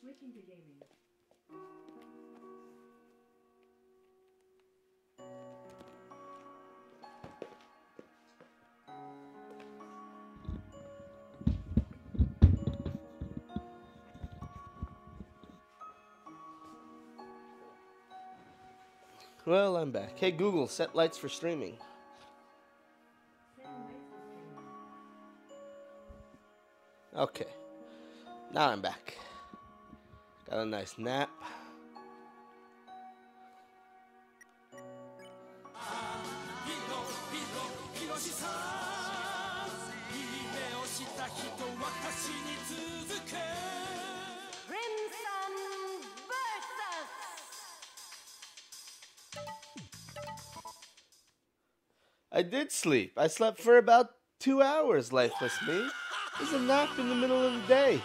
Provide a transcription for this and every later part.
Switching to gaming. Well, I'm back. Hey Google, set lights for streaming. Okay. Now I'm back. Got a nice nap. I did sleep. I slept for about 2 hours, lifeless me. It's a nap in the middle of the day.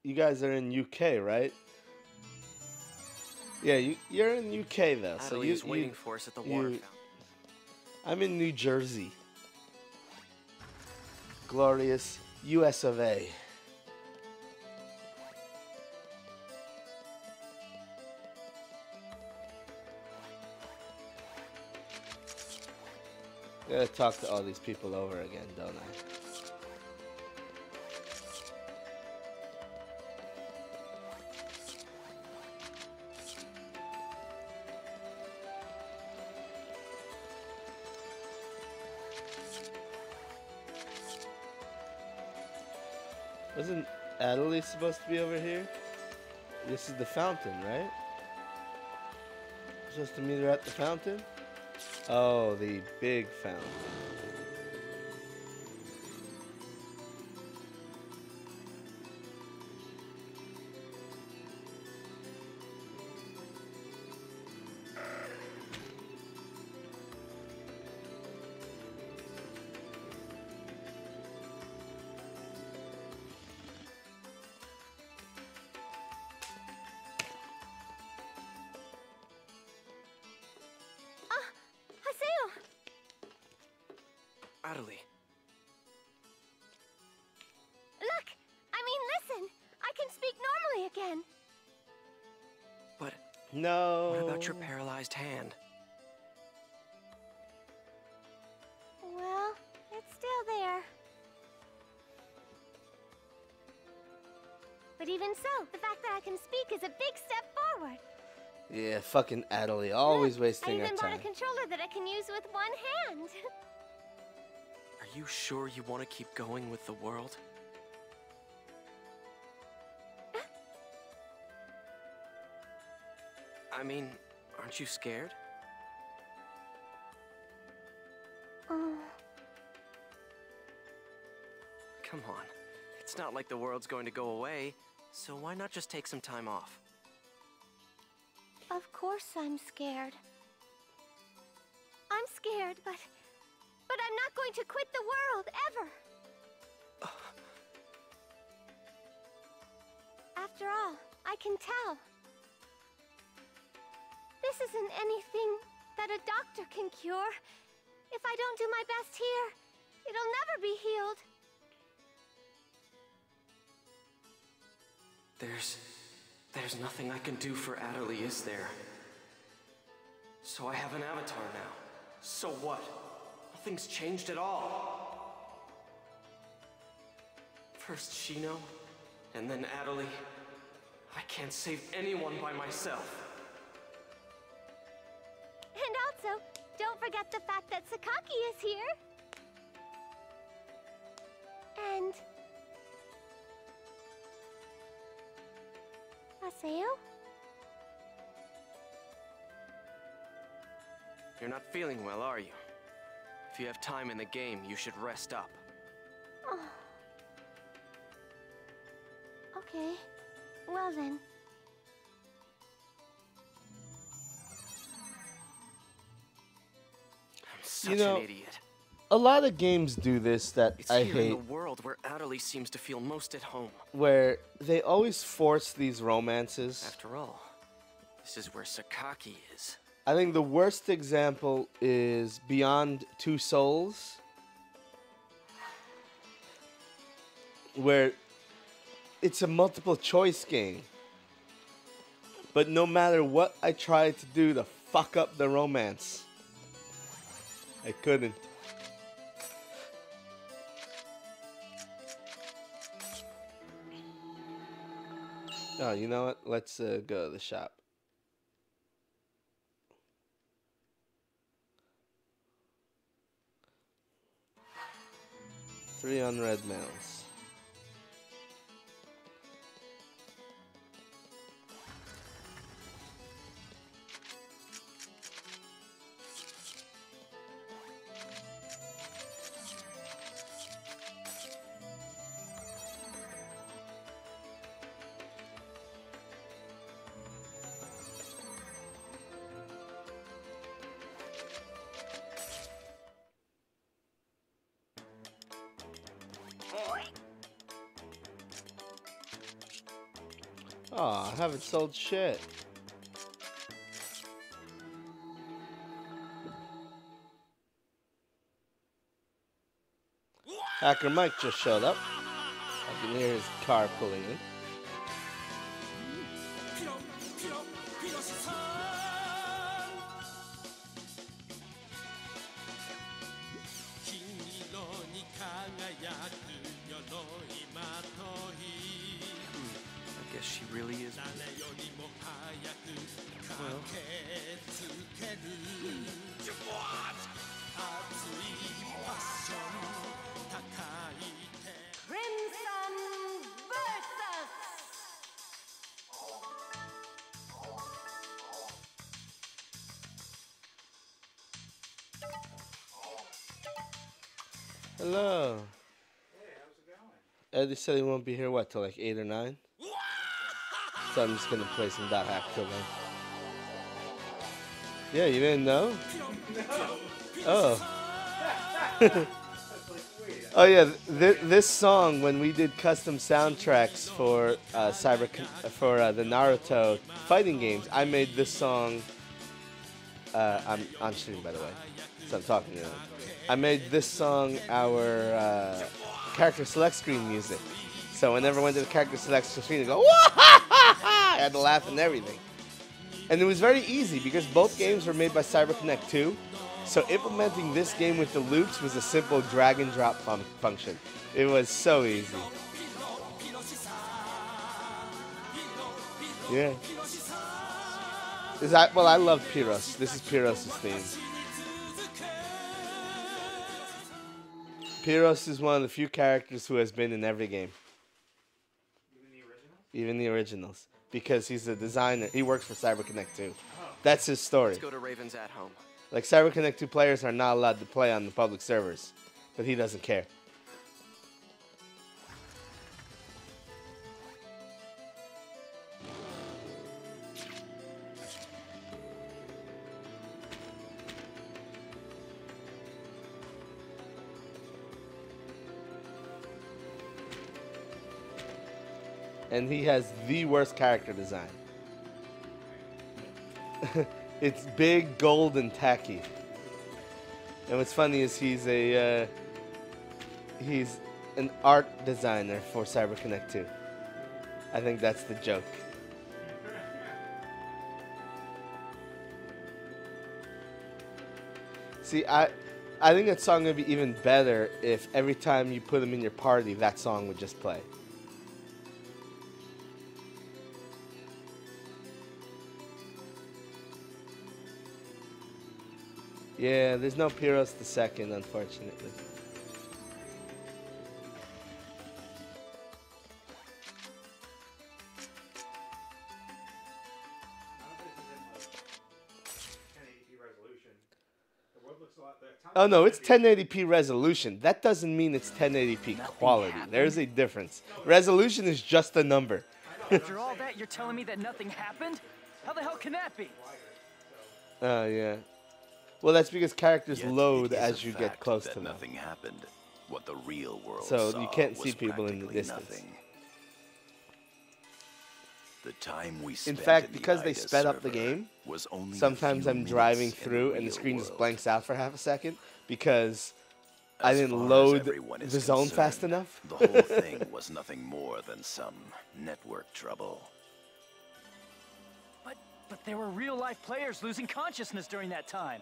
You guys are in UK, right? Yeah, you're in UK though. So Adelie's waiting for us at the water fountain. I'm in New Jersey. Glorious US of A. I gotta talk to all these people over again, don't I? Wasn't Adelie supposed to be over here? This is the fountain, right? Supposed to meet her at the fountain? Oh, the big fountain. Adelie. Look! I mean, listen! I can speak normally again! But... No. What about your paralyzed hand? Well, it's still there. But even so, the fact that I can speak is a big step forward. Yeah, fucking Adelie, always wasting I her even time. bought a controller that I can use with one hand. Are you sure you want to keep going with the world? I mean, aren't you scared? Oh. Come on. It's not like the world's going to go away, so why not just take some time off? Of course I'm scared. I'm scared, but I'm not going to quit the world, ever! After all, I can tell. This isn't anything that a doctor can cure. If I don't do my best here, it'll never be healed. There's nothing I can do for Adelie, is there? So I have an avatar now. So what? Nothing's changed at all. First Shino, and then Adelie. I can't save anyone by myself. And also, don't forget the fact that Sakaki is here. And... Aseo? You're not feeling well, are you? If you have time in the game, you should rest up. Oh. Okay. Well then. I'm such You know, an idiot. a lot of games do this that It's I here in hate, the world where Adderley seems to feel most at home. where they always force these romances. After all, this is where Sakaki is. I think the worst example is Beyond Two Souls, where it's a multiple choice game. But no matter what I tried to do to fuck up the romance, I couldn't. Oh, you know what? Let's go to the shop. Three unread mails. Oh, I haven't sold shit. Hacker Mike just showed up. I can hear his car pulling in. I guess she really is. Well, Crimson versus. Hello. Hey, how's it going? Eddie said he won't be here, what, till like 8 or 9? So I'm just gonna play some Dot Hack till then. Yeah, you didn't know? Oh. Oh yeah, this song, when we did custom soundtracks for the Naruto fighting games, I made this song. I'm on stream, by the way, so I'm talking to them. I made this song our character select screen music. So whenever I went to the character select screen, I go, I had to laugh and everything. And it was very easy because both games were made by CyberConnect 2. So implementing this game with the loops was a simple drag and drop function. It was so easy. Yeah. Well, I love Pyros. This is Pyros' theme. Pyros is one of the few characters who has been in every game. Even the originals? Even the originals. Because he's a designer. He works for CyberConnect 2. That's his story. let's go to Raven's at home. Like, CyberConnect 2 players are not allowed to play on the public servers. But he doesn't care. And he has the worst character design. It's big, gold, and tacky. And what's funny is he's an art designer for CyberConnect 2. I think that's the joke. See, I think that song would be even better if every time you put him in your party, that song would just play. Yeah, there's no Pyros the second, unfortunately. Oh no, it's 1080p resolution. That doesn't mean it's 1080p quality. There's a difference. Resolution is just a number. After all that, you're telling me that nothing happened? How the hell can that be? Oh, yeah. Well, that's because characters Yet load it is as a you fact get close that to them. nothing happened. What the real world So saw you can't see was people in the practically distance. nothing. The time we In spent fact, in the because they IDA sped up the server game, was only a sometimes few I'm driving minutes in through and the real screen just world. blanks out for half a second because I As didn't far as load everyone is the zone fast concerned, enough. The whole thing was nothing more than some network trouble. But there were real-life players losing consciousness during that time.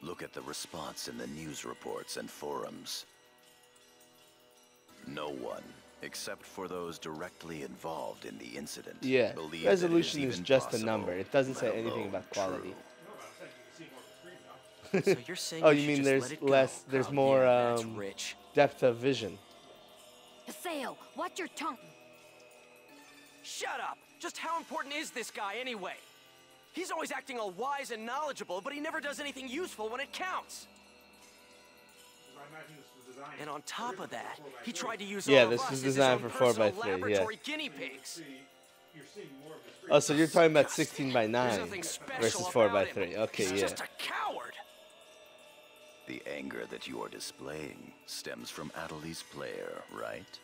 Look at the response in the news reports and forums. No one, except for those directly involved in the incident, Yeah, believed resolution that it is even just a possible, number. It doesn't say let anything alone about quality. true. So you're saying Oh, we you should mean just there's let it go? less, there's Oh, more yeah, that's rich. depth of vision. Jaxel, watch your tongue. Shut up! Just how important is this guy anyway? He's always acting all wise and knowledgeable, but he never does anything useful when it counts. And on top of that, he tried to use Yeah, all of this us was as his designed own for personal 4x3, yeah. laboratory guinea pigs. Oh, so you're talking about 16 by There's 9 nothing special versus 4 by about him. 3. Okay, He's yeah. just a coward. The anger that you are displaying stems from Adelie's player, right?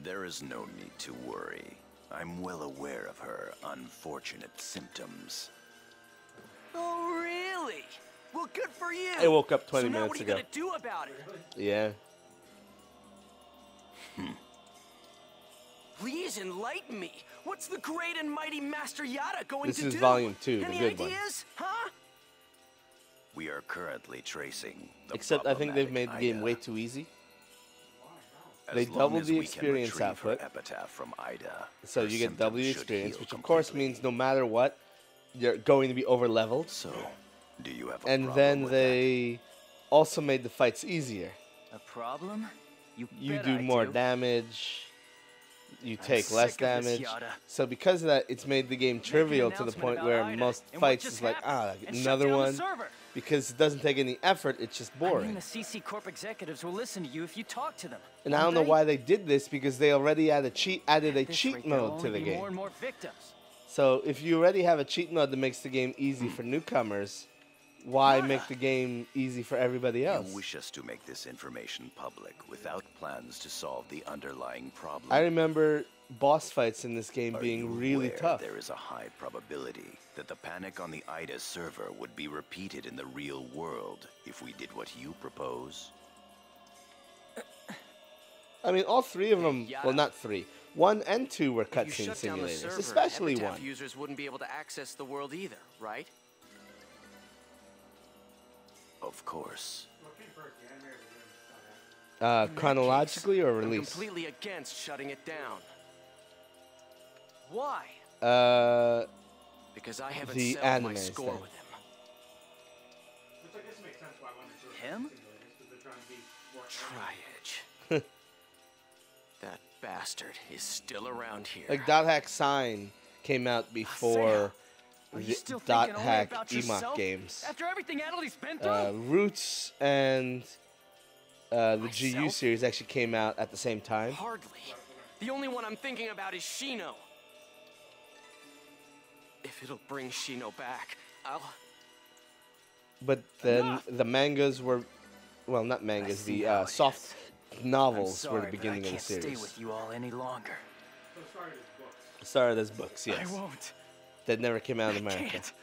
There is no need to worry. I'm well aware of her unfortunate symptoms. Oh, really? Well, good for you. I woke up 20 so now minutes what are you ago. gonna do about it? Yeah. Please enlighten me. What's the great and mighty Master Yada going This to is do? volume 2, the Any good one. ideas? Huh? We are currently tracing the Except I think they've made the problematic game Ida. way too easy. As They long doubled as the we can experience retrieve her output. epitaph from Ida, So her you get double the symptoms should experience, heal which of course completely. means no matter what, you're going to be over leveled. So, do you have a And problem then with they also made the fights easier. A problem? You You bet do I more do. damage. You take less sick of this, damage. Yada. So because of that, it's made the game trivial to the announcement point about where Ida most and what fights just is like, happened, and shut another down the one. server. Because it doesn't take any effort, it's just I mean, boring. the CC Corp executives will listen to you if you talk to them. And I don't know why they did this because they already added At a this cheat rate, there'll mode to only the be More game. and more victims. So if you already have a cheat mode that makes the game easy for newcomers, why make the game easy for everybody else? You wish us to make this information public without plans to solve the underlying problem. I remember boss fights in this game Are being you really aware tough. There is a high probability that the panic on the Ida server would be repeated in the real world if we did what you propose. I mean, all three of them, Yada. well, not three. 1 and 2 were If you cutscene shut down the simulators, server, especially Epitaph 1. users wouldn't be able to access the world either, right? Of course. Chronologically or I'm release? completely against shutting it down. Why? Because I haven't The settled my animes, score then. with him. Him? Triage. That bastard is still around here. Like Dot Hack Sign came out before Are you the still Dot thinking only Hack about Emoc yourself? games. After everything Adelie's been through? Roots and the GU Myself? series actually came out at the same time. Hardly. The only one I'm thinking about is Shino. If it'll bring Shino back, I'll... But then Enough! the mangas were, well, not mangas, see the how it soft I'm novels sorry, were the but beginning I of the can't stay series. with you all any longer. Started as books, yes. I won't. That never came out in I America. can't.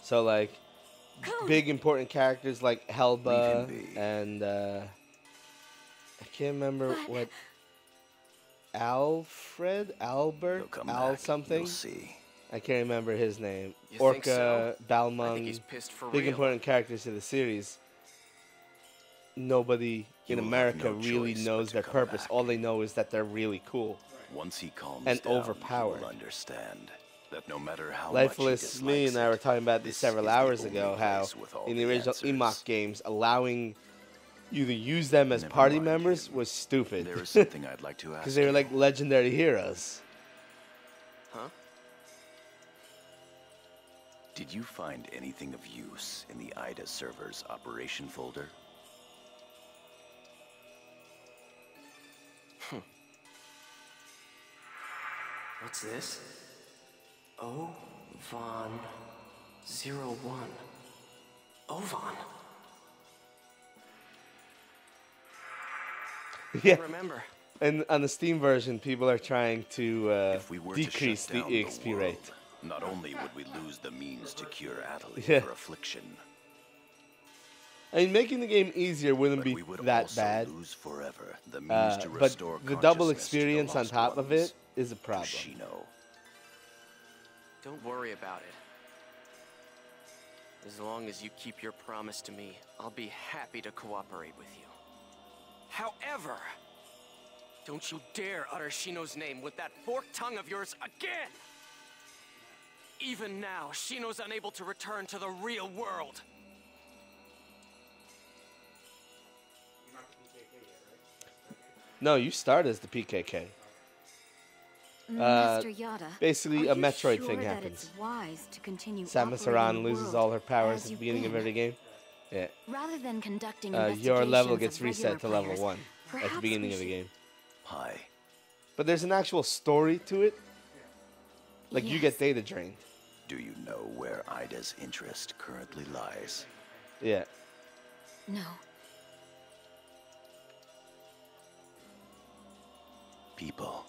So like, big important characters like Helba Leave him be. and I can't remember But- what Albert, He'll come Al back, something. You'll see. I can't remember his name. You think Orca, so? I Balmung, think he's pissed for big real. important characters to the series. Nobody in You will have America no really choice knows but to their come purpose. back. All they know is that they're really cool. Once he calms And down, overpowered. you will understand that no matter how Lifeless, much he me and I were dislikes talking about it, this this several is the hours only ago, how place with all in the the original answers. Emoc games, allowing you to use them as Never party mind, members you. was stupid. There is something I'd like to ask Because they were you. like legendary heroes. Huh? Did you find anything of use in the Ida server's operation folder? What's this? O Von 01. Ovan. Yeah. Remember. And on the Steam version, people are trying to If we were to decrease shut the down EXP world, rate. not only would we lose the means to cure Atali Yeah. for affliction, I mean, making the game easier wouldn't but be we would that also bad. lose forever the means to But restore the double consciousness to the experience on lost top of ones, it is a to problem. Shino. Don't worry about it. As long as you keep your promise to me, I'll be happy to cooperate with you. However, don't you dare utter Shino's name with that forked tongue of yours again! Even now, Shino's unable to return to the real world. You're not the PKK yet, right? No, you start as the PKK. Master Yada, Basically, are a you Metroid sure thing that happens. It's wise to continue Samus operating Aran the loses world all her powers as at the you've beginning of been? every game. Yeah. Rather than conducting Your level investigations gets of reset regular to level players, 1 at the perhaps beginning we of the should- game. Hi. But there's an actual story to it. Like, you get Yes. data drained. Do you know where Ida's interest currently lies? Yeah. No. People.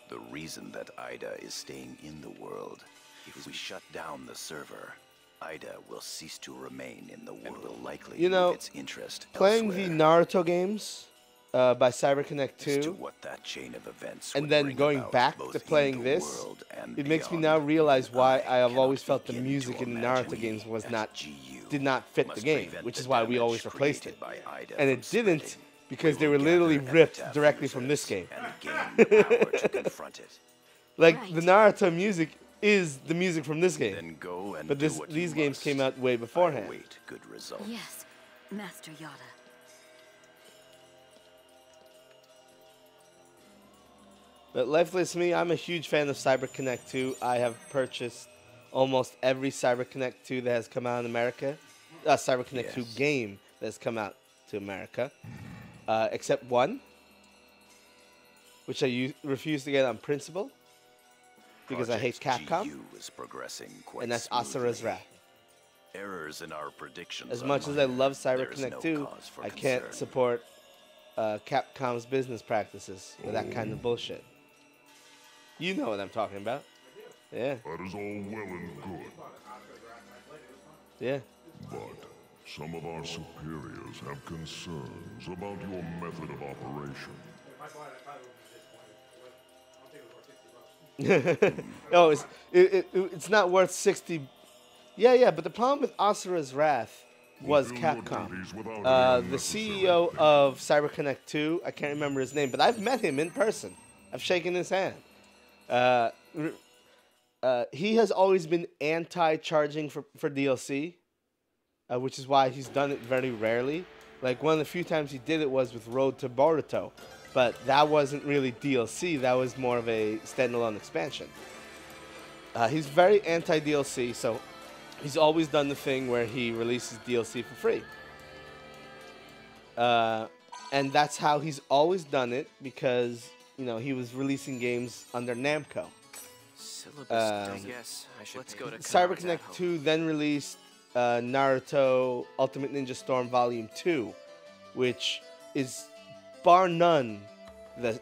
The reason that Ida is staying in the world, if we shut down the server, Ida will cease to remain in the world and will likely You know, move its interest Playing elsewhere. the Naruto games by CyberConnect As to 2, what that chain of events and would then bring going about, back both to in playing the this, world and it makes me beyond, now realize even why I have cannot always felt the begin music to in the imagine. Naruto games was As not GU did not fit the must game, prevent which the is why we always damage replaced it. created by Ida And it from didn't spreading. because We they will were literally gather ripped epitaph directly from this users game. and gain the power to confront it. Like, Right. the Naruto music is the music from this game. Then go and But do this, what these you games must. came out way I beforehand. await good results. Yes, Master Yada. But Lifeless Me, I'm a huge fan of CyberConnect 2. I have purchased almost every CyberConnect 2 that has come out in America. CyberConnect 2 Yes. game that has come out to America. Except one, which I refuse to get on principle. Because I hate Project Capcom. GU is progressing quite And that's Asura's smoothly. Wrath. Errors in our predictions As are much as I minor. love There is CyberConnect no 2, cause for I can't concern. support Capcom's business practices with that kind of bullshit. You know what I'm talking about. Yeah, That is all well and good, yeah. but some of our superiors have concerns about your method of operation. If I bought it, I probably would be disappointed. I don't think it was worth $60. Oh, it's not worth 60. Yeah, but the problem with Asura's Wrath was Fulfill your Capcom. duties without The any unnecessary CEO pain. of CyberConnect 2, I can't remember his name, but I've met him in person. I've shaken his hand. He has always been anti-charging for DLC, which is why he's done it very rarely. Like, one of the few times he did it was with Road to Boruto, but that wasn't really DLC. That was more of a standalone expansion. He's very anti-DLC, so he's always done the thing where he releases DLC for free. And that's how he's always done it because, you know, he was releasing games under Namco. Syllabus, I guess I should. Let's go to CyberConnect 2 then released Naruto Ultimate Ninja Storm Volume 2, which is bar none the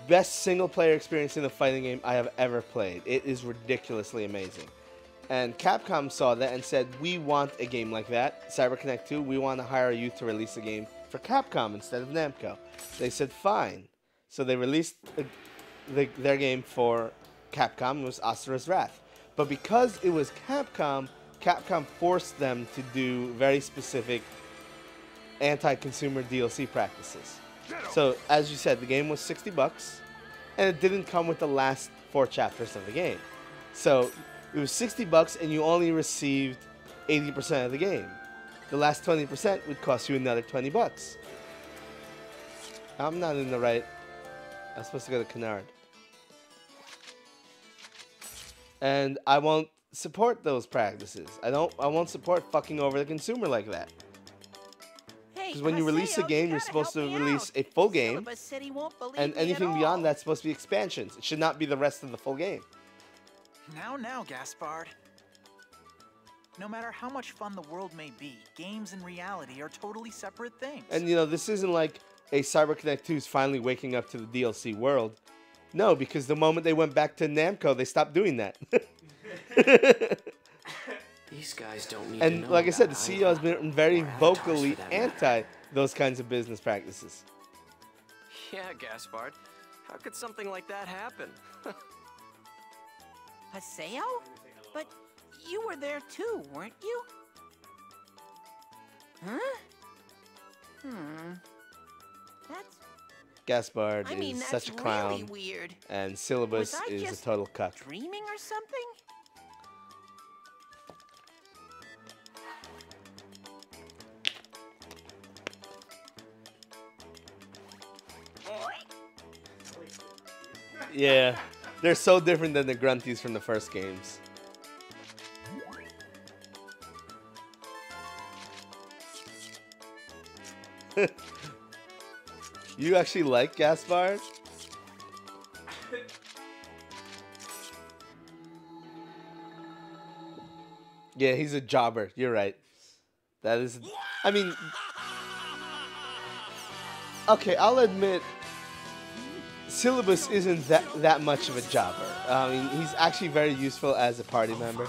best single-player experience in a fighting game I have ever played. It is ridiculously amazing. And Capcom saw that and said, we want a game like that, CyberConnect 2, we want to hire you to release a game for Capcom instead of Namco. They said, fine. So they released their game for Capcom. It was Asura's Wrath. But because it was Capcom, Capcom forced them to do very specific anti-consumer DLC practices. So, as you said, the game was $60, and it didn't come with the last 4 chapters of the game. So, it was $60, and you only received 80% of the game. The last 20% would cost you another $20. I'm not in the right. I'm supposed to go to Canard. And I won't support those practices. I won't support fucking over the consumer like that. Hey, Because when you release a game, you're supposed to release a full game, Said he won't believe and me at anything beyond all. that's supposed to be expansions. It should not be the rest of the full game. Now, Gaspard. No matter how much fun the world may be, games and reality are totally separate things. And you know, this isn't like a CyberConnect 2 is finally waking up to the DLC world. No, because the moment they went back to Namco, they stopped doing that. These guys don't need And to know like I said, the about CEO has been very or avatars vocally for that matter. anti those kinds of business practices. Yeah, Gaspard. How could something like that happen? Paseo? But you were there too, weren't you? Huh? That's... Gaspard I mean, is that's such a clown, really weird. and Syllabus Was I is a just total cuck. dreaming or something? Yeah, they're so different than the grunties from the first games. You actually like Gaspard? Yeah, he's a jobber. You're right. That is... I mean... Okay, I'll admit... Syllabus isn't that much of a jobber. I mean, he's actually very useful as a party member.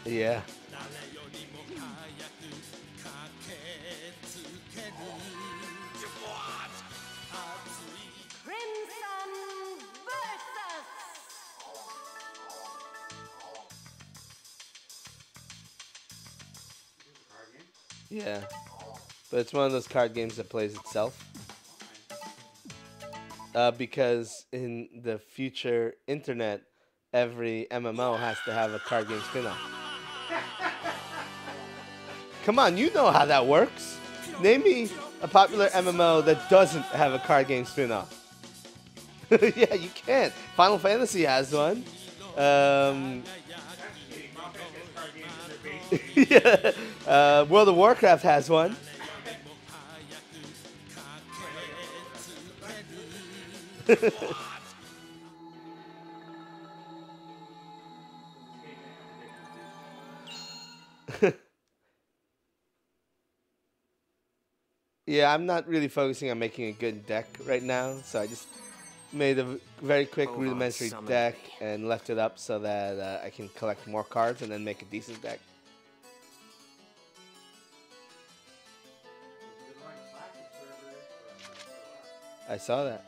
Yeah. Yeah. But it's one of those card games that plays itself. Because in the future internet, every MMO has to have a card game spin-off. Come on, you know how that works. Name me a popular MMO that doesn't have a card game spin-off. Yeah, you can't. Final Fantasy has one. Yeah. World of Warcraft has one. Yeah, I'm not really focusing on making a good deck right now, so I just made a very quick rudimentary deck and left it up so that I can collect more cards and then make a decent deck. I saw that.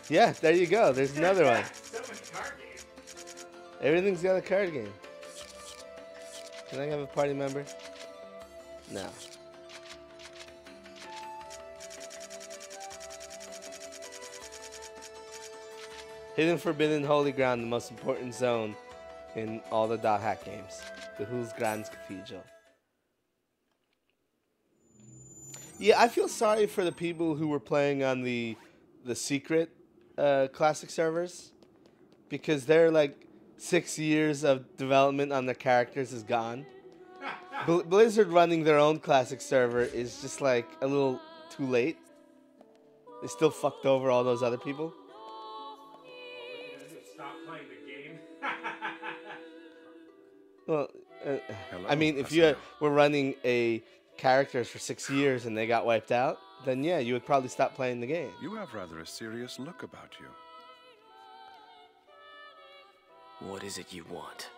Yeah, there you go. There's another one. Everything's got a card game. Can I have a party member? No. Hidden, Forbidden, Holy Ground, the most important zone in all the Dot Hack games. The Who's Grand's Cathedral. Yeah, I feel sorry for the people who were playing on the secret classic servers, because they're like 6 years of development on their characters is gone. Blizzard running their own classic server is just like a little too late. They still fucked over all those other people. Stop playing the game. Well, I mean, if you were running a characters for 6 years and they got wiped out, then yeah, you would probably stop playing the game. You have rather a serious look about you. What is it you want?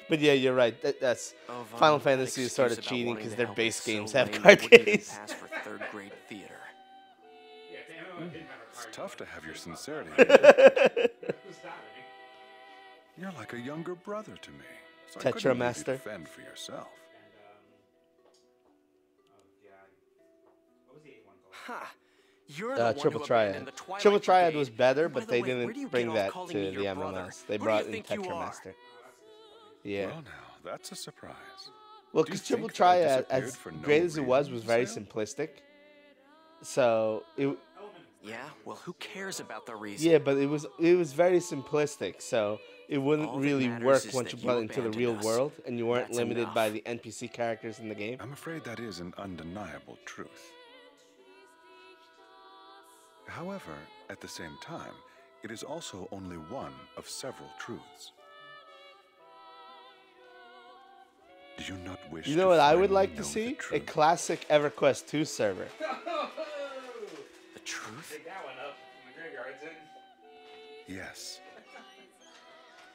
But yeah, you're right. That's Oh, Final Vaughn, that Fantasy is sort of excuse about cheating wanting because to their help base is so games have lame card it wouldn't even games. pass for third-grade theater. It's tough to have your sincerity. You're like a younger brother to me. So I couldn't Tetra leave you Master. to fend for yourself. Ha! You're the one Triple who Triad. abandoned the Twilight Triple Triad Brigade. was better, By but the they way, where do you didn't bring get off that calling to me the your brother? MMOs. They Who do brought you in think you Tetra are? Master. Yeah. Well, now, that's a surprise. Well, Do you because Triple think that I Triad, disappeared as for no great as it was reason, very Sale? simplistic. So it. Yeah, well, who cares about the reason? Yeah, but it was very simplistic, so it wouldn't All that really matters work is once that you brought you it into the abandoned real us. world, and you weren't That's limited by enough. the NPC characters in the game. I'm afraid that is an undeniable truth. However, at the same time, it is also only one of several truths. Do you not wish You know to what I would finally like to know the see? A truth? classic EverQuest 2 server. The truth? Take that one up. The graveyard's in. Yes.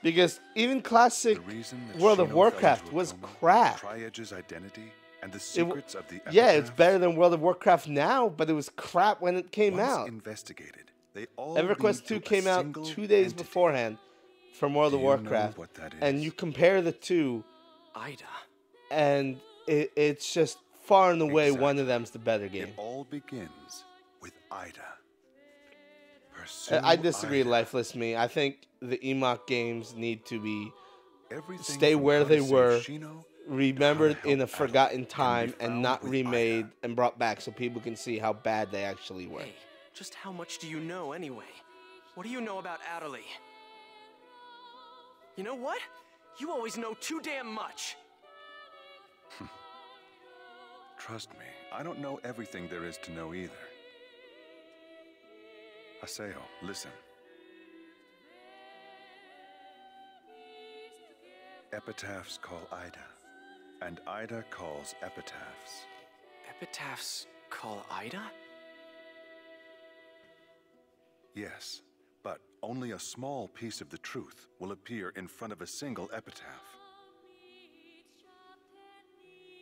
Because even classic The reason that World of Shino Warcraft fell into a was coma, crap. Triedge's identity and the It secrets of the yeah, it's epitaph, better than World of Warcraft now, but it was crap when it came once out. investigated, they all EverQuest lead 2 to a came out single 2 days entity. beforehand from World of Do you know Warcraft, what that and is? you compare the two, Ida. and it's just far and away one Exactly. of them's the better It game. all begins with Ida. I disagree, Ida. Lifeless Me. I think the EMOC games need to be Everything stay from where how to they save were, Shino remembered help in a Adi forgotten can be time, and found not with remade Ida. and brought back so people can see how bad they actually were. Hey, just how much do you know anyway? What do you know about Adderley? You know what? You always know too damn much. Trust me, I don't know everything there is to know either. Haseo, listen. Epitaphs call Ida, and Ida calls epitaphs. Epitaphs call Ida? Yes, but only a small piece of the truth will appear in front of a single epitaph.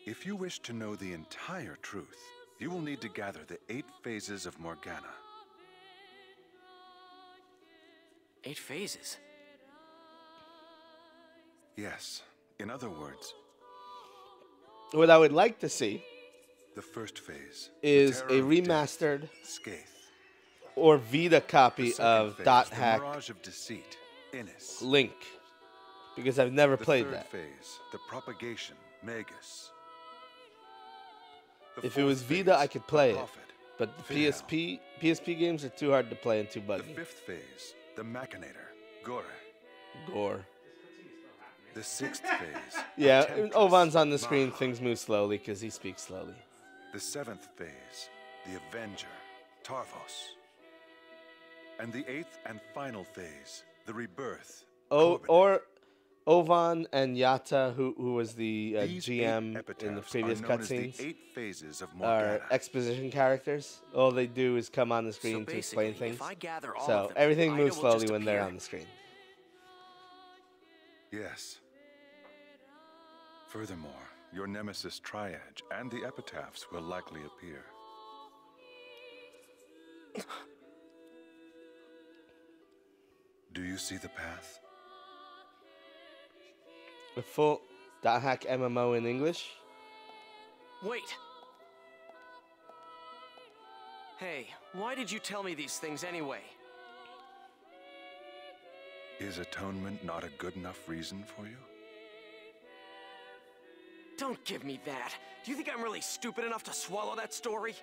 If you wish to know the entire truth, you will need to gather the 8 phases of Morgana. 8 phases. Yes, in other words, What I would like to see the first phase is the a terror of death, remastered Skaith. or Vita The copy second of phase, Dot the Hack Mirage of Deceit, Innis. Link, because I've never The played third that. phase, the Propagation, Magus. The If it was fourth Vita, phase, I could play the it. Prophet, But the Fidel. PSP games are too hard to play and too The buggy. fifth phase, the Machinator, Gore. Gore. The sixth phase, Yeah, the Temptress, Ovan's on the screen. Maha. Things move slowly because he speaks slowly. The seventh phase, the Avenger, Tarvos. And the eighth and final phase, the Rebirth, Oh, Corbin. or Ovan and Yata, who was the These GM eight in the epitaphs previous are known as the cutscenes, 8 phases of are Morgana. exposition characters. All they do is come on the So screen to basically, explain things. if I gather all So of them, everything Ida moves will just slowly when they're appear. on the screen. Yes. Furthermore, your nemesis Triadge and the epitaphs will likely appear. Do you see the path? A full Dot Hack MMO in English. Wait. Hey, why did you tell me these things anyway? Is atonement not a good enough reason for you? Don't give me that. Do you think I'm really stupid enough to swallow that story?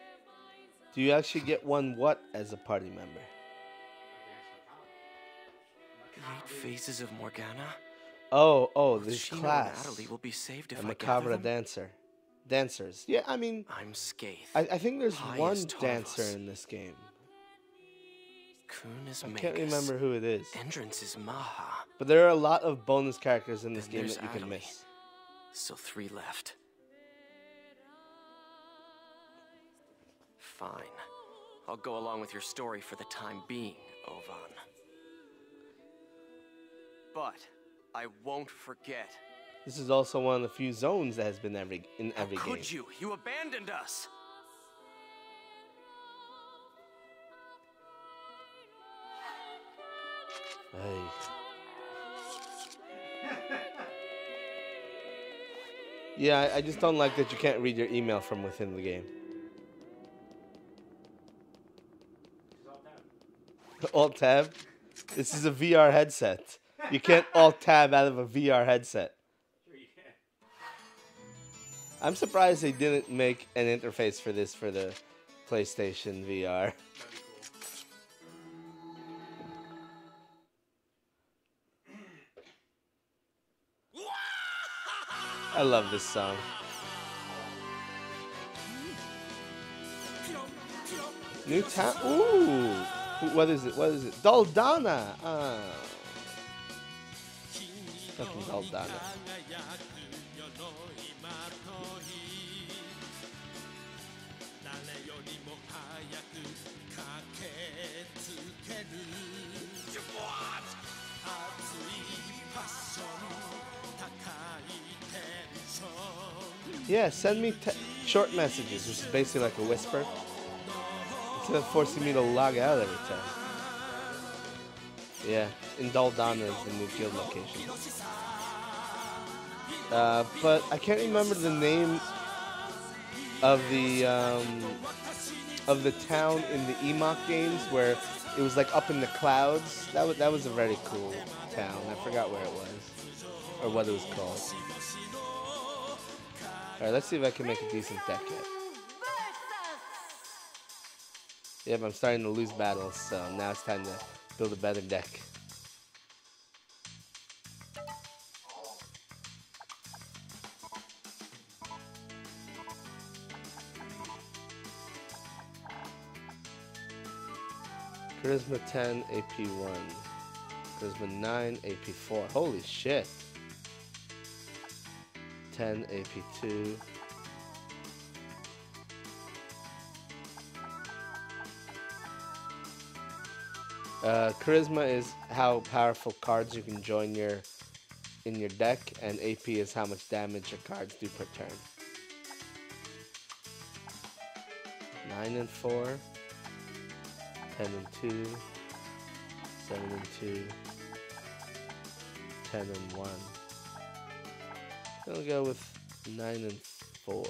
Do you actually get one what as a party member? The 8 phases of Morgana? Oh, Both this Shino class. and Adderley will be saved if A I gather Macabre them? dancers. Yeah, I mean, I'm Skaith. I think there's High one is Tarvos. dancer in this game. Kun is I Magus. can't remember who it is. Entrance is Maha. But there are a lot of bonus characters in this Then game there's that you can Adderley. miss. So 3 left. Fine. I'll go along with your story for the time being, Ovan. But I won't forget. This is also one of the few zones that has been in every How game. could you? You abandoned us. Ay. Yeah, I just don't like that you can't read your email from within the game. Alt tab? This is a VR headset. You can't alt tab out of a VR headset. I'm surprised they didn't make an interface for this for the PlayStation VR. I love this song. New town. Ooh. What is it? What is it? Daldana. Fucking Daldana. Yeah, send me short messages, which is basically like a whisper. Instead of forcing me to log out every time. Yeah, in Daldana is the new guild location. But I can't remember the name of the town in the Emok games where it was like up in the clouds. That was a very cool town. I forgot where it was or what it was called. All right, let's see if I can make a decent deck yet. Yep, I'm starting to lose battles, so now it's time to build a better deck. Charisma 10, AP 1. Charisma 9, AP 4. Holy shit. 10, AP 2. Charisma is how powerful cards you can join in your deck, and AP is how much damage your cards do per turn. 9 and 4, 10 and 2, 7 and 2, 10 and 1. I'll go with 9 and 4.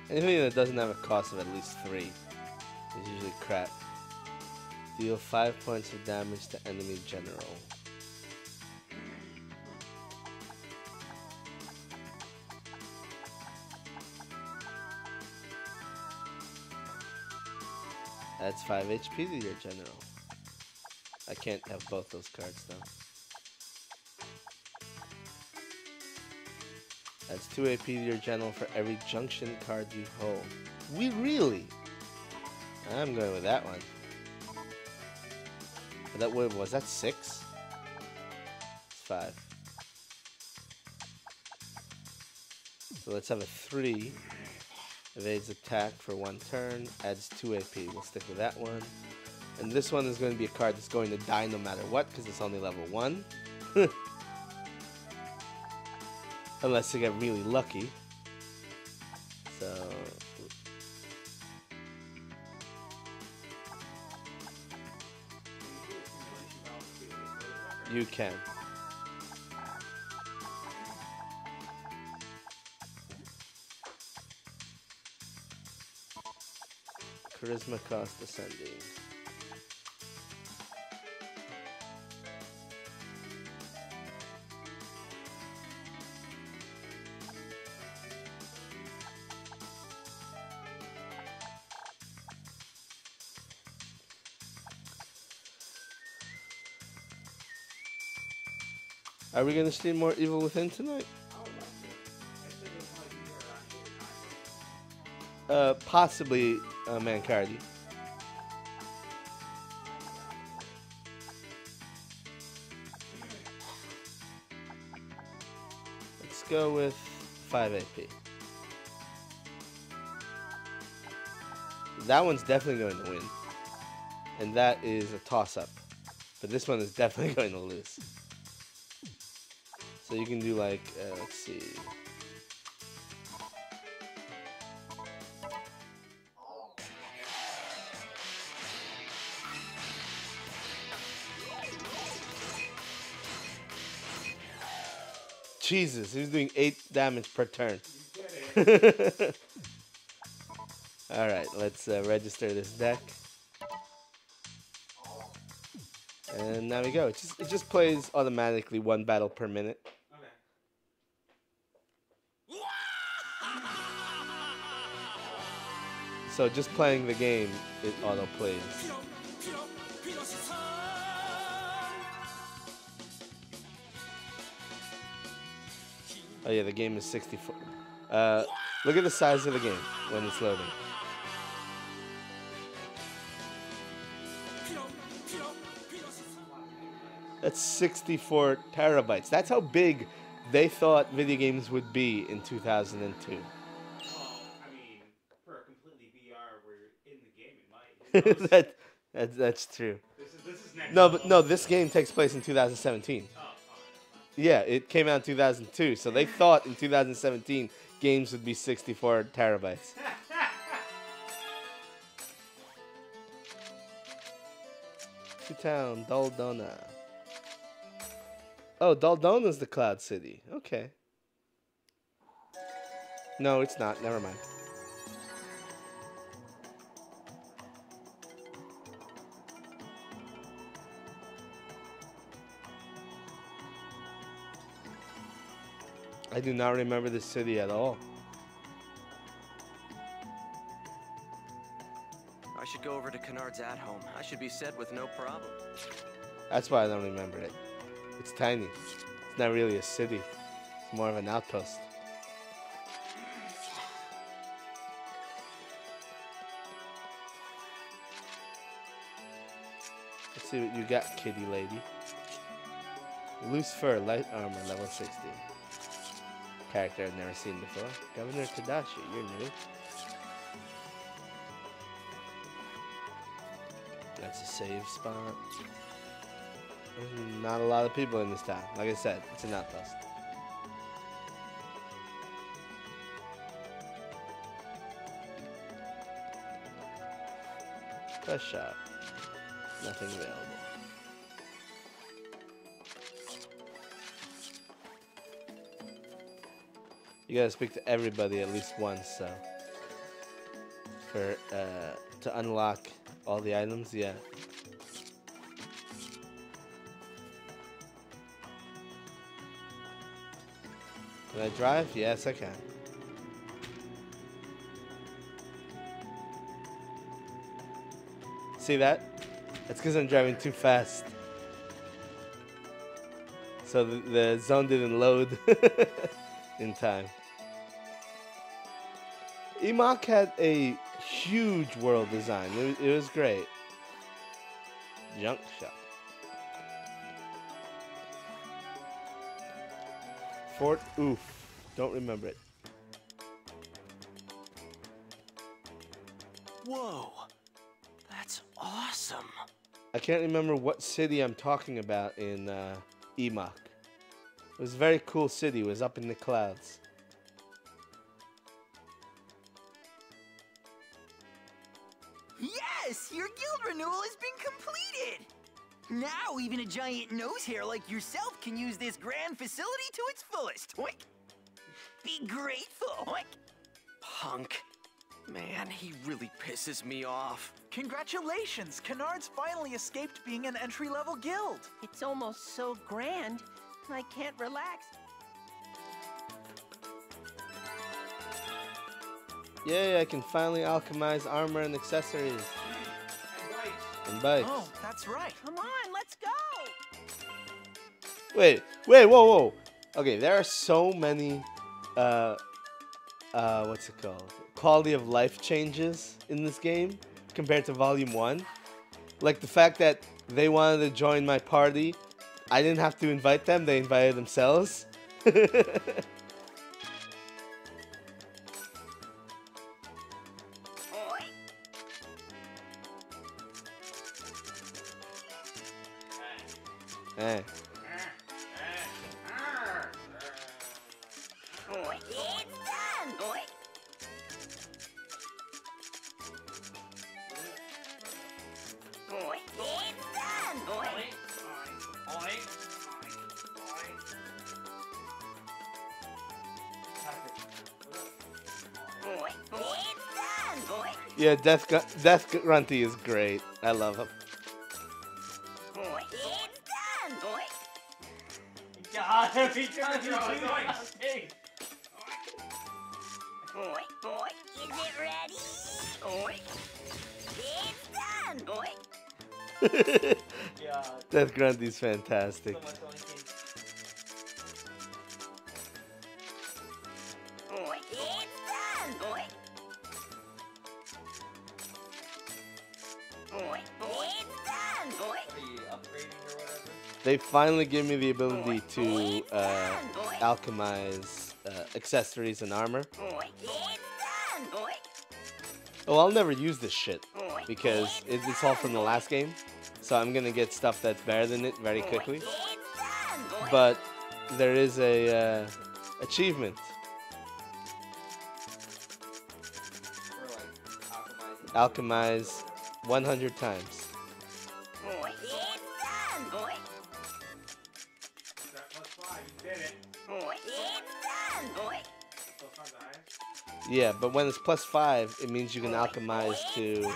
Anything that doesn't have a cost of at least 3 is usually crap. Deal 5 points of damage to enemy general. Adds 5 HP to your general. I can't have both those cards though. Adds 2 AP to your general for every junction card you hold. We really? I'm going with that one. But that was that 6? It's 5. So let's have a 3. Evades attack for 1 turn. Adds 2 AP. We'll stick with that one. And this one is going to be a card that's going to die no matter what because it's only level 1. Unless you get really lucky. So you can. Charisma cost ascending. Are we gonna stream more Evil Within tonight? Possibly Mancardi. Let's go with 5 AP. That one's definitely going to win. And that is a toss-up. But this one is definitely going to lose. So you can do like, let's see. Jesus, he's doing 8 damage per turn. Alright, let's register this deck. And now we go. It just plays automatically 1 battle per minute. So just playing the game, it auto plays. Oh yeah, the game is 64. Look at the size of the game when it's loading. That's 64 terabytes. That's how big they thought video games would be in 2002. That's true. This is next. No, this game takes place in 2017. Yeah, it came out in 2002, so they thought in 2017 games would be 64 terabytes. Town, Daldona. Oh, Daldona's the Cloud City. Okay. No, it's not. Never mind. I do not remember this city at all. I should go over to Kennard's at home. I should be set with no problem. That's why I don't remember it. It's tiny. It's not really a city. It's more of an outpost. Let's see what you got, kitty lady. Loose fur, light armor, level 60. Character I've never seen before. Governor Tadashi, you're new. That's a save spot. There's not a lot of people in this town. Like I said, it's an outpost. Quest shop. Nothing available. You gotta speak to everybody at least once, so for to unlock all the items, yeah. Can I drive? Yes, I can. See that? That's because I'm driving too fast. So the zone didn't load in time. Emok had a huge world design. It was great. Junk shop. Fort Oof. Don't remember it. Whoa. That's awesome. I can't remember what city I'm talking about in Emok. It was a very cool city. It was up in the clouds. Yes! Your guild renewal has been completed! Now even a giant nose hair like yourself can use this grand facility to its fullest. Oink. Be grateful. Oink. Punk. Man, he really pisses me off. Congratulations! Kennard's finally escaped being an entry-level guild. It's almost so grand, I can't relax. Yay, I can finally alchemize armor and accessories. And bikes. Oh, that's right. Come on, let's go! Wait, whoa. Okay, there are so many, what's it called? Quality of life changes in this game compared to Volume 1. Like the fact that they wanted to join my party, I didn't have to invite them, they invited themselves. Hey. It's done! Oink. Oink. It's done! Oink. Oink. It's done! Oink. Yeah, Death Grunty is great. I love him. Oink. God, every time you do Oink. that thing. Oink, oink. Is it ready? Oink. It's done. Oink. God. Death Grunty's fantastic. So much oinking. Oink. It's done. Oink. Oink. It's done. Oink. Are you upgrading or whatever? They finally give me the ability to alchemize accessories and armor. Oink. It's done. Oink. Well, I'll never use this shit because it's all from the last game. So I'm gonna get stuff that's better than it very quickly. But there is a achievement. Or like Alchemize 100 times. Oink. It's done. Oink. That plus 5, you did it. Oink. It's done. Oink. Plus 5 the highest. Yeah, but when it's plus 5, it means you can alchemize to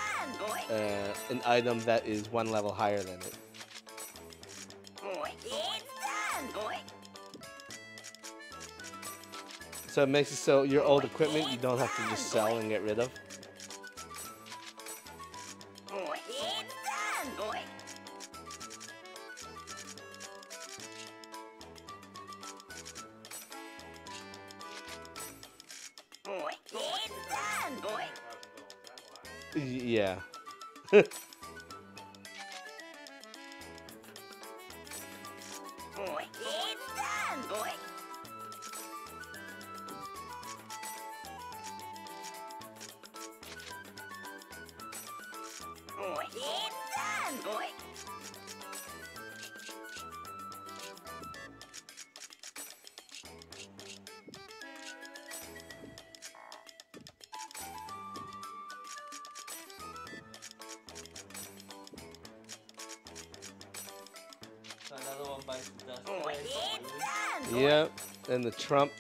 an item that is one level higher than it. Oink. It's done. Oink. So it makes it so your old equipment you don't have to just sell and get rid of. Oink. It's done. Oink. Oink. It's done. Oink. Yeah. Oink. It's done. Oink. Oink. It's done. Oink. So another one bites the dust. Oink. It's done. Yep. And the Trump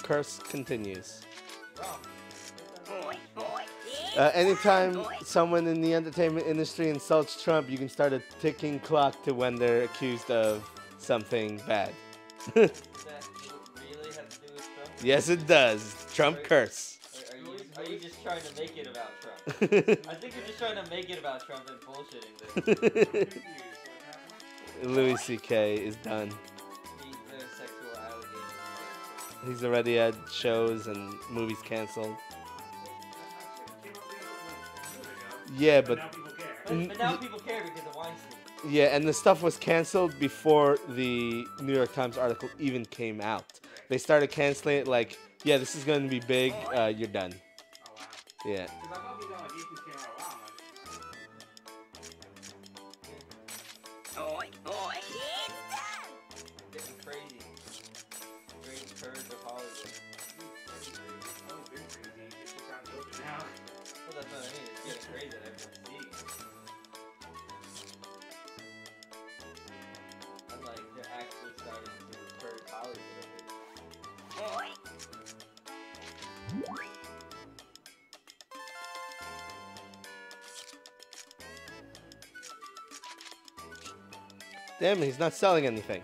curse continues. Oink. Oink. Anytime someone in the entertainment industry insults Trump, you can start a ticking clock to when they're accused of something bad. Does that really have to do with Trump? Yes, it does. Trump curse. Are you just trying to make it about Trump? I think you're just trying to make it about Trump and bullshitting this. Louis C.K. is done. The sexual allegations. He's already had shows and movies canceled. Yeah, but But now people care because of Weinstein. yeah, and the stuff was canceled before the New York Times article even came out. They started canceling it like, yeah, this is going to be big. You're done. Yeah. Oink. Oink. It's done. Getting crazy. Great purge of Hollywood. Well, that's what I mean. It's getting crazy that everyone's seeing it. And like, they're actually starting to purge Hollywood of it. Oink. Damn it, he's not selling anything.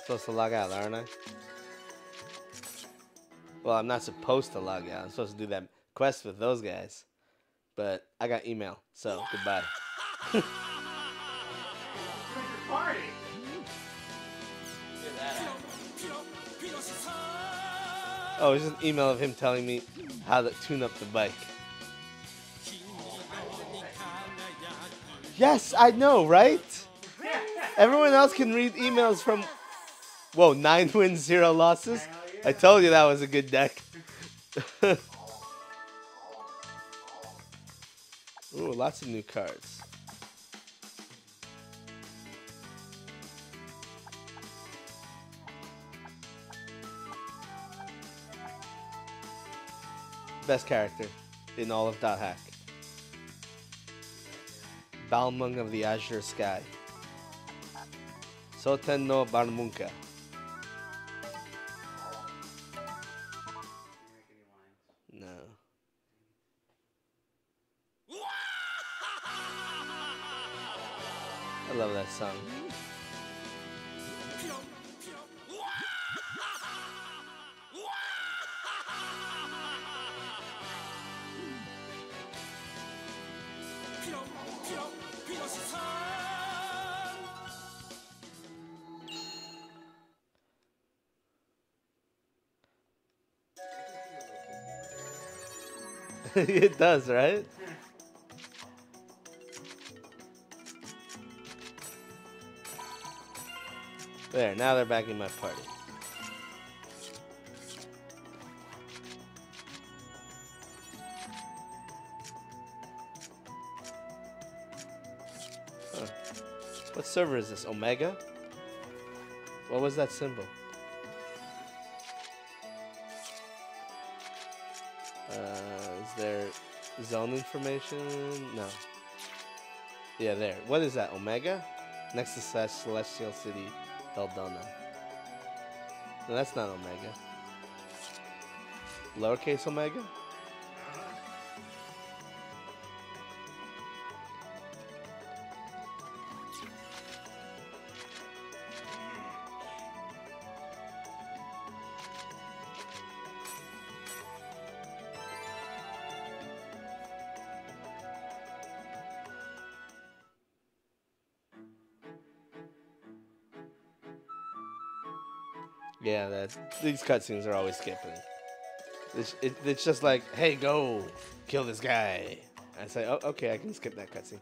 Supposed to log out, aren't I? Well, I'm not supposed to log out. I'm supposed to do that quest with those guys. But I got email, so goodbye. Party. Oh, it's just an email of him telling me how to tune up the bike. Yes, I know, right? Everyone else can read emails from... Whoa, 9 wins, 0 losses? I told you that was a good deck. Ooh, lots of new cards. Best character in all of Dot Hack. Balmung of the Azure Sky. Soten no Barmunka. No. I love that song. It does, right? There, now they're back in my party. Huh. What server is this? Omega? What was that symbol? Is there zone information? No. Yeah, there. What is that? Omega? Next to Celestial City, Eldona. No, that's not Omega. Lowercase Omega? Yeah, these cutscenes are always skipping. It's just like, hey, go kill this guy. I say, oh, okay, I can skip that cutscene.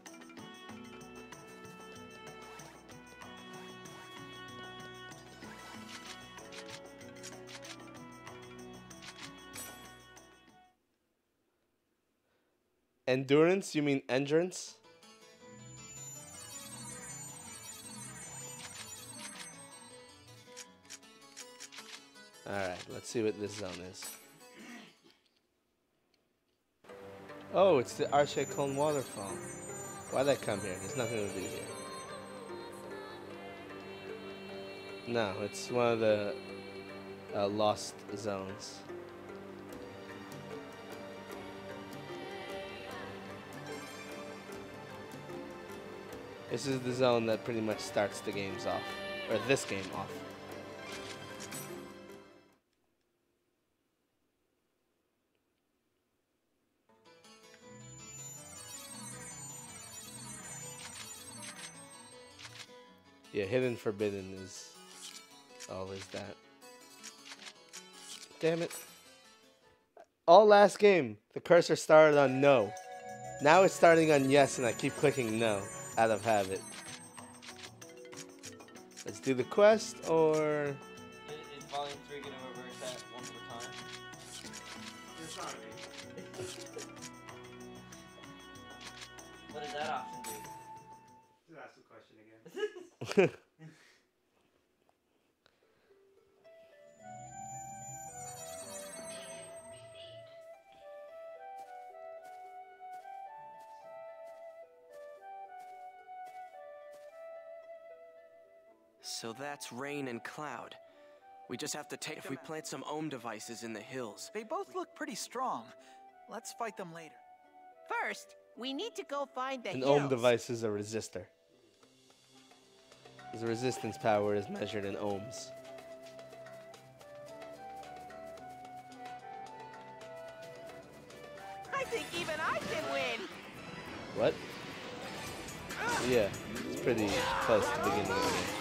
Endurance? You mean endurance? Alright, let's see what this zone is. Oh, it's the Archecon waterfall. Why'd I come here? There's nothing to do here. No, it's one of the lost zones. This is the zone that pretty much starts the games off. Or this game off. Yeah, Hidden Forbidden is always that. Damn it. All last game, the cursor started on no. Now it's starting on yes, and I keep clicking no out of habit. Let's do the quest, or... Is Volume 3 going to reverse that one more time? It's not me. What does that option do? Just ask the question again. So that's Rain and Cloud. We just have to take... If we plant some ohm devices in the hills. They both look pretty strong. Let's fight them later. First, we need to go find the An hills. ohm device is a resistor. The resistance power is measured in ohms. I think even I can win. What? Yeah, it's pretty close to the beginning of the game.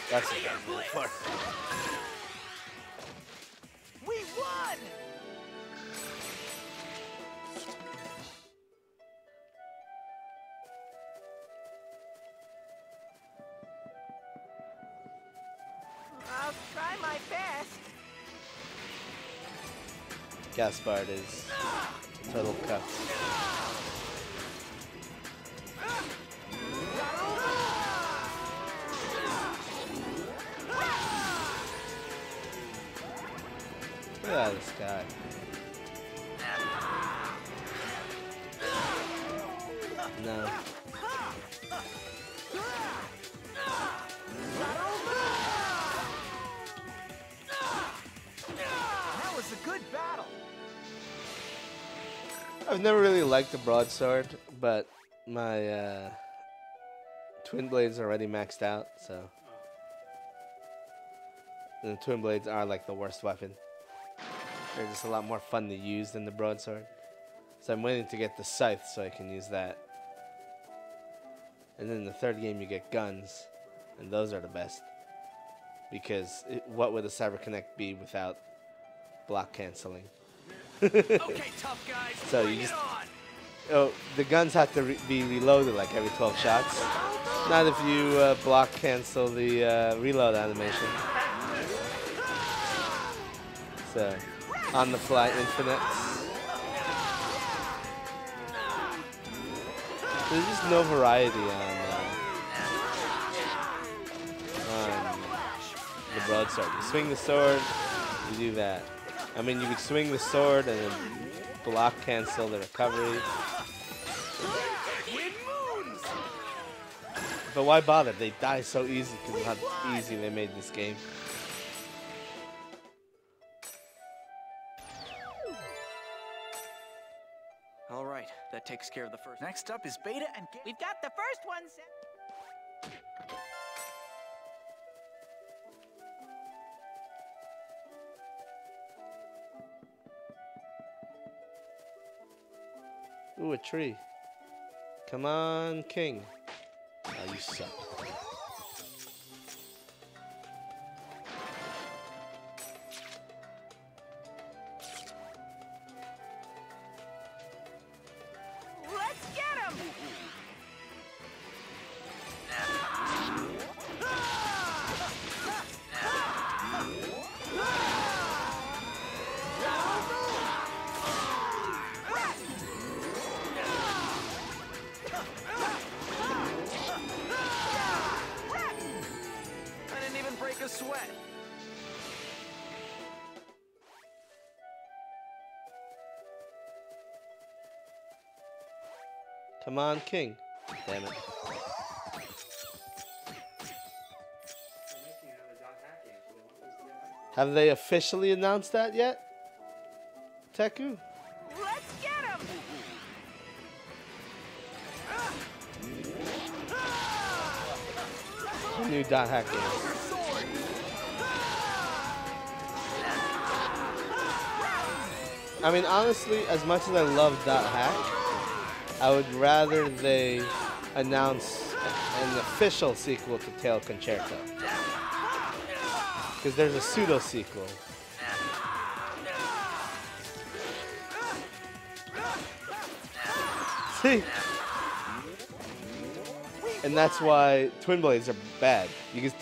That's what I'm going for. We won! I'll try my best. Gaspard is total cuts. Look at this guy. No. That was a good battle. I've never really liked the broadsword, but my twin blades are already maxed out, so. And the twin blades are like the worst weapon. They're just a lot more fun to use than the broadsword. So I'm waiting to get the scythe so I can use that. And then in the third game you get guns, and those are the best. Because what would a Cyber Connect be without block canceling? Okay, tough guys. So bring you just it on. oh, the guns have to be reloaded like every 12 shots. Not if you block cancel the reload animation. So on the fly infinites. There's just no variety on the broadsword. You swing the sword, you do that. I mean, you could swing the sword and then block cancel the recovery. But why bother? They die so easy because of how easy they made this game. All right, that takes care of the first. Next up is Beta and We've got the first one set. Ooh, a tree. Come on, King. Oh, you suck. Let's get him! I didn't even break a sweat. Come on, King. Damn it. Have they officially announced that yet? Teku? Let's get him! New dot hack game. I mean, honestly, as much as I love dot hack, I would rather they announce an official sequel to Tail Concerto. Because there's a pseudo sequel. See? And that's why Twin Blades are bad. Because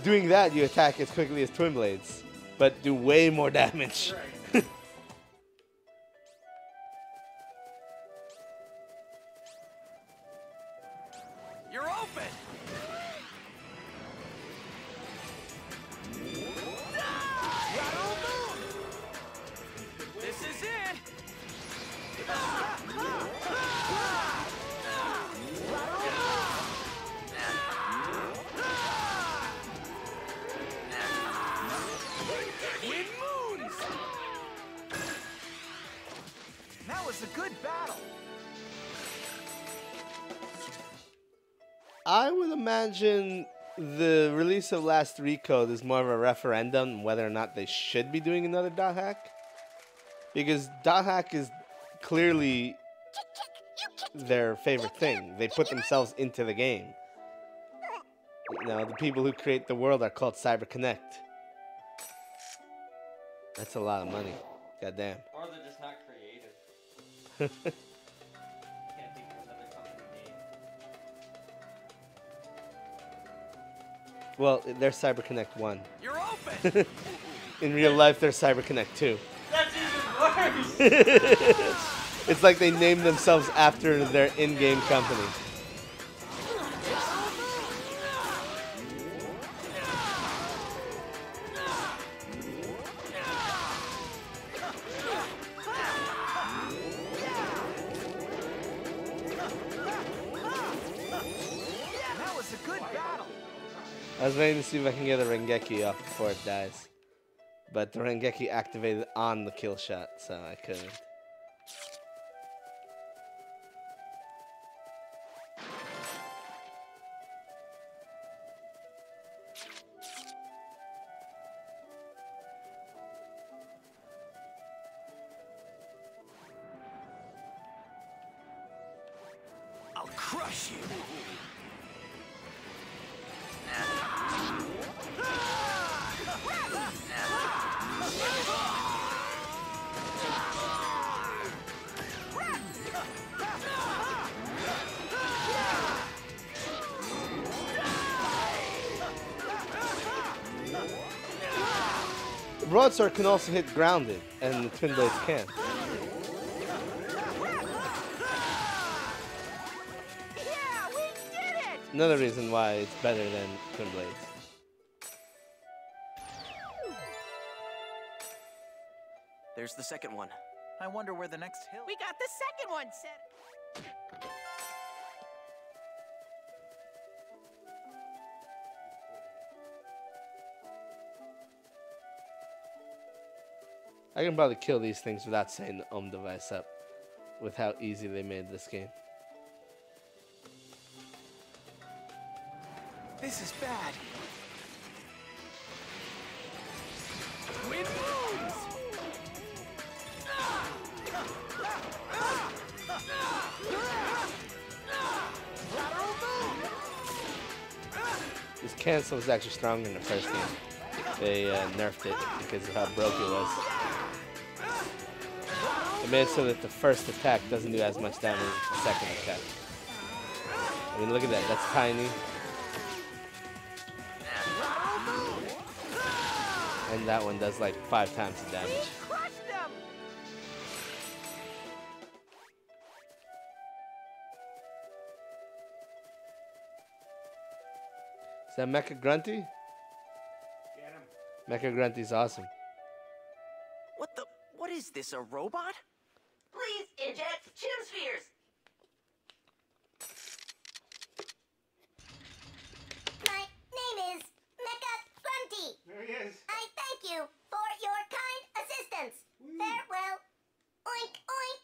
doing that, you attack as quickly as Twin Blades, but do way more damage. You're open. This is it. Wind moons. That was a good battle. I would imagine the release of Last Recode is more of a referendum on whether or not they should be doing another dot hack. Because dot hack is clearly their favorite thing. They put themselves into the game. You know, the people who create the world are called Cyber Connect. That's a lot of money. Goddamn. Or they're just not creative. Can't think of another company name. Well, they're Cyber Connect 1. You're open. In real life, they're Cyber Connect 2. That's even worse! It's like they named themselves after their in-game company. was waiting to see if I can get a Rengeki off before it dies. But the Rengeki activated on the kill shot, so I couldn't. I'll crush you. Broadsword can also hit grounded, and the Twin Blades can't. Yeah, we did it! Another reason why it's better than Twin Blades. There's the second one. I wonder where the next hill. We got the second one set. I can probably kill these things without setting the Ohm device up, with how easy they made this game. This is bad. Wind moves. This cancel was actually stronger in the first game. They nerfed it because of how broke it was. It made it so that the first attack doesn't do as much damage as the second attack. I mean, look at that. That's tiny. And that one does like 5 times the damage. Crushed them! Is that Mecha Grunty? Get him. Mecha Grunty's awesome. What is this, a robot? Please inject Chim Spheres. My name is Mecha Grunty. There he is. I thank you for your kind assistance. Farewell. Oink, oink.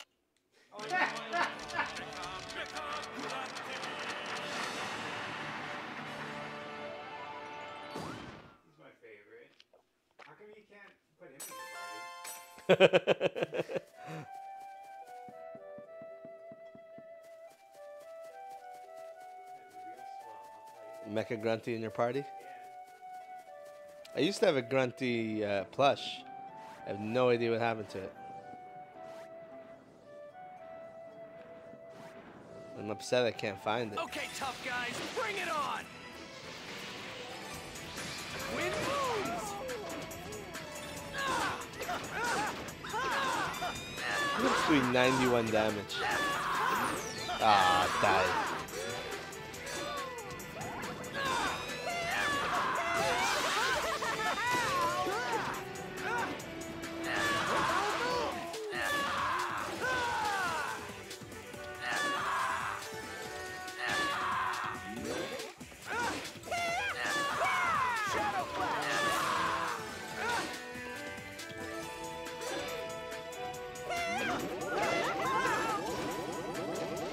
He's my favorite. How come you can't put him in the party? Mecha Grunty in your party? I used to have a Grunty plush. I have no idea what happened to it. I'm upset I can't find it. Okay, tough guys, bring it on! Wind moves! It's doing 91 damage. Ah, died.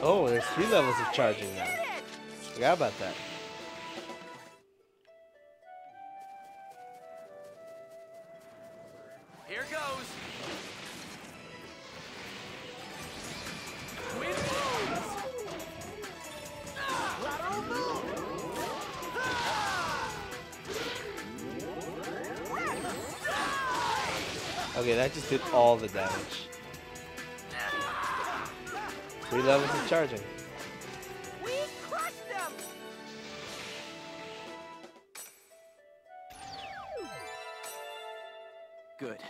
Oh, there's 3 levels of charging now. Forgot about that. Here goes. Wind moves. Lateral move. Okay, that just did all the damage. 3 levels of charging. We crushed them! Good.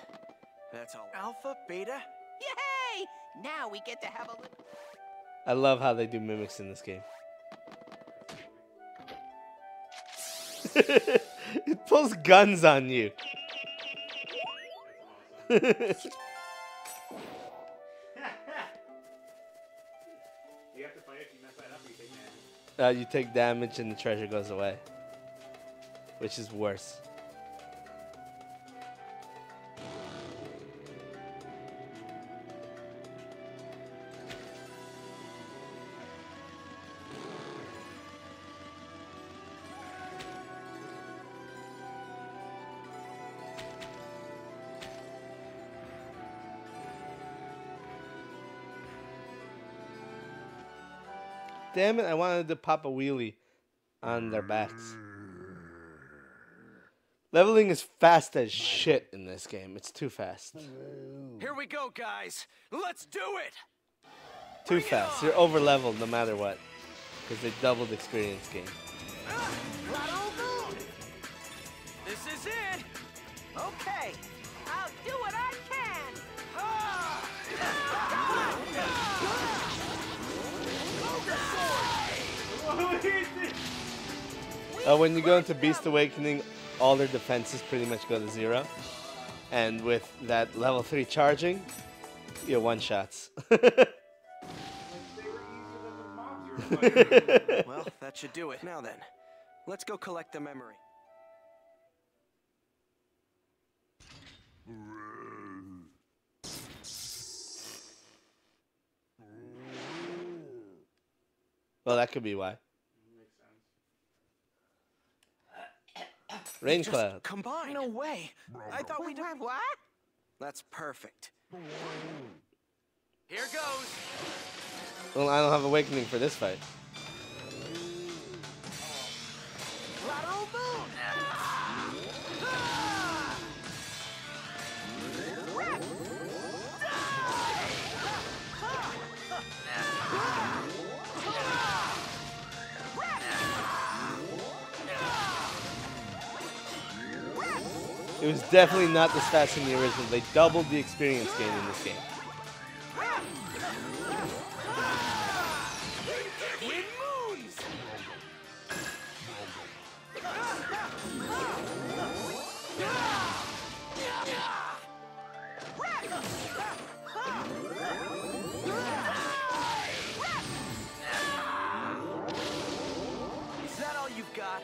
That's all. Alpha, beta? Yay! Now we get to have a little... I love how they do mimics in this game. It pulls guns on you. You have to fight if you mess that up, you take damage. You take damage and the treasure goes away. which is worse. Damn it, I wanted to pop a wheelie on their backs. Leveling is fast as shit in this game. It's too fast. Here we go, guys. Let's do it. Too fast. You're over leveled no matter what. Because they doubled experience gain. This is it. Okay, I'll do what I can. When you go into Beast Awakening, all their defenses pretty much go to 0. And with that level 3 charging, you're one-shots. Well, that should do it. Now then, let's go collect the memory. Well, that could be why. Rain cloud. Combine. No way. I thought we did. What? That's perfect. Here goes. Well, I don't have Awakening for this fight. It was definitely not this fast in the original. They doubled the experience gain in this game. Is that all you've got?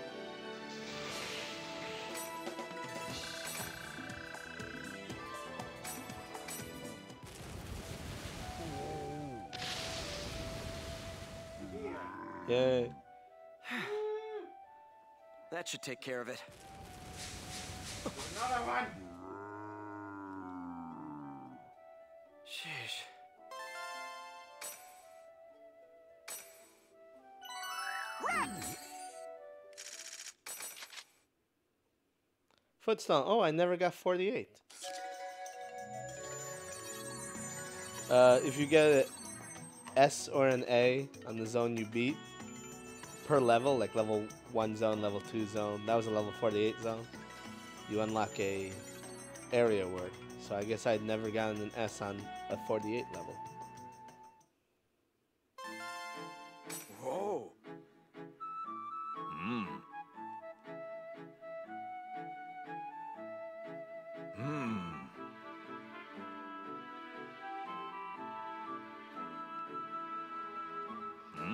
Yay. That should take care of it. Another one. Sheesh. Footstone. Oh, I never got 48. If you get an S or an A on the zone you beat per level, like level 1 zone, level 2 zone, that was a level 48 zone, you unlock a area word. So I guess I'd never gotten an S on a 48 level. Whoa.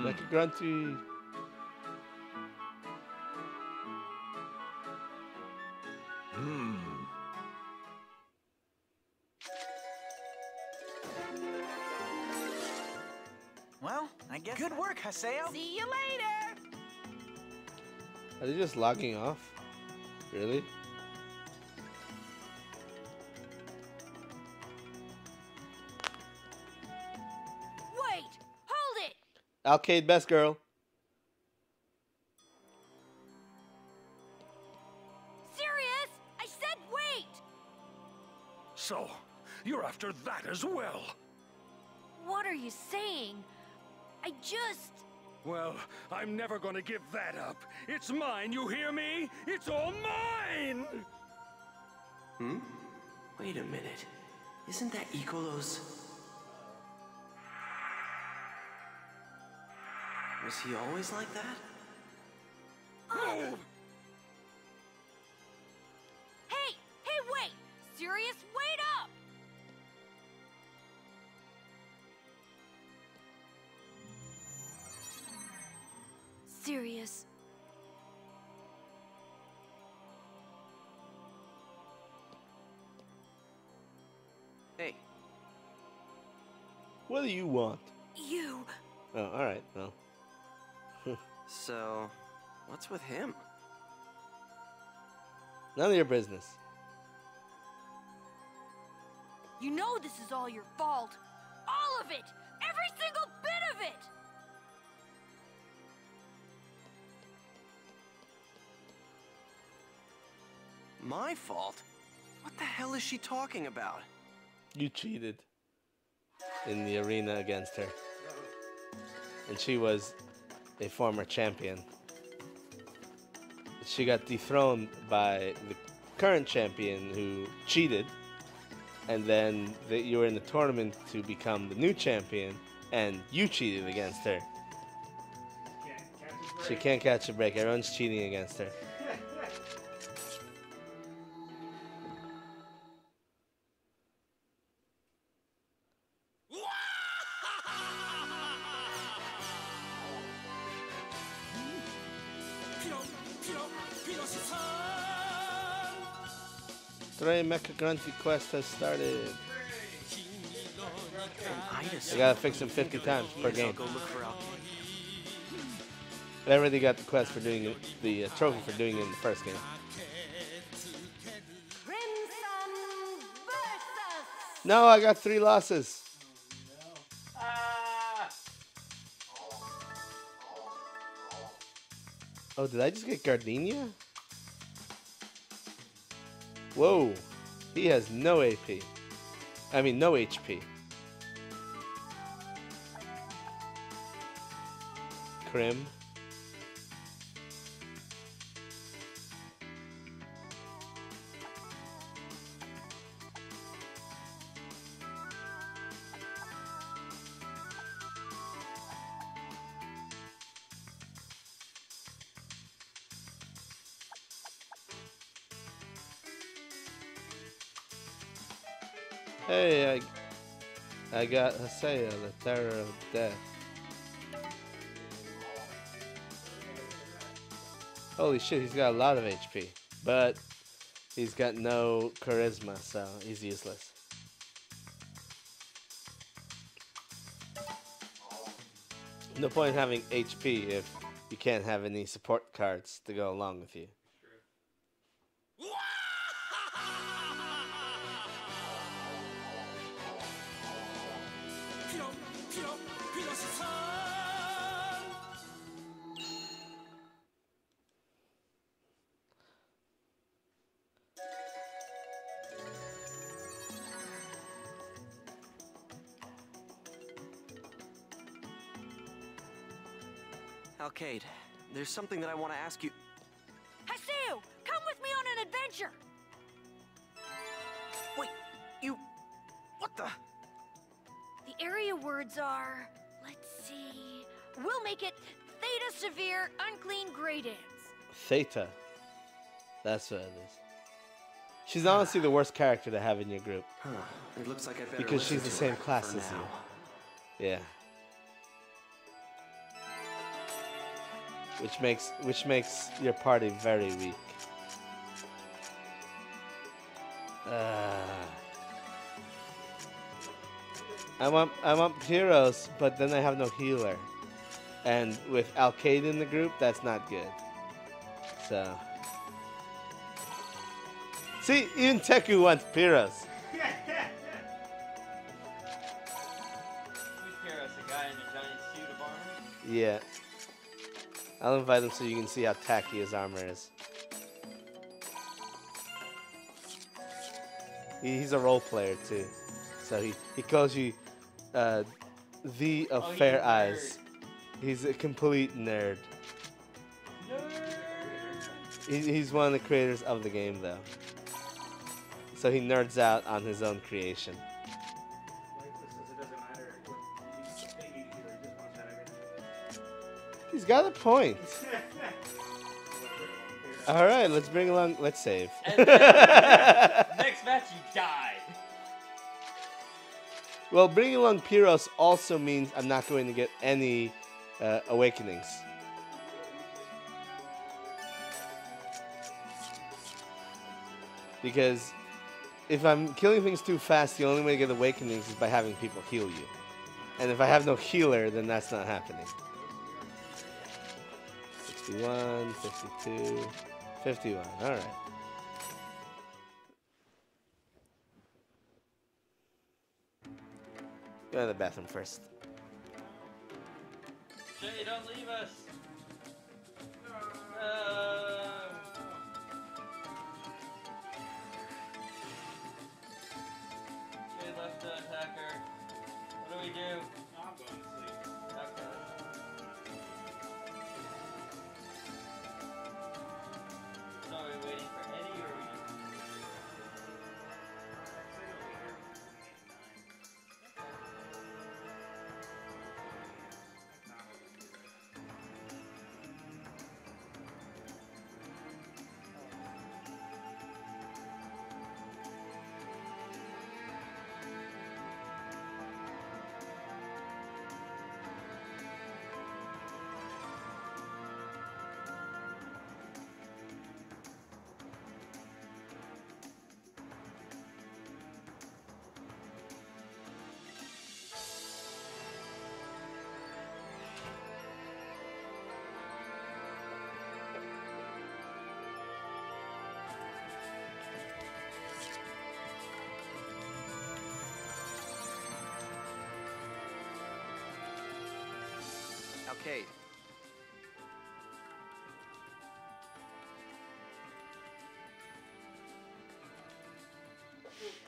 Like a grunty. Well, I guess. Good work, Haseo. See you later. Are they just logging off? Really? Wait, hold it. Alcade best girl. Serious? I said wait. So, you're after that as well? What are you saying? I just... Well, I'm never gonna give that up. It's mine, you hear me? It's all mine! Wait a minute. Isn't that Icolo's? Was he always like that? Hey, wait. Serious, wait up. Serious. Hey. What do you want? You. Oh, all right. Well. So, what's with him? None of your business. You know this is all your fault. All of it. Every single bit of it. My fault? What the hell is she talking about? You cheated in the arena against her. And she was a former champion. She got dethroned by the current champion who cheated. And then you were in the tournament to become the new champion, and you cheated against her. She can't catch a break. Everyone's cheating against her. Stray Mecha Grunty quest has started. I gotta fix him 50 times per game. I already got the quest for doing it, the trophy for doing it in the first game. No, I got 3 losses. Oh, did I just get Gardenia? Whoa, he has no AP. I mean, no HP. Crim. Hey, I got Hasea, the Terror of Death. Holy shit, he's got a lot of HP, but he's got no charisma, so he's useless. No point in having HP if you can't have any support cards to go along with you. Alcade, there's something that I want to ask you. Haseo, come with me on an adventure. Wait, you... What the... The area words are... Let's see... We'll make it Theta Severe Unclean Grey Dance. Theta. That's what it is. She's honestly the worst character to have in your group. Huh. It looks like I better because she's the listen to same her class for as now. you. Yeah. Which makes your party very weak. I want heroes, but then I have no healer. And with Alcade in the group, that's not good. So see, even Teku wants Pyros. Who's Pyros, a guy in a giant suit of armor? Yeah. I'll invite him so you can see how tacky his armor is. He's a role player too. So he calls you the of Fair Eyes. He's a complete nerd. He's one of the creators of the game though. So he nerds out on his own creation. He's got a point. All right, let's bring along. Let's save. And then, next match, you die. Well, bringing along Pyros also means I'm not going to get any awakenings. Because if I'm killing things too fast, the only way to get awakenings is by having people heal you. And if I have no healer, then that's not happening. 61, 52, 51. All right. Go to the bathroom first. Jay, don't leave us. Jay left the attacker. What do we do? I'm going to sleep. Okay. So are we waiting for Eddie or are we just... Okay.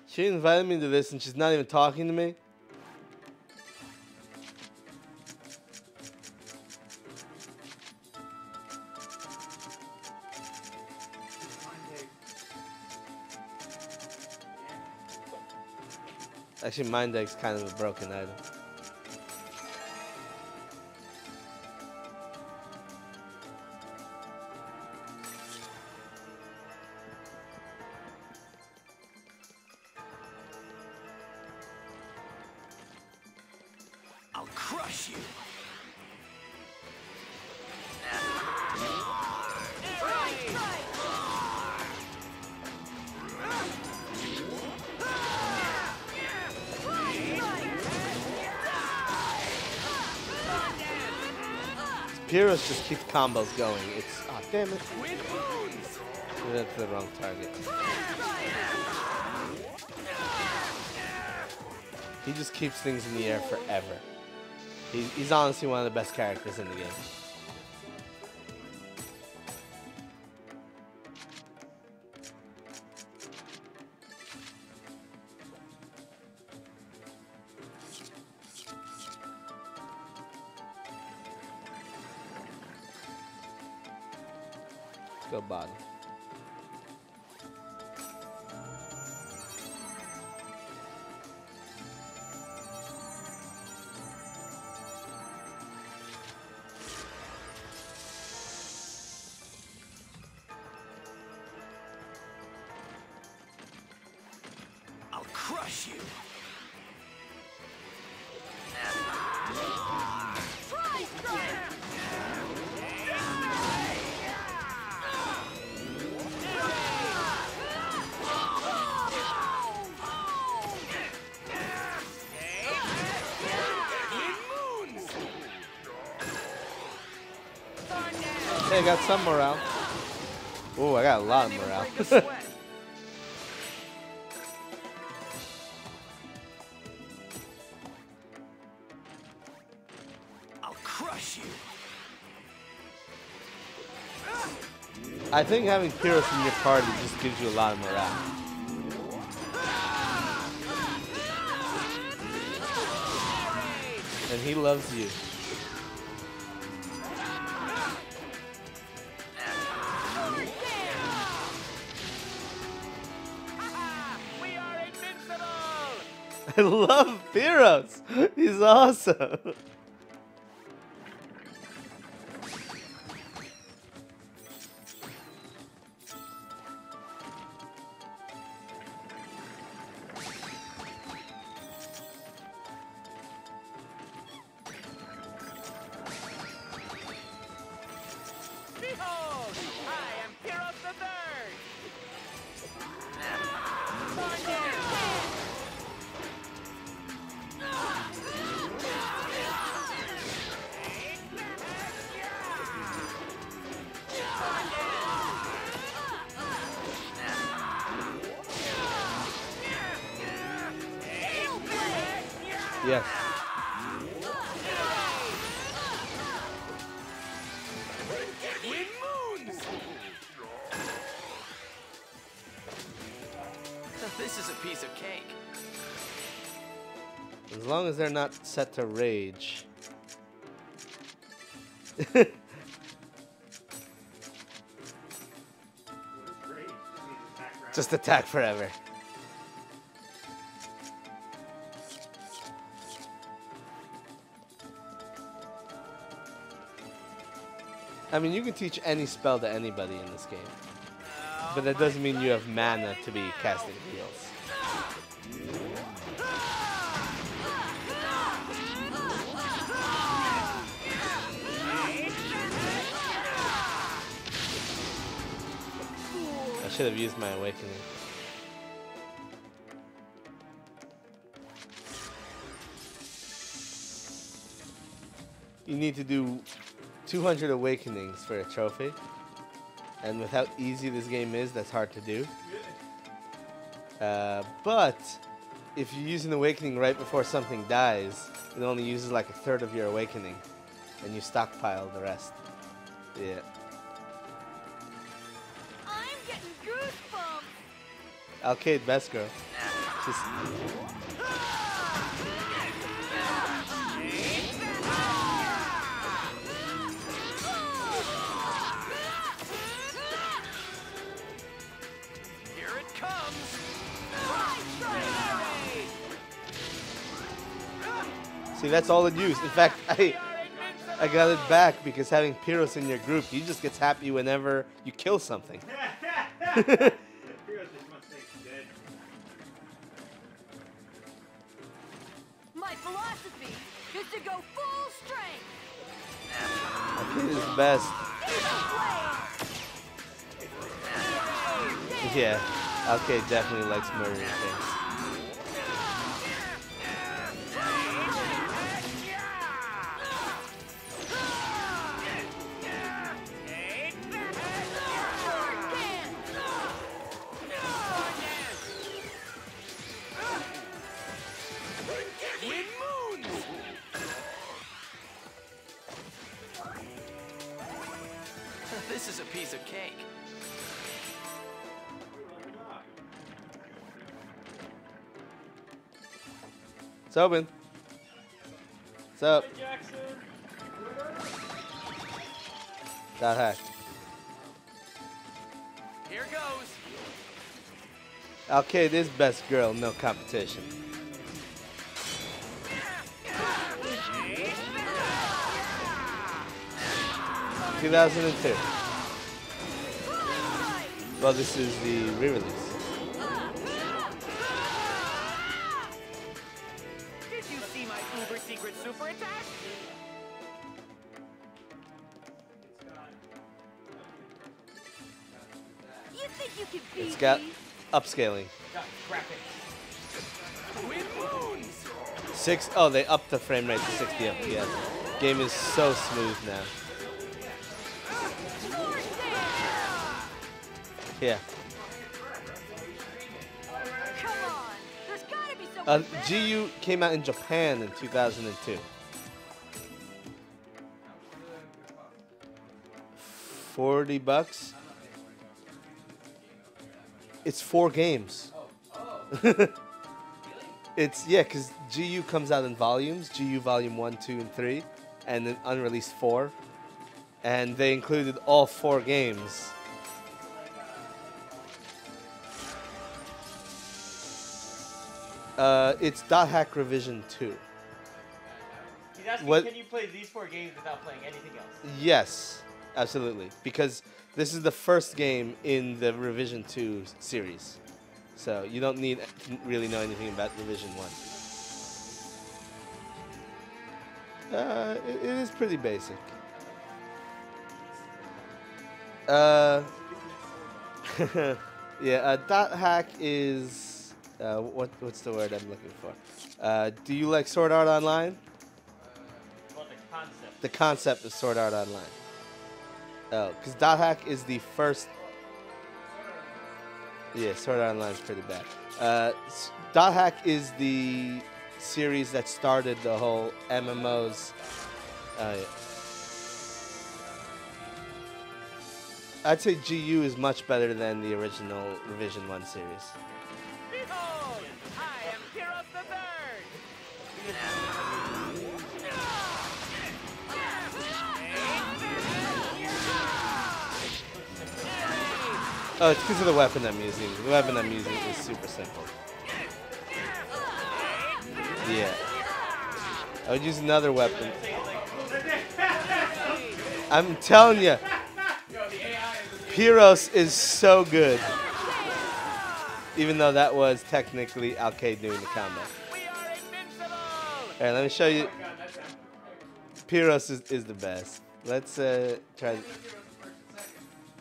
She invited me to this and she's not even talking to me. Actually, Mind Egg's kind of a broken item. I'll crush you. Pyros just keeps combos going. It's oh damn it. That's the wrong target. He just keeps things in the air forever. He's honestly one of the best characters in the game. Let's go bottom. I'll crush you. Hey, I got some morale. Ooh, I got a lot of morale. I'll crush you. I think having Pyros in your party just gives you a lot of morale. And he loves you. I love Pyros. He's awesome. Behold, I am Pyros the Third. Yes. Wind moons! This is a piece of cake. As long as they're not set to rage. Just attack forever. I mean, you can teach any spell to anybody in this game. But that doesn't mean you have mana to be casting heals. I should have used my awakening. You need to do 200 awakenings for a trophy. And with how easy this game is, that's hard to do. But if you use an awakening right before something dies, it only uses like a third of your awakening. And you stockpile the rest. Yeah. I'm getting goosebumps. Alcade best girl. Just Here it comes. see, that's all it used. In fact, I got it back because having Pyros in your group, he just gets happy whenever you kill something. My philosophy is to go full strength. Alcade is best. Yeah, Alcade definitely likes murdering things. Wind moons! This is a piece of cake. It's open. What's up? Hey, Jackson. Dot hack. Here goes. Alcade is best girl, no competition. In 2002. Well, this is the re-release. Did you see my uber secret super attack? You think you can beat It's got me? upscaling. Got graphics. Wind moons! Oh, they upped the frame rate to 60 FPS. Game is so smooth now. Yeah. Come on. There's gotta be someone better. GU came out in Japan in 2002. $40. It's 4 games. It's, yeah, because GU comes out in volumes. GU Volume 1, 2, and 3. And then unreleased 4. And they included all 4 games. It's Dot Hack Revision 2. He's asking, What- can you play these 4 games without playing anything else? Yes, absolutely. Because this is the first game in the Revision 2 series. So you don't need to really know anything about Revision 1. It is pretty basic. Yeah, Dot Hack is... what's the word I'm looking for? Do you like Sword Art Online? Well, the concept. The concept of Sword Art Online. Oh, because Dot Hack is the first... Yeah, Sword Art Online is pretty bad. Dot Hack is the series that started the whole MMOs. I'd say GU is much better than the original Revision 1 series. Behold, I am Pyros the Third. Oh, it's because of the weapon I'm using. The weapon I'm using is super simple. Yeah. I would use another weapon. I'm telling you, Pyros is so good. Even though that was technically Arcade doing the combo. Alright, let me show you. Pyros is the best. Let's try.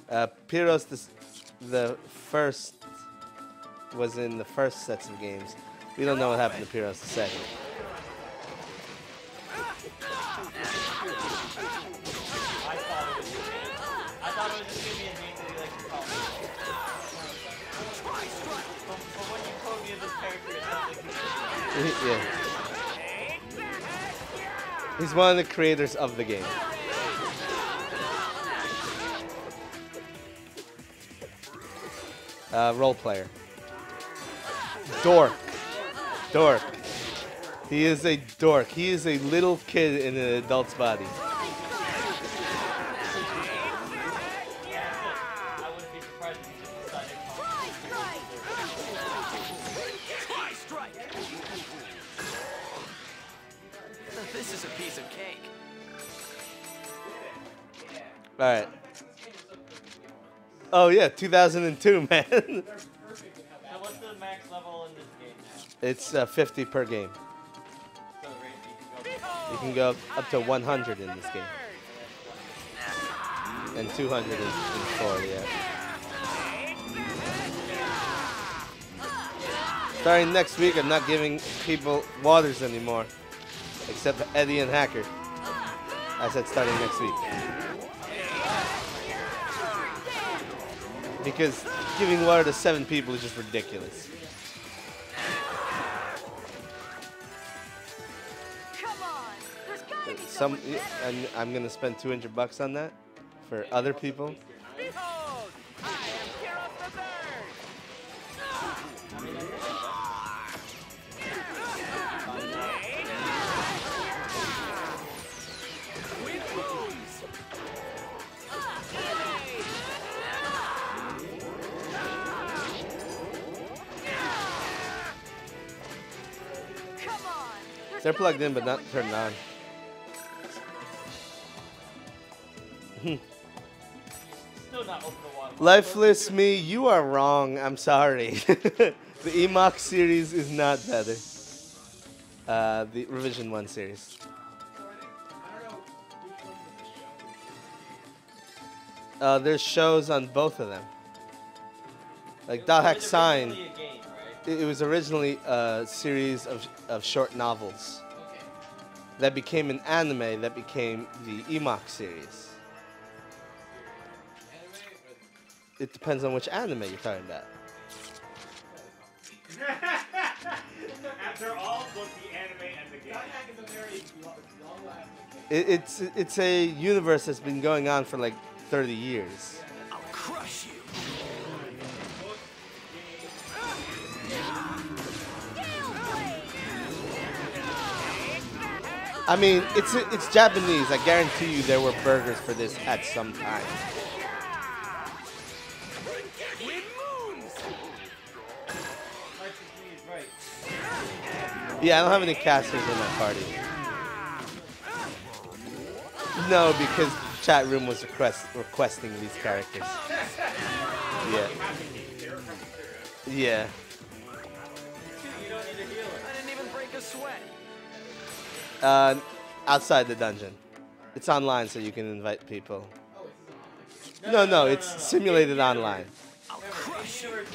Pyros, the first was in the first sets of games. We don't know what happened to Pyros the second. I thought it was just gonna be a name that he likes to call me. But when you told me of this character, it sounds like Yeah. He's one of the creators of the game. Role player. Dork. Dork. He is a dork. He is a little kid in an adult's body. This is a piece of cake. All right. Oh yeah, 2002, man. So what's the max level in this game now? It's 50 per game. So You can go up to 100 in this game. And 200 in 4, yeah. Starting next week, I'm not giving people waters anymore. Except for Eddie and Hacker. I said starting next week. Because giving water to 7 people is just ridiculous. And I'm gonna spend $200 on that for other people. Behold, I am Pyros the Third. They're plugged in, but not turned on. Lifeless me, you are wrong. I'm sorry. The Emox series is not better. The Revision 1 series. There's shows on both of them. Like Dalhak Sign. It was originally a series of short novels that became an anime that became the Emox series. It depends on which anime you're talking about. After all, both the anime and the game. It's a universe that's been going on for like 30 years. I'll crush you. I mean, it's Japanese. I guarantee you there were burgers for this at some time. Yeah, I don't have any casters in my party. No, because chat room was requesting these characters. Yeah. Yeah. You don't need a healer. I didn't even break a sweat. Outside the dungeon. It's online, so you can invite people. No, it's simulated online. I'll crush you.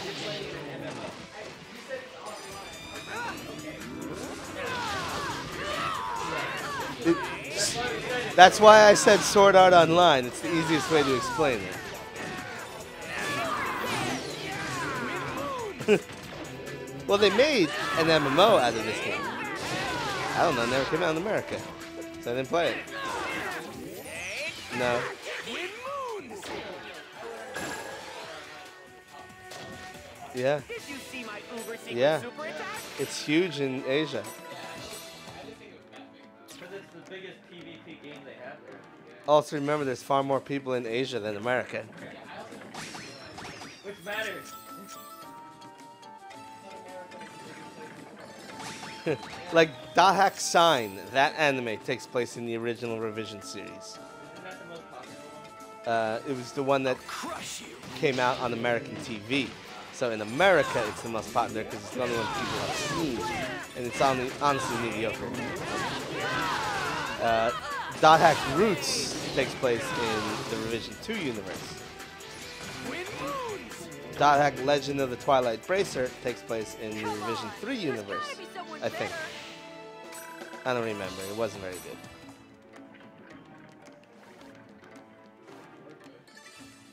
That's why I said Sword Art Online. It's the easiest way to explain it. Well, they made an MMO out of this game. I don't know. Never came out in America, so I didn't play it. No. Yeah. Did you see my uber secret Yeah. super attack? It's huge in Asia. Because it's the biggest PvP game they have there. Also, remember, there's far more people in Asia than America. Which matters. Like Dahak Sign, that anime takes place in the original Revision series. Isn't that the most popular one? It was the one that came out on American TV. So in America, it's the most popular because it's the only one people have seen, and it's honestly mediocre. Dahak Roots takes place in the Revision 2 universe. Dahak Legend of the Twilight Bracer takes place in the Revision 3 universe, I think. I don't remember. It wasn't very good.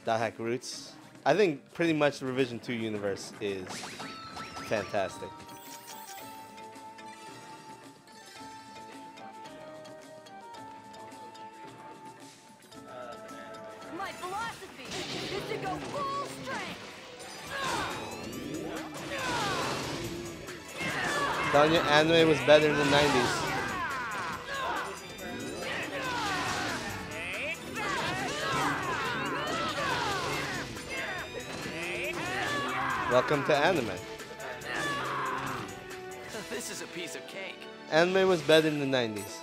Dahak Roots. I think pretty much the Revision 2 universe is fantastic. My philosophy is to go full strength. Telling you, anime was better in the 90s. Welcome to anime. This is a piece of cake. Anime was better in the 90s.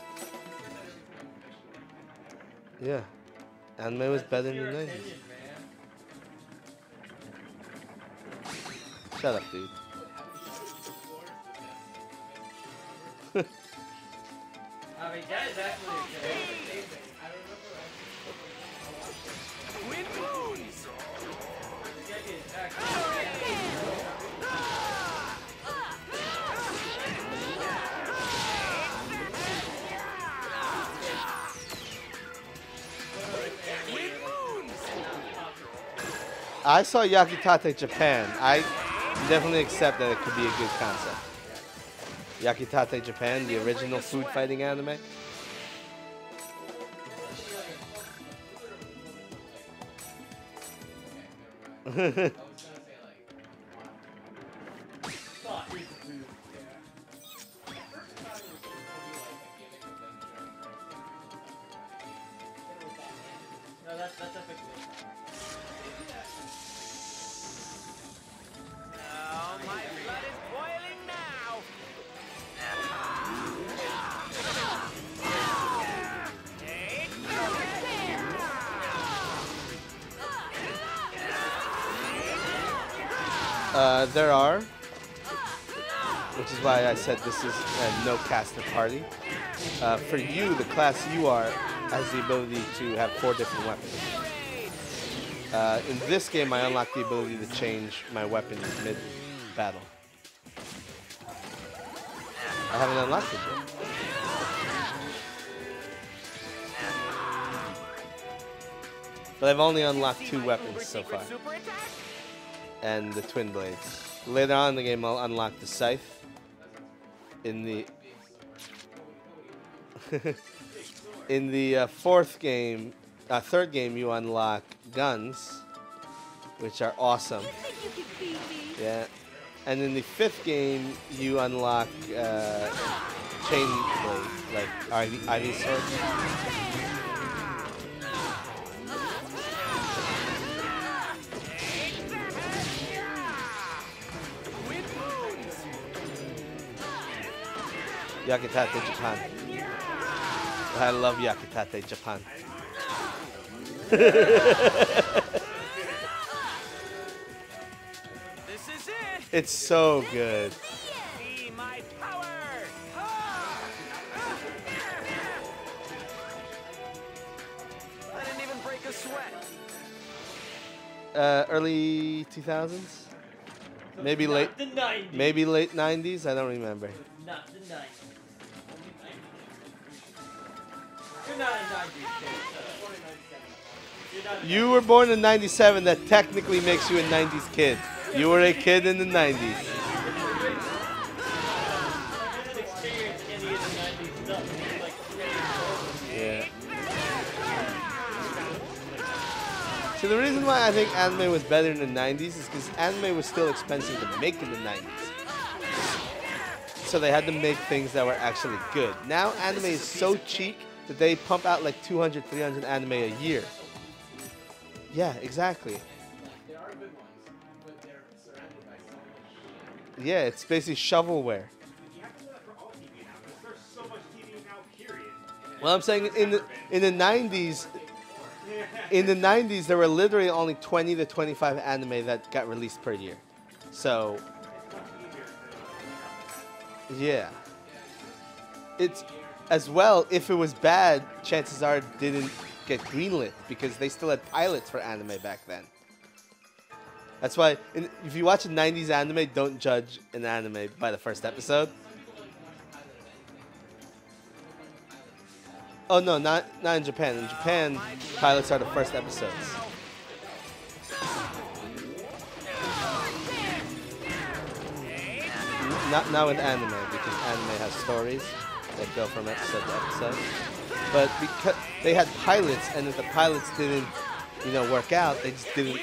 Yeah. Anime was better in the 90s. Shut up, dude. I mean, that is actually okay. Wind moons! I saw Yakitate Japan. I definitely accept that it could be a good concept. Yakitate Japan, the original food fighting anime. No, that's epic. Oh, my blood is boiling now. There are, which is why I said this is a no caster party. For you, the class you are has the ability to have 4 different weapons. In this game, I unlocked the ability to change my weapon mid-battle. I haven't unlocked it yet. But I've only unlocked 2 weapons so far. And the twin blades. Later on in the game, I'll unlock the scythe. In the in the third game, you unlock guns, which are awesome. Yeah. And in the 5th game, you unlock chain blade, like Ivy sword. Yakitate Japan. I love Yakitate Japan. This is it. It's so good. See my power. I didn't even break a sweat. Early 2000s? Maybe Not late. the 90s. Maybe late 90s. I don't remember. Not the 90s. You're not a 90s kid. You're not a You were born in 97. That technically makes you a 90s kid. You were a kid in the 90s. I didn't experience any of the 90s. Yeah. So the reason why I think anime was better in the 90s is because anime was still expensive to make in the 90s. So they had to make things that were actually good. Now anime is so cheap that they pump out like 200, 300 anime a year. Yeah, exactly. There are good ones, but they're surrounded by so much. Yeah, it's basically shovelware. You have to do that for all TV now, because there's so much TV now, period. Well, I'm saying in the 90s, there were literally only 20 to 25 anime that got released per year. So, yeah. It's as well, if it was bad, chances are it didn't get greenlit because they still had pilots for anime back then. That's why if you watch a 90s anime, don't judge an anime by the first episode. Oh no, not in Japan. In Japan, pilots are the first episodes. Not with anime, because anime has stories that go from episode to episode. But because they had pilots, and if the pilots didn't, work out, they just didn't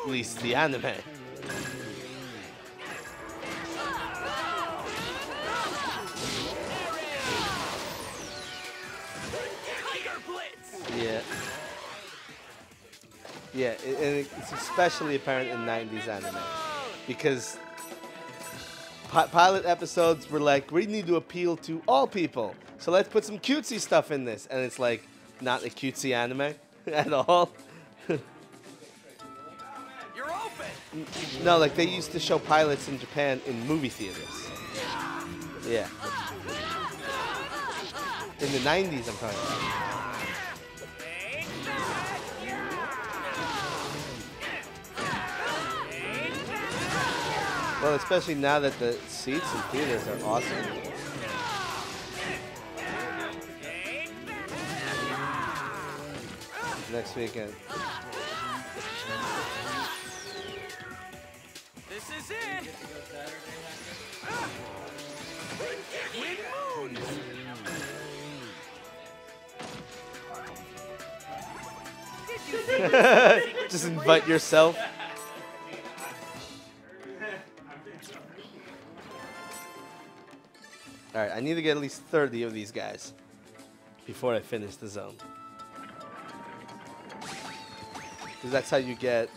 release the anime. Yeah. Yeah, and it's especially apparent in 90s anime because pilot episodes were like, we need to appeal to all people, so let's put some cutesy stuff in this, and it's like not a cutesy anime at all. You're open. No, like they used to show pilots in Japan in movie theaters. Yeah. In the 90s, I'm talking about. Well, especially now that the seats in theaters are awesome. Next weekend. This is it. Just invite yourself. Alright, I need to get at least 30 of these guys before I finish the zone. Because that's how you get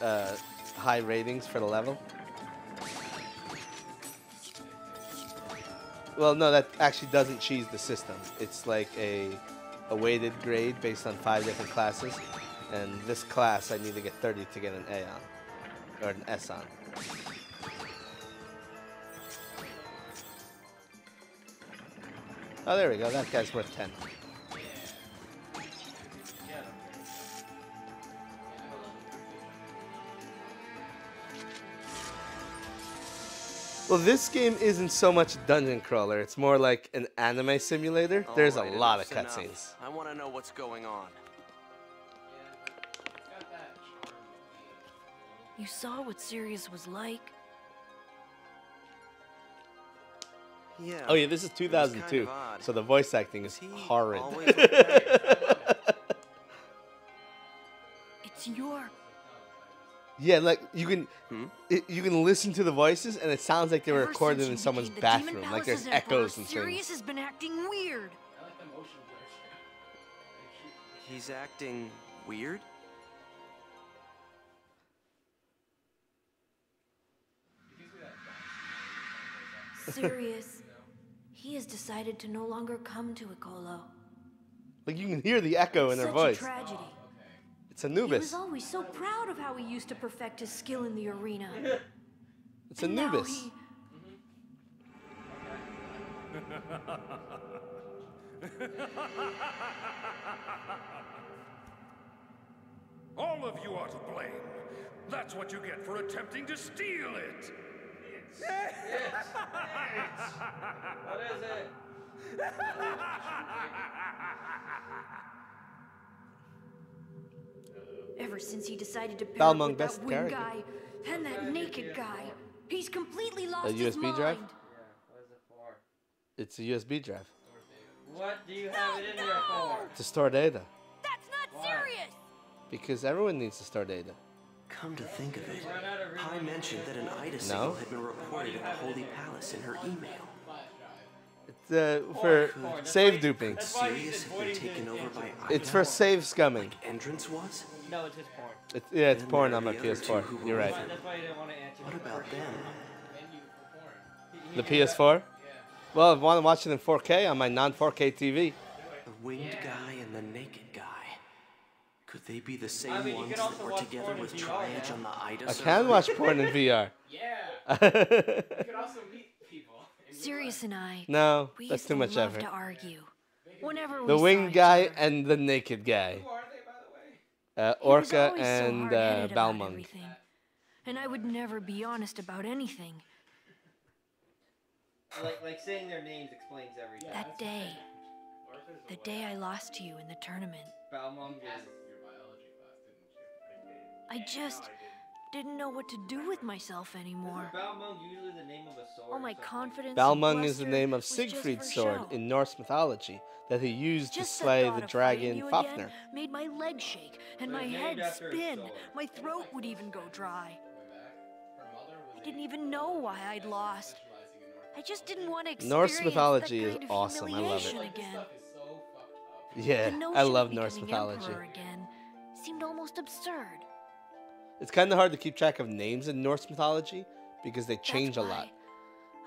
high ratings for the level. Well, no, that actually doesn't cheese the system. It's like a weighted grade based on 5 different classes. And this class, I need to get 30 to get an A on. Or an S on. Oh, there we go. That guy's worth 10. Well, this game isn't so much a dungeon crawler. It's more like an anime simulator. There's a lot of cutscenes. I want to know what's going on. You saw what Sirius was like? Yeah. Oh yeah, this is 2002, kind of odd. so the voice acting is horrid. It's your... Yeah, like you can you can listen to the voices, and it sounds like they were recorded in someone's bathroom. Like there's echoes and Sirius things. has been acting weird. He's acting weird? Sirius, he has decided to no longer come to Icolo. Like you can hear the echo in her Such voice. a tragedy. It's He Anubis. was always so proud of how he used to perfect his skill in the arena. It's And now Anubis. he- All of you are to blame. That's what you get for attempting to steal it. What is it? Ever since he decided to pair up Balmung, with best that wing character. guy and that naked guy, he's completely lost A his USB mind. drive? What is it for? It's a USB drive. What do you have it in there for? To store data. That's not serious! Because everyone needs to store data. Come to think of it, Pi mentioned that an Ida signal had been reported at the Holy Palace in her email. It's for save duping. Sirius had been taken over by Ida. It's for save scumming. Like Entrance was? No, it's his porn. Yeah, it's porn on my PS4. You're right. That's why you didn't want to answer. What about them? The PS4? Well, I want to watch it in 4K on my non-4K TV. The winged guy and the naked guy. Could they be the same ones that were together with Tri-Edge on the Ida I server? can watch porn in VR. Yeah. You could also meet people. Sirius and I. No, we that's used too to much love effort. to argue. Whenever The we winged saw each guy other. and the naked guy. Who are they, by the way? He was Orca always so and hard-headed about Balmung. everything. And I would never be honest about anything. Like saying their names explains everything. That day. The day I lost to you in the tournament. Balmung is... I just didn't know what to do with myself anymore. Isn't Balmung usually the name of a sword? All my confidence. Balmung and is the bluster name of was just Siegfried's for sword show. in Norse mythology that he used to Just slay thought the of fighting dragon you Fafnir. again made my legs shake and So my it's head named after his spin. sword. My throat would even go dry. I didn't even know why I'd lost. I just didn't want to experience Norse mythology that is kind of awesome. I love it. humiliation again. Yeah, The I notion love of Norse becoming mythology. emperor again seemed almost absurd. It's kind of hard to keep track of names in Norse mythology because they change a lot.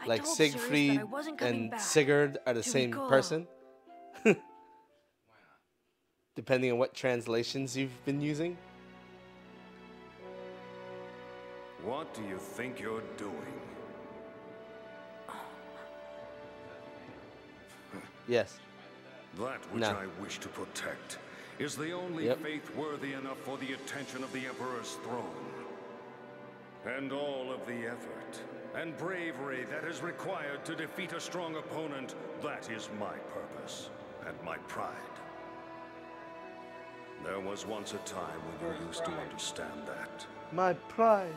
I Like told Sirius that Siegfried I wasn't coming and back Sigurd are the to same recall. person. Depending on what translations you've been using. What do you think you're doing? Yes. That which No. I wish to protect is the only Yep. faith worthy enough for the attention of the Emperor's throne. And all of the effort and bravery that is required to defeat a strong opponent, that is my purpose and my pride. There was once a time when you used to understand that. My pride.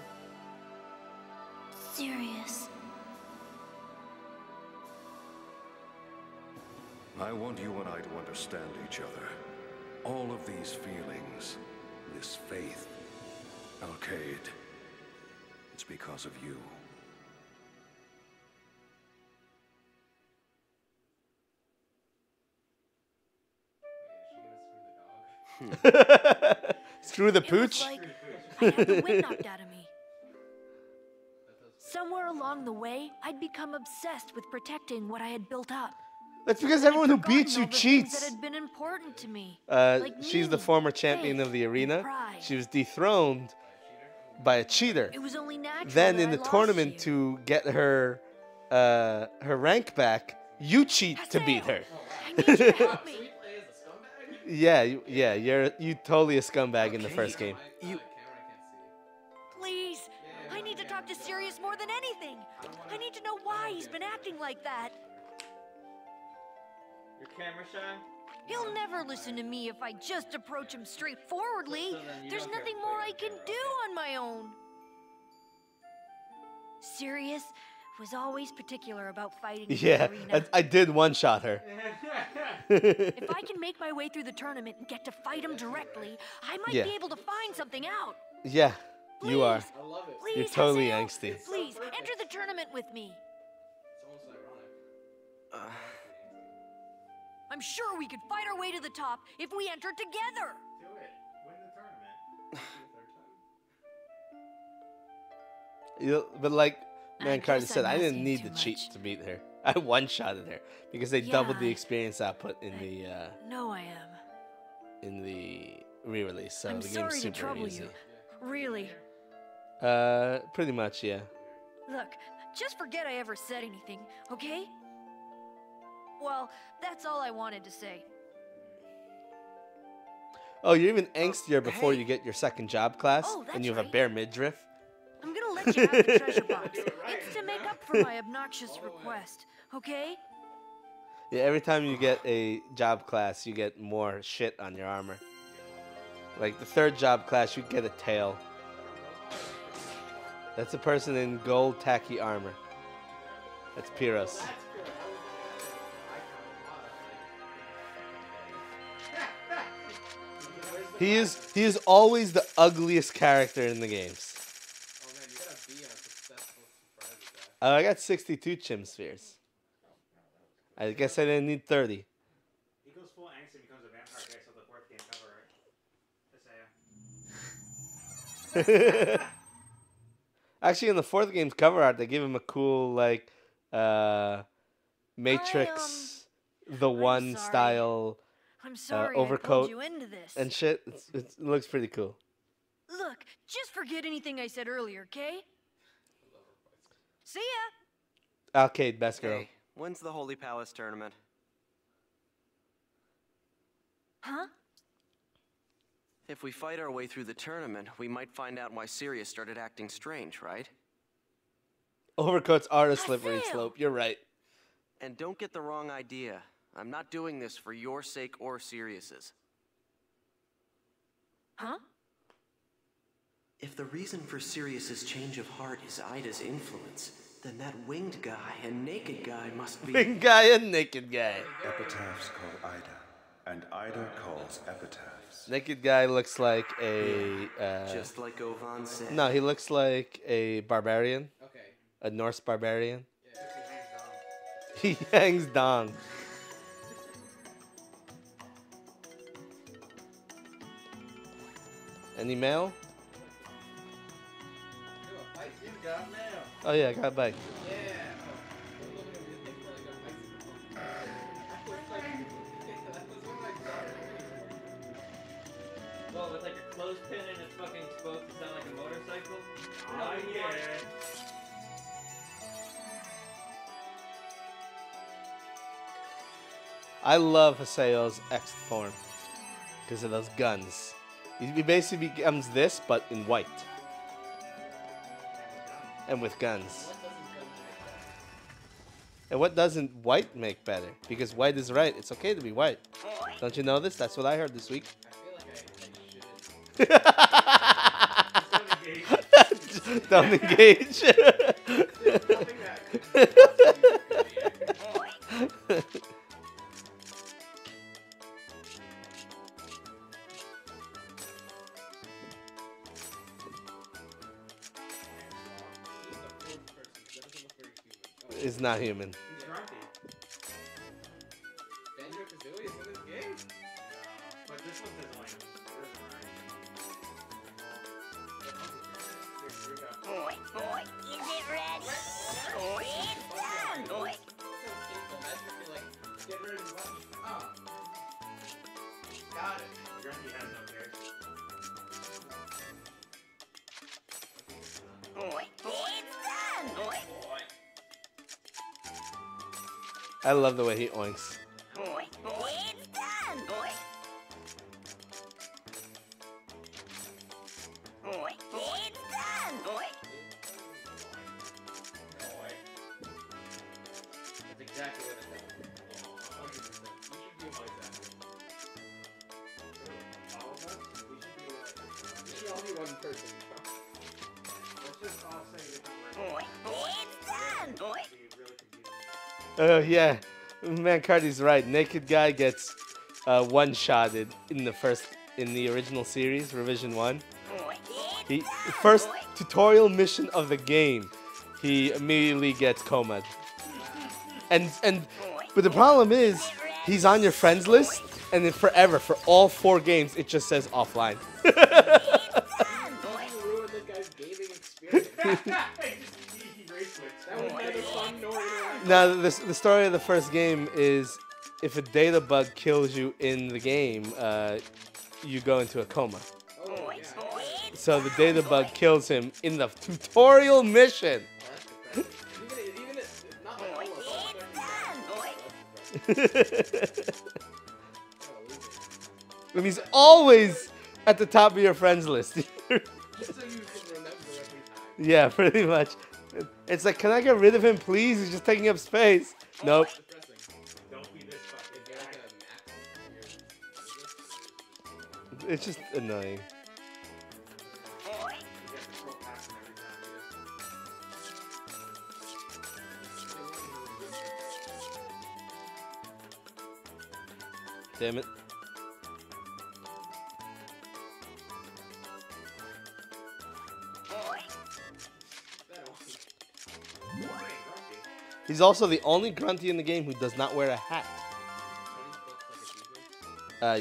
Sirius. I want you and I to understand each other. All of these feelings, this faith, Arcade, it's because of you. Screw the It was pooch. like I had the wind knocked out of me. Somewhere along the way, I'd become obsessed with protecting what I had built up. That's because I'd everyone who forgotten beats you all the things cheats. that had been important to me. She's the former champion of the arena. pride. She was dethroned by a cheater. It was only natural Then that in I the lost tournament you. to get her her rank back, you cheat to beat her. I need you to help me. Yeah, you totally a scumbag in the first game. Please, I need to talk to Sirius more than anything. I need to know why he's been acting like that. Your camera shy? He'll never listen to me if I just approach him straightforwardly. So then you There's don't care. nothing more I can do on my own. Sirius was always particular about fighting in Yeah, the arena. I did one-shot her. If I can make my way through the tournament and get to fight him directly, I might Yeah. be able to find something out. Yeah, you are. Please, You're totally Jaxel, angsty. Please, enter the tournament with me. I'm sure we could fight our way to the top if we enter together. Do it. Win the tournament. But like Mancardi guess said, I'm I didn't asking need too to cheat much. to beat her. I one-shotted her because they doubled the Yeah, experience output in the No, I am. in the re-release, so I'm the game's sorry to super trouble easy. you. Really. Pretty much, yeah. Look, just forget I ever said anything, okay? Well, that's all I wanted to say. Oh, you're even angstier before you get your second job class, Oh, and that's you have a right. bare midriff. I'm gonna let you have the treasure box. It's to make up for my obnoxious request, okay? Yeah, every time you get a job class, you get more shit on your armor. Like the third job class, you get a tail. That's a person in gold tacky armor. That's Pyros. He is always the ugliest character in the games. Oh man, you gotta be a successful surprise attack. I got 62 chim spheres. I guess I didn't need 30. He goes full angst and becomes a vampire based on the 4th game cover art. Actually, in the 4th game's cover art, they give him a cool like Matrix, the One sorry. style I'm sorry I overcoat pulled you into this. and shit. It looks pretty cool. Look, just forget anything I said earlier, okay? See ya! Arcade, best girl. Hey, when's the Holy Palace tournament? Huh? If we fight our way through the tournament, we might find out why Sirius started acting strange, right? Overcoats are a slippery slope. You're right. And don't get the wrong idea. I'm not doing this for your sake or Sirius's. Huh? If the reason for Sirius's change of heart is Ida's influence, then that winged guy and naked guy must be... Winged guy and naked guy. Epitaphs call Ida, and Ida calls epitaphs. Naked guy looks like a... just like Ovan said. No, he looks like a barbarian. Okay. A Norse barbarian. Yeah, He hangs dong. Any mail? Oh yeah, I got a bike. Well, with like a clothespin and it's fucking supposed to sound like a motorcycle? Oh yeah. I love Haseo's X form because of those guns. He basically becomes this, but in white. And with guns. And what doesn't white make better? Because white is right. It's okay to be white. Don't you know this? That's what I heard this week. Don't engage. Is not human. He's grumpy. Banjo Kazooie is in this game? No, but this one's his lane. Boy, is it ready? It's done! Get rid of the button. Oh. Got it. Grumpy has no character. It's done! I love the way he oinks. It's done! It's done! That's exactly what it does. 100%. We should be like that. All of us? We should be like that. We should all be one person. Let's just all say different words. It's done! Be really confusing. Yeah. Man, Cardi's right. Naked guy gets one-shotted in the original series, Revision 1. He first tutorial mission of the game, he immediately gets comaed. But the problem is, he's on your friends list, and then forever, for all 4 games, it just says offline. Ruined this guy's gaming experience. He rage switched. That was neither fun nor interactive. Now, the story of the first game is, if a data bug kills you in the game, you go into a coma. Oh, yeah. So the data bug kills him in the tutorial mission. Even it's not like And he's always at the top of your friends list. Just so you can remember every time. Yeah, pretty much. It's like, can I get rid of him, please? He's just taking up space. Nope. Don't be this fucking guy. It's just annoying. Damn it. He's also the only grunty in the game who does not wear a hat.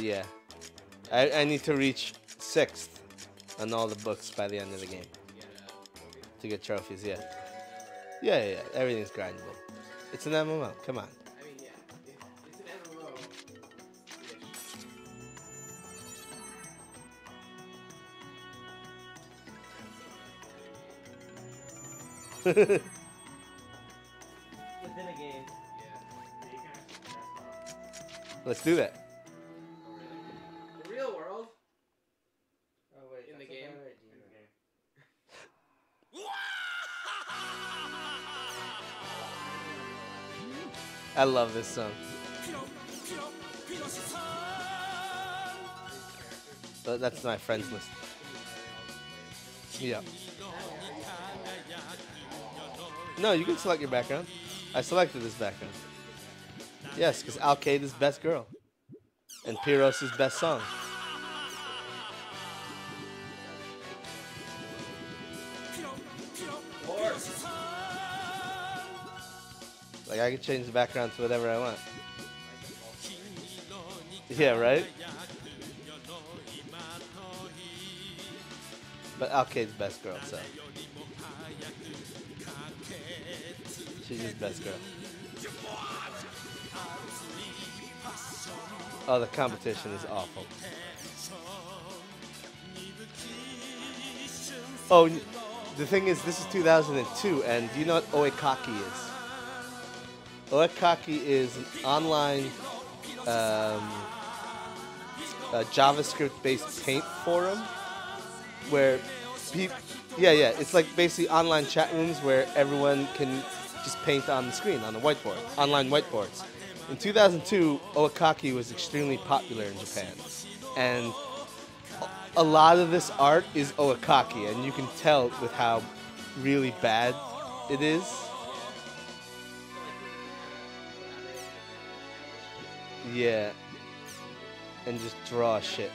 Yeah. I need to reach 6th on all the books by the end of the game. To get trophies, yeah. Yeah. Everything's grindable. It's an MMO. Come on. Within a game. Let's do that. The real world. Oh wait, in the game. I love this song. But that's my friends list. Yeah. No, you can select your background. I selected this background. Yes, because Alcade is best girl. And Pyros is best song. Like, I can change the background to whatever I want. Yeah, right? But Alcade's best girl, so. She's just best girl. Oh, the competition is awful. Oh, the thing is, this is 2002, and do you know what Oekaki is? Oekaki is an online JavaScript-based paint forum where it's like basically online chat rooms where everyone can just paint on the screen on the whiteboard, online whiteboards. In 2002, Oekaki was extremely popular in Japan, and a lot of this art is Oekaki, and you can tell with how really bad it is. Yeah, and just draw shit.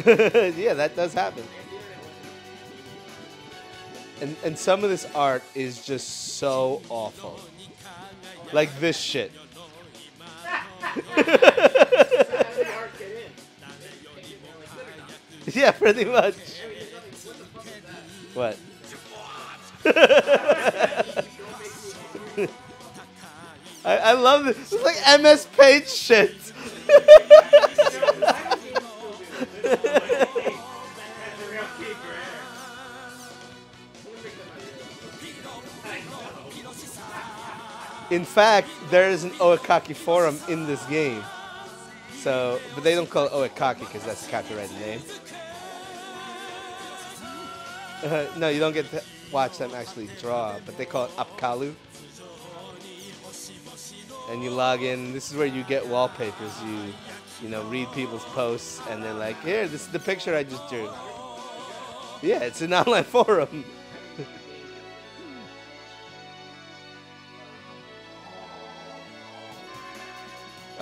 Yeah, that does happen. And some of this art is just so awful. Like this shit. Yeah, pretty much. What? I love this. It's like MS Paint shit. In fact, there is an Oekaki forum in this game. So, but they don't call it Oekaki because that's a copyrighted name. No, you don't get to watch them actually draw, but they call it Apkalu. And you log in. This is where you get wallpapers. You know, read people's posts, and they're like, "Here, this is the picture I just drew." Yeah, it's an online forum.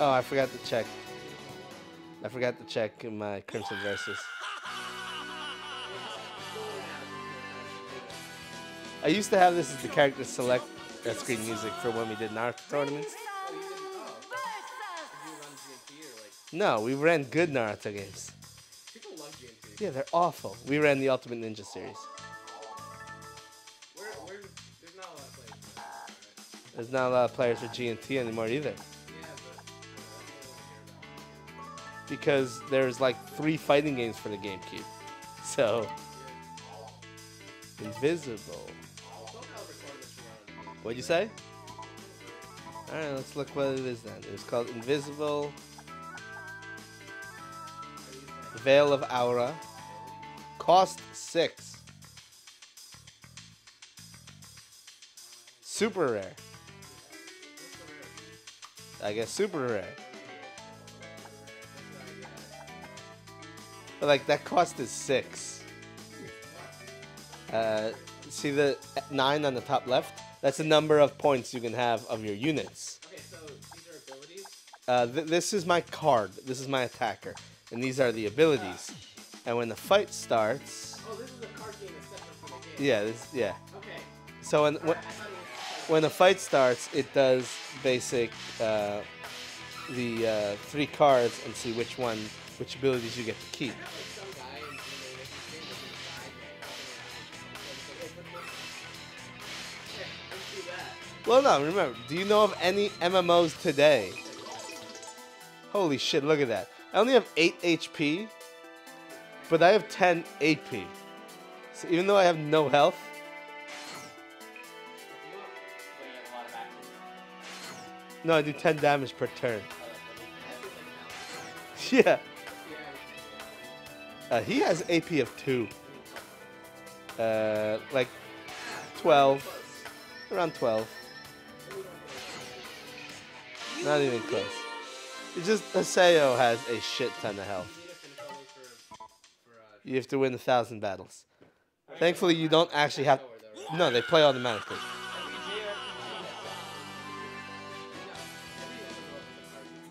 Oh, I forgot to check. I forgot to check my Crimson Versus. I used to have this as the character select screen music for when we did Naruto tournaments. No, we ran good Naruto games. People love GNT. Yeah, they're awful. We ran the Ultimate Ninja series. There's not a lot of players for that, right? There's not a lot of players for GNT anymore either. Because there's like 3 fighting games for the GameCube. So, Invisible. What'd you say? Alright, let's look what it is then. It was called Invisible Veil of Aura. Cost 6. Super rare. I guess super rare. But like that cost is 6. See the 9 on the top left? That's the number of points you can have of your units. Okay, so these are abilities? This is my card. This is my attacker. And these are the abilities. And when the fight starts... Oh, this is a card game that's separate from the game. Yeah, yeah. Okay. So when... I thought it was when a fight starts, it does basic the 3 cards and see which abilities you get to keep. Well, no, remember, do you know of any MMOs today? Holy shit, look at that. I only have 8 HP, but I have 10 AP. So even though I have no health, no, I do 10 damage per turn. Yeah. He has AP of 2. Like 12. Around 12. Not even close. It's just Haseo has a shit ton of health. You have to win 1,000 battles. Thankfully, you don't actually have... No, they play automatically.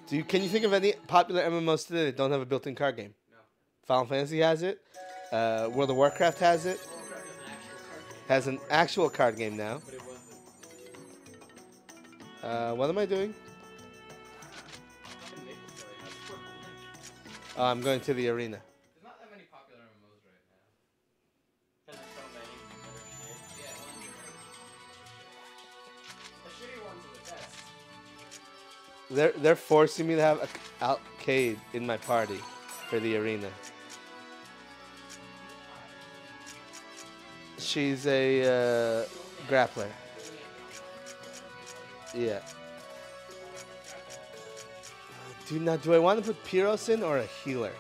Can you think of any popular MMOs today that don't have a built-in card game? No. Final Fantasy has it. World of Warcraft has it. Has an actual card game now. What am I doing? Oh, I'm going to the arena. There's not that many popular MMOs right now. Because there's so many that are shit. The shitty ones are the best. They're forcing me to have an arcade in my party for the arena. She's a grappler. Yeah. Do I want to put Pyros in or a healer?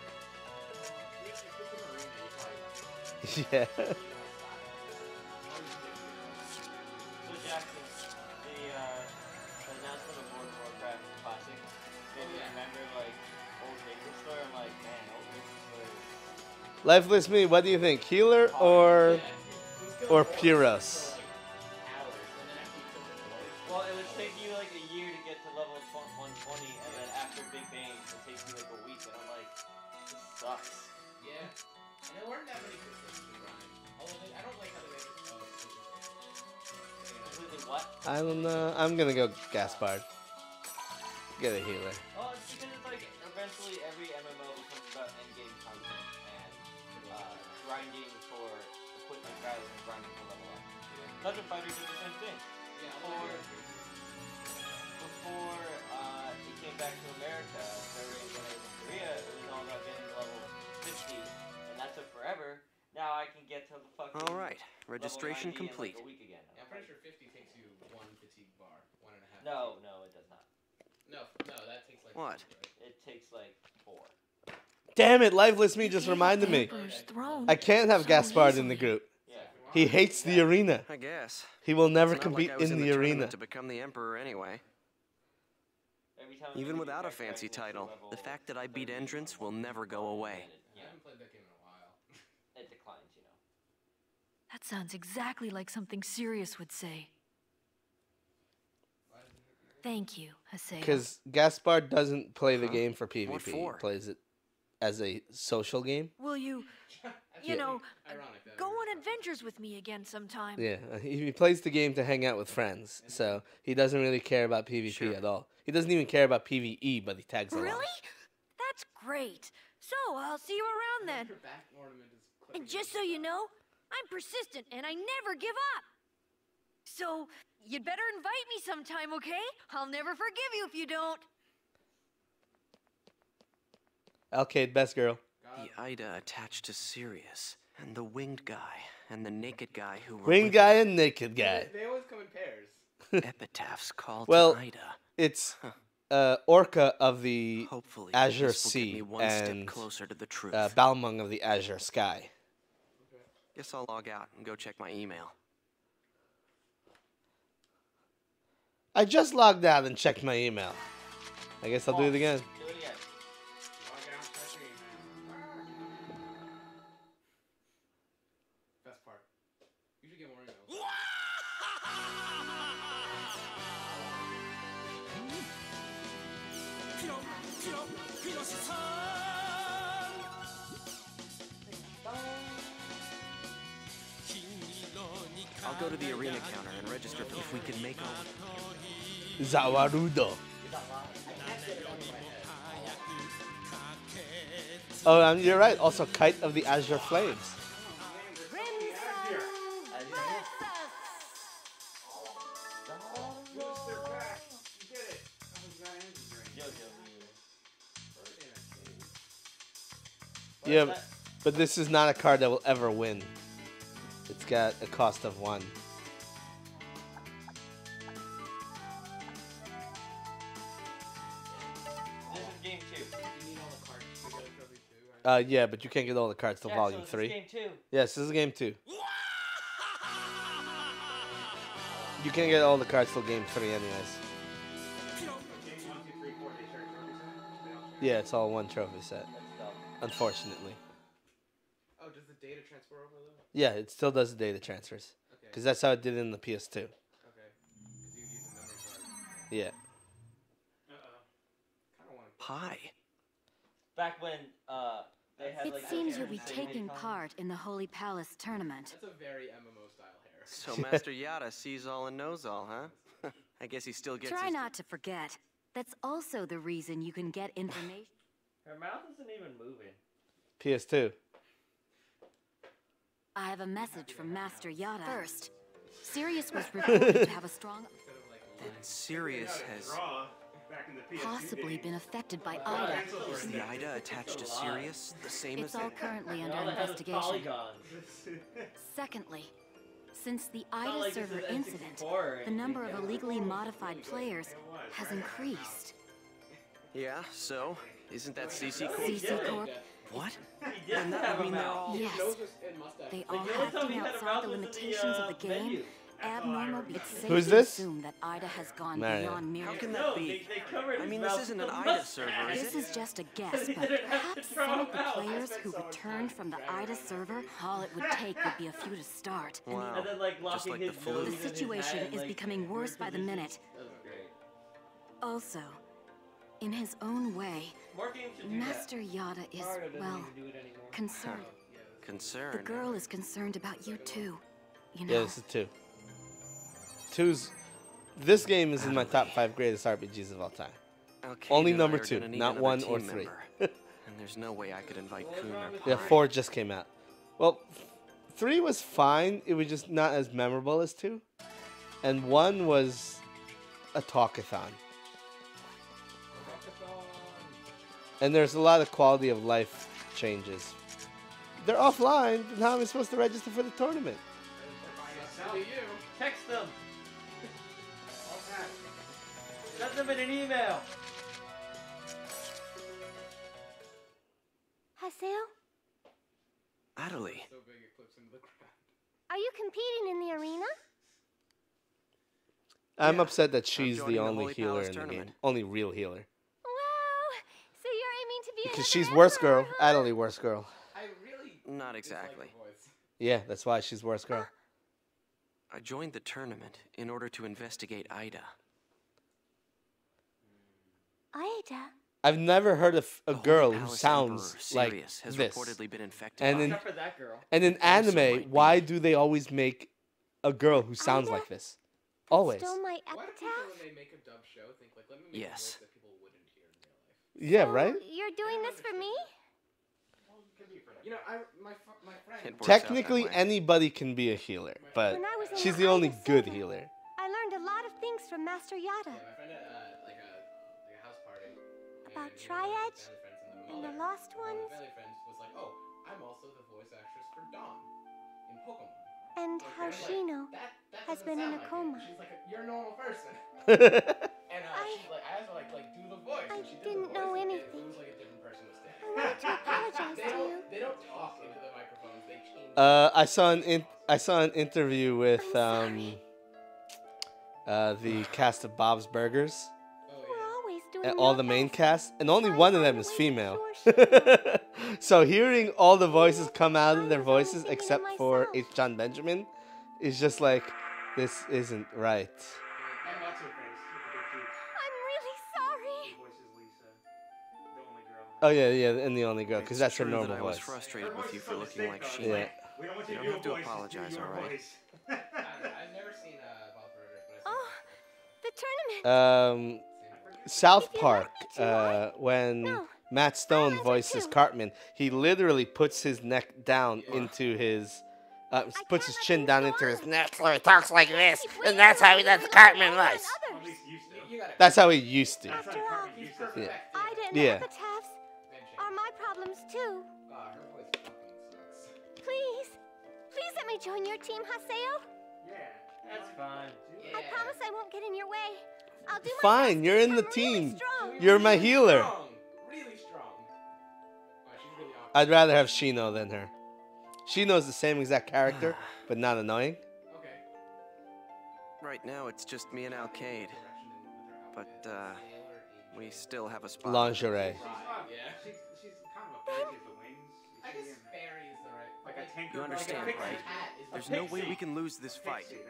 Yeah. So Jaxel, the announcement of World of Warcraft Classic made me remember like old Maker Store. I'm like, man, old Maker Store. Lifeless Me, what do you think? Healer or Pyros? Well, it would take you like a year to get to level 120, and then after Big Bang, it takes you like a week, and I'm like, this sucks. Yeah. And there weren't that many systems to grind. Although I don't like how they make it What? I don't know. I'm gonna go Gaspard. Get a healer. Oh, it's because it's like eventually every MMO becomes about endgame content and grinding for equipment rather than grinding for level up. Legend Fighter did the same thing. Before it came back to America, when it was in Korea, it was all about getting to level 50, and that took forever. Now I can get to the fucking. All right, registration complete. In like a week again. Yeah, I'm pretty sure 50 takes you 1 fatigue bar, 1.5. No, it does not. No, that takes like. What? It takes like 4. Damn it, Lifeless Me just reminded me. I can't have Gaspard in the group. He hates the arena. I guess. He will never It's not compete like I was in the arena. tournament to become the emperor anyway. Even without a fancy title, the fact that I beat Entrance will never go away. I haven't played that game in a while. It declines, you know. That sounds exactly like something Sirius would say. Thank you, Haseo. Because Gaspard doesn't play the game for PvP. What for? He plays it as a social game. Will you, go on adventures with me again sometime? Yeah, he plays the game to hang out with friends. So he doesn't really care about PvP at all. He doesn't even care about PvE, but he tags along. Really? That's great. So, I'll see you around then. And just so you know, I'm persistent and I never give up. So, you'd better invite me sometime, okay? I'll never forgive you if you don't. Alcade, best girl. The Ida attached to Sirius, and the winged guy, and the naked guy who were Winged guy and naked guy. They always come in pairs. Epitaphs called Well, to Ida. it's Orca of the Hopefully, Azure this will get me Sea one step and closer to the truth. Balmung of the Azure Sky. Guess I'll log out and go check my email. I just logged out and checked my email. I guess I'll do it again. Do it again. Best part. You should get more emails. I'll go to the arena counter and register for if we can make our... Zawarudo. Oh, you're right. Also, Kite of the Azure Flames. Yeah, but this is not a card that will ever win. It's got a cost of 1. This is game 2. You need all the cards to get a trophy too. Yeah, but you can't get all the cards till Volume 3. Game 2. Yes, this is game 2. You can't get all the cards till game 3 anyways. Yeah, it's all one trophy set. Unfortunately. Oh, does the data transfer over though? Yeah, it still does the data transfers. Okay. Because that's how it did it in the PS2. Okay. Because you use a memory card. Yeah. Kind of want to. Pie. Back when they had It like seems you'll be same taking icon. part in the Holy Palace tournament. That's a very MMO style hair. So Master Yada sees all and knows all, huh? I guess he still gets Try his... not to forget. That's also the reason you can get information. Her mouth isn't even moving. PS2. I have a message from Master Yada. First, Sirius was reported to have a strong... Then Sirius has... possibly been affected by Ida. Is the Ida attached to Sirius the same It's as... all currently under All that has is investigation. polygons. Secondly, since the not Ida like this server is N64 incident, or the number of anything. illegally modified players has increased. Yeah, so? Isn't that CC Corp? CC Corp? What? He did And that have would a mean they're mouth. all... Yes, they all the only time acting he had a outside mouth the was in limitations of the game. menu. Abnormal, but it's safe Who's to this? assume that Ida has gone Mario. beyond mere... How can No, that be? they covered I his mean, mouth this isn't with an a Ida mustache. server, is This it? is just a guess, He but didn't have to perhaps draw some of the him out. players who returned from the Ida server, all it would take would be a few to start. And Wow. And then like Just locking like his the flu. nose the in his situation head, is like, becoming worse by the minute. That was great. Also, in his own way, More games should do Master Yada is, Mario doesn't well, need to do it anymore. concerned. Concern. The girl is concerned about you too. You know. Yeah, this is 2. 2's... This game is in my top 5 greatest RPGs of all time. Okay, Only then number we are 2, gonna need not another 1 or team 3. member. And there's no way I could invite Kun or Yeah, Pie. 4 just came out. Well, 3 was fine. It was just not as memorable as 2. And 1 was a talkathon. And there's a lot of quality of life changes. They're offline, but how am I supposed to register for the tournament? Text them. Send them in an email. Haseo, Adelie. So big it clips into the ground. are you competing in the arena? I'm Yeah, upset that she's joining the the only Holy healer Palace in the game. tournament. Only real healer. Wow! So you're aiming to be Because another she's worst emperor, girl. huh? Adelie worst girl. I really Not exactly. dislike her voice. Yeah, that's why she's worst girl. I joined the tournament in order to investigate Ida. Ida. I've never heard of a The Holy girl who Palace sounds Emperor, like Sirius, has this. reportedly been infected And by... in, Except for that girl. and in Also anime, might why be. do they always make a girl who sounds Ida? like this? Always. Stole my Why do people, epitaph? when they make a dub show, think like, let me make Yes. a voice that people wouldn't hear in real life? Yeah, right? So you're doing this for me? Well, it could be for you know, my friend. It works out that Technically, way. anybody can be a healer, but When I was in she's the the only Ida good server, healer. I learned a lot of things from Master Yada. Yeah, my friend at like a house party. About and, you know, Triad one of his family friends and the mother, Lost one of Ones. the family friends was like, oh, I'm also the voice actress for Dawn in Pokemon. And Okay, how I'm like, Shino that has doesn't been in sound a like coma. you. She's like, you're a normal person. And she like, I asked her like do the voice. I and she did didn't the voice, know and anything. It was like a different person was standing. I wanted to apologize to you. They don't talk into the microphones. They change. I saw an interview with the cast of Bob's Burgers, We're always doing and all our the main best. cast, and only Try one of to them find is a way to female. cure So hearing all the voices come out of their I was only voices thinking of except for myself. H. John Benjamin is just like, this isn't right. And what's her face? With the big teeth. I'm really sorry. The voice is Lisa, the only girl. Oh yeah, and the only girl, because It's that's her true normal that I was voice. frustrated with you for looking like Yeah. Sheena. We don't want You you don't to have do to a voice. apologize, Just do your all right? voice. South Park, when Matt Stone voices Cartman, he literally puts his neck down into his, puts his chin down into his neck, so he talks like this, and that's how he does the Cartman voice. That's how he used to. After all, Yeah. Ida and Yeah. the epitaphs are my problems too. Please, please let me join your team, Haseo. That's fine. I promise I won't get in your way. I'll do my Fine, you're in the team. You're my healer. Really strong. I'd rather have Shino than her. Shino's the same exact character, but not annoying. Right now, it's just me and Alcade. But, we still have a spot. Lingerie. She's kind of afraid of the wings. I guess fairy is the right. Like a tinker. You understand, right? There's no way we can lose this fight. Like,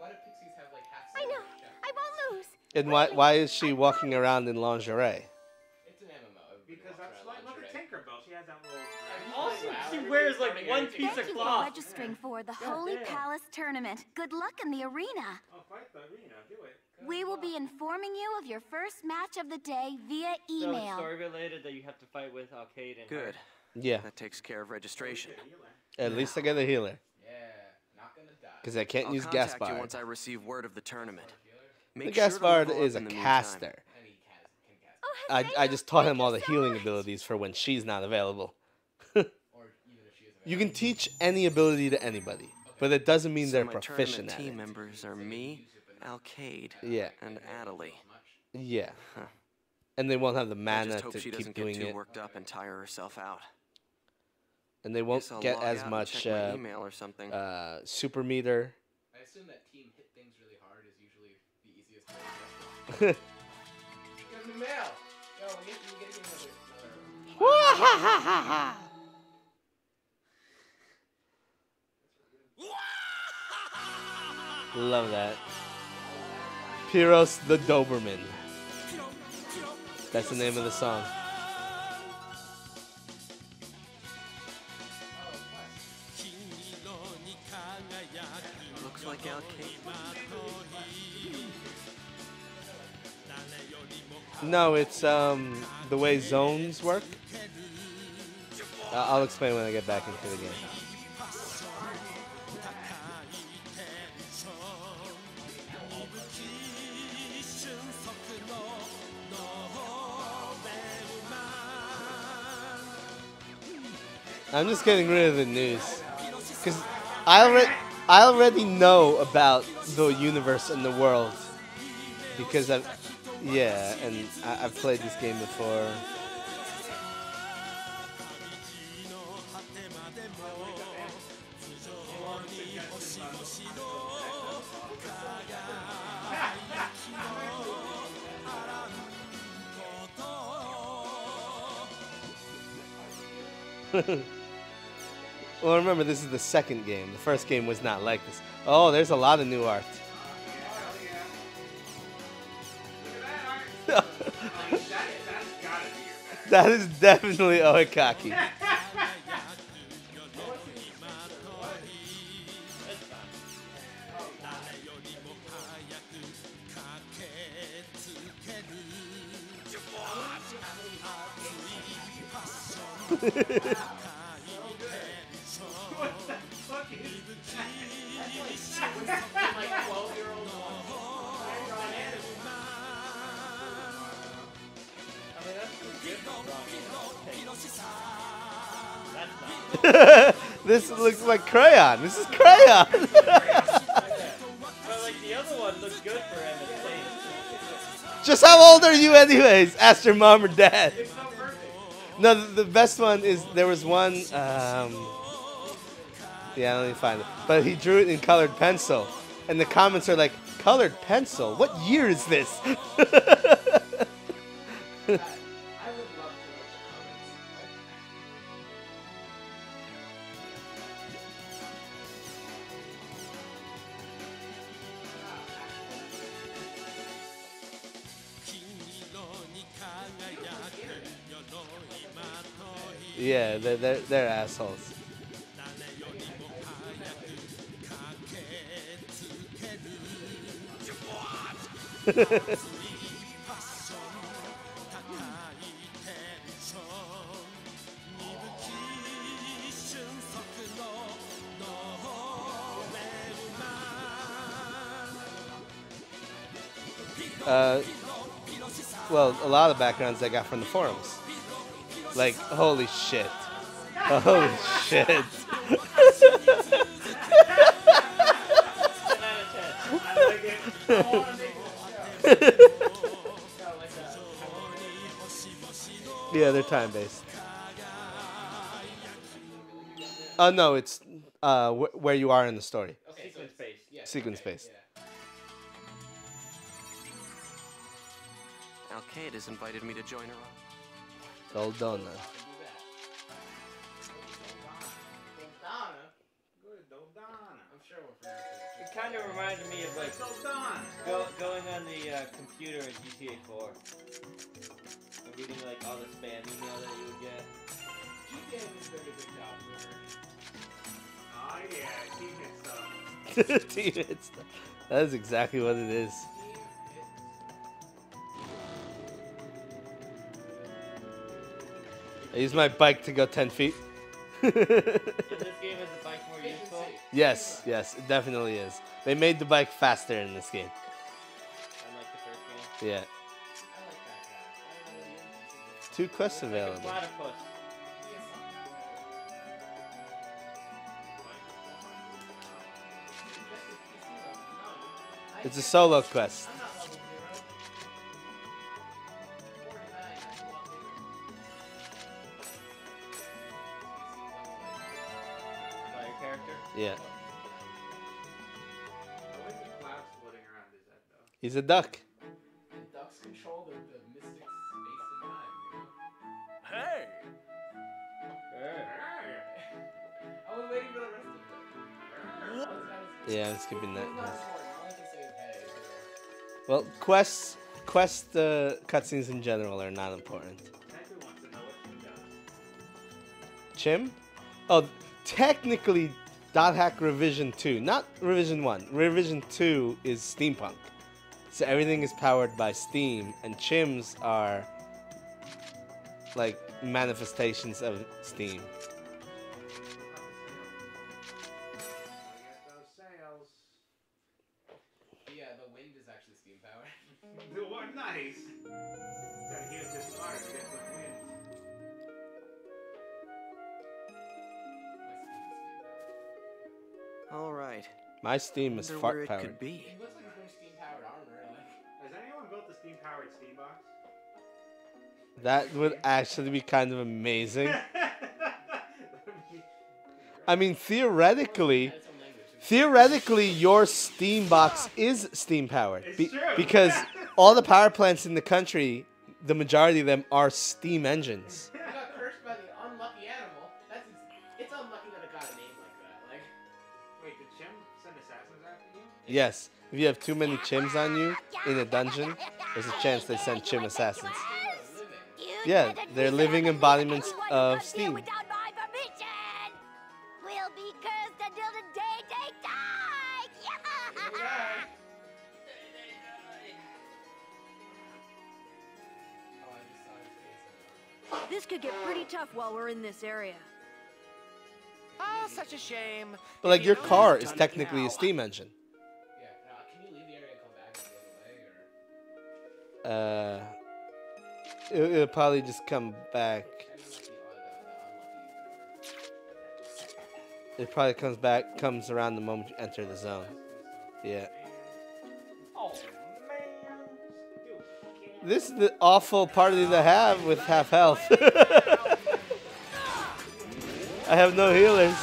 why do pixies have like half? I know. I won't lose. And why is she walking around in lingerie? It's an MMO. Because that's like a Tinkerbell. She has that little. Also, she wears like one piece Thank of you for cloth. registering for the Holy Palace Tournament. Good luck in the arena. Oh, fight the arena. Do it. We will be informing you of your first match of the day via So it's email. story related that you have to fight with Alcade and Good. Yeah. That takes care of registration. At least I get a healer. Yeah, not gonna die. Because I can't I'll use contact you Gaspard. once I receive word of the tournament. The Make sure to Gaspard level up is a in the meantime. caster. I just taught him all the healing abilities for when she's not available. You can teach any ability to anybody, but it doesn't mean So they're my proficient tournament at team it. members are me, Alcade, Yeah. and Adelie. Yeah. And they won't have the I mana just hope to she keep doesn't get doing too it. worked up and tire herself out. And they won't Guess I'll get log as out and much check my email or something. super meter. I assume that team hit things really hard is usually the easiest way to get them. Give me mail. Yo, you get another. Love that. Pyros the Doberman. That's the name of the song. Looks like Alcade. No, it's the way zones work. I'll explain when I get back into the game. I'm just getting rid of the news because I already know about the universe and the world because I've played this game before. Well, remember, this is the second game. The first game was not like this. Oh, there's a lot of new art. That is definitely Oikaki. This looks like Crayon. This is Crayon. But like the other one looks good for MSC. Just how old are you anyways? Ask your mom or dad. No, the best one is there was one. Yeah, let me find it. But he drew it in colored pencil, and the comments are like, "Colored pencil? What year is this?" Yeah, they're assholes. Well, a lot of backgrounds I got from the forums. Like, holy shit. Holy shit. 10 out of 10. I like it. I want to make Yeah, they're time based. Oh no, it's where you are in the story. Okay, sequence based. Yeah. Sequence okay, based. Yeah. Alcade has invited me to join her on. Doldona. Donna. Good, Doldana. I'm sure we're pronouncing It kind of reminded me of like Doldana. going on the computer in GTA 4. And reading like all the spam email that you would get. GTA was doing a good job with her. Oh yeah, team hit stuff. Team hit stuff. That is exactly what it is. I use my bike to go 10 feet. In this game, is the bike more useful? Yes, yes, it definitely is. They made the bike faster in this game. Unlike the first game. Yeah. I like that guy. 2 quests available. Platypus. It's a solo quest. I'm not level 0. 49, that's a lot bigger. By your character? Yeah. What is the cloud floating around his head though? He's a duck. And ducks control the mystic space and time, you know? Hey! I was waiting for the rest of it. Yeah, I'm skipping that. All I can say is hey. Well, quest cutscenes in general are not important. Technically wants to know what Chim does. Chim? Oh, technically, Dot Hack Revision 2, not Revision 1. Revision 2 is steampunk. So everything is powered by steam, and Chims are like manifestations of steam. Those sails. Yeah, the wind is actually steam powered. The one nice. Gotta heat up this fire to get some wind. All right. My steam is Wonder fart where it powered. could be. It looks like it's very steam powered armor. Like, Has anyone built the steam powered steam box? That would actually be kind of amazing. I mean, theoretically, your steam box is steam powered. It's true. Because all the power plants in the country, the majority of them are steam engines. I got cursed by the unlucky animal. It's unlucky that it got a name like that. Like, Wait, did Chim send assassins after you? Yes, if you have too many chims on you in a dungeon, there's a chance they send chim assassins. Yeah, they're living embodiments of steam. Without my permission, we'll be cursed until the day they die. oh, I just saw his face. This could get pretty tough while we're in this area. Ah, such a shame. But like your car is technically a steam engine. Yeah, can you leave the area and come back and go away, or? It'll probably just come back. It probably comes around the moment you enter the zone. Yeah. Oh man. This is the awful party to have with half health. I have no healers.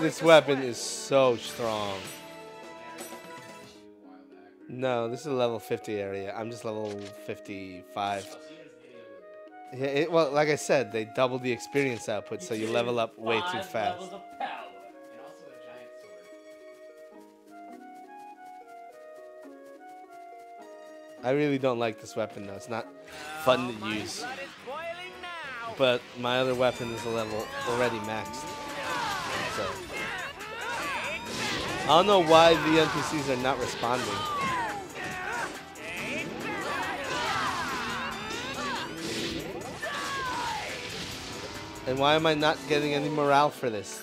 This weapon is so strong. No, this is a level 50 area. I'm just level 55. Yeah, well, like I said, they doubled the experience output, so you level up way too fast. Levels of power. And also a giant sword. I really don't like this weapon though. It's not fun to use. But my other weapon is a level already maxed. So I don't know why the NPCs are not responding. And why am I not getting any morale for this?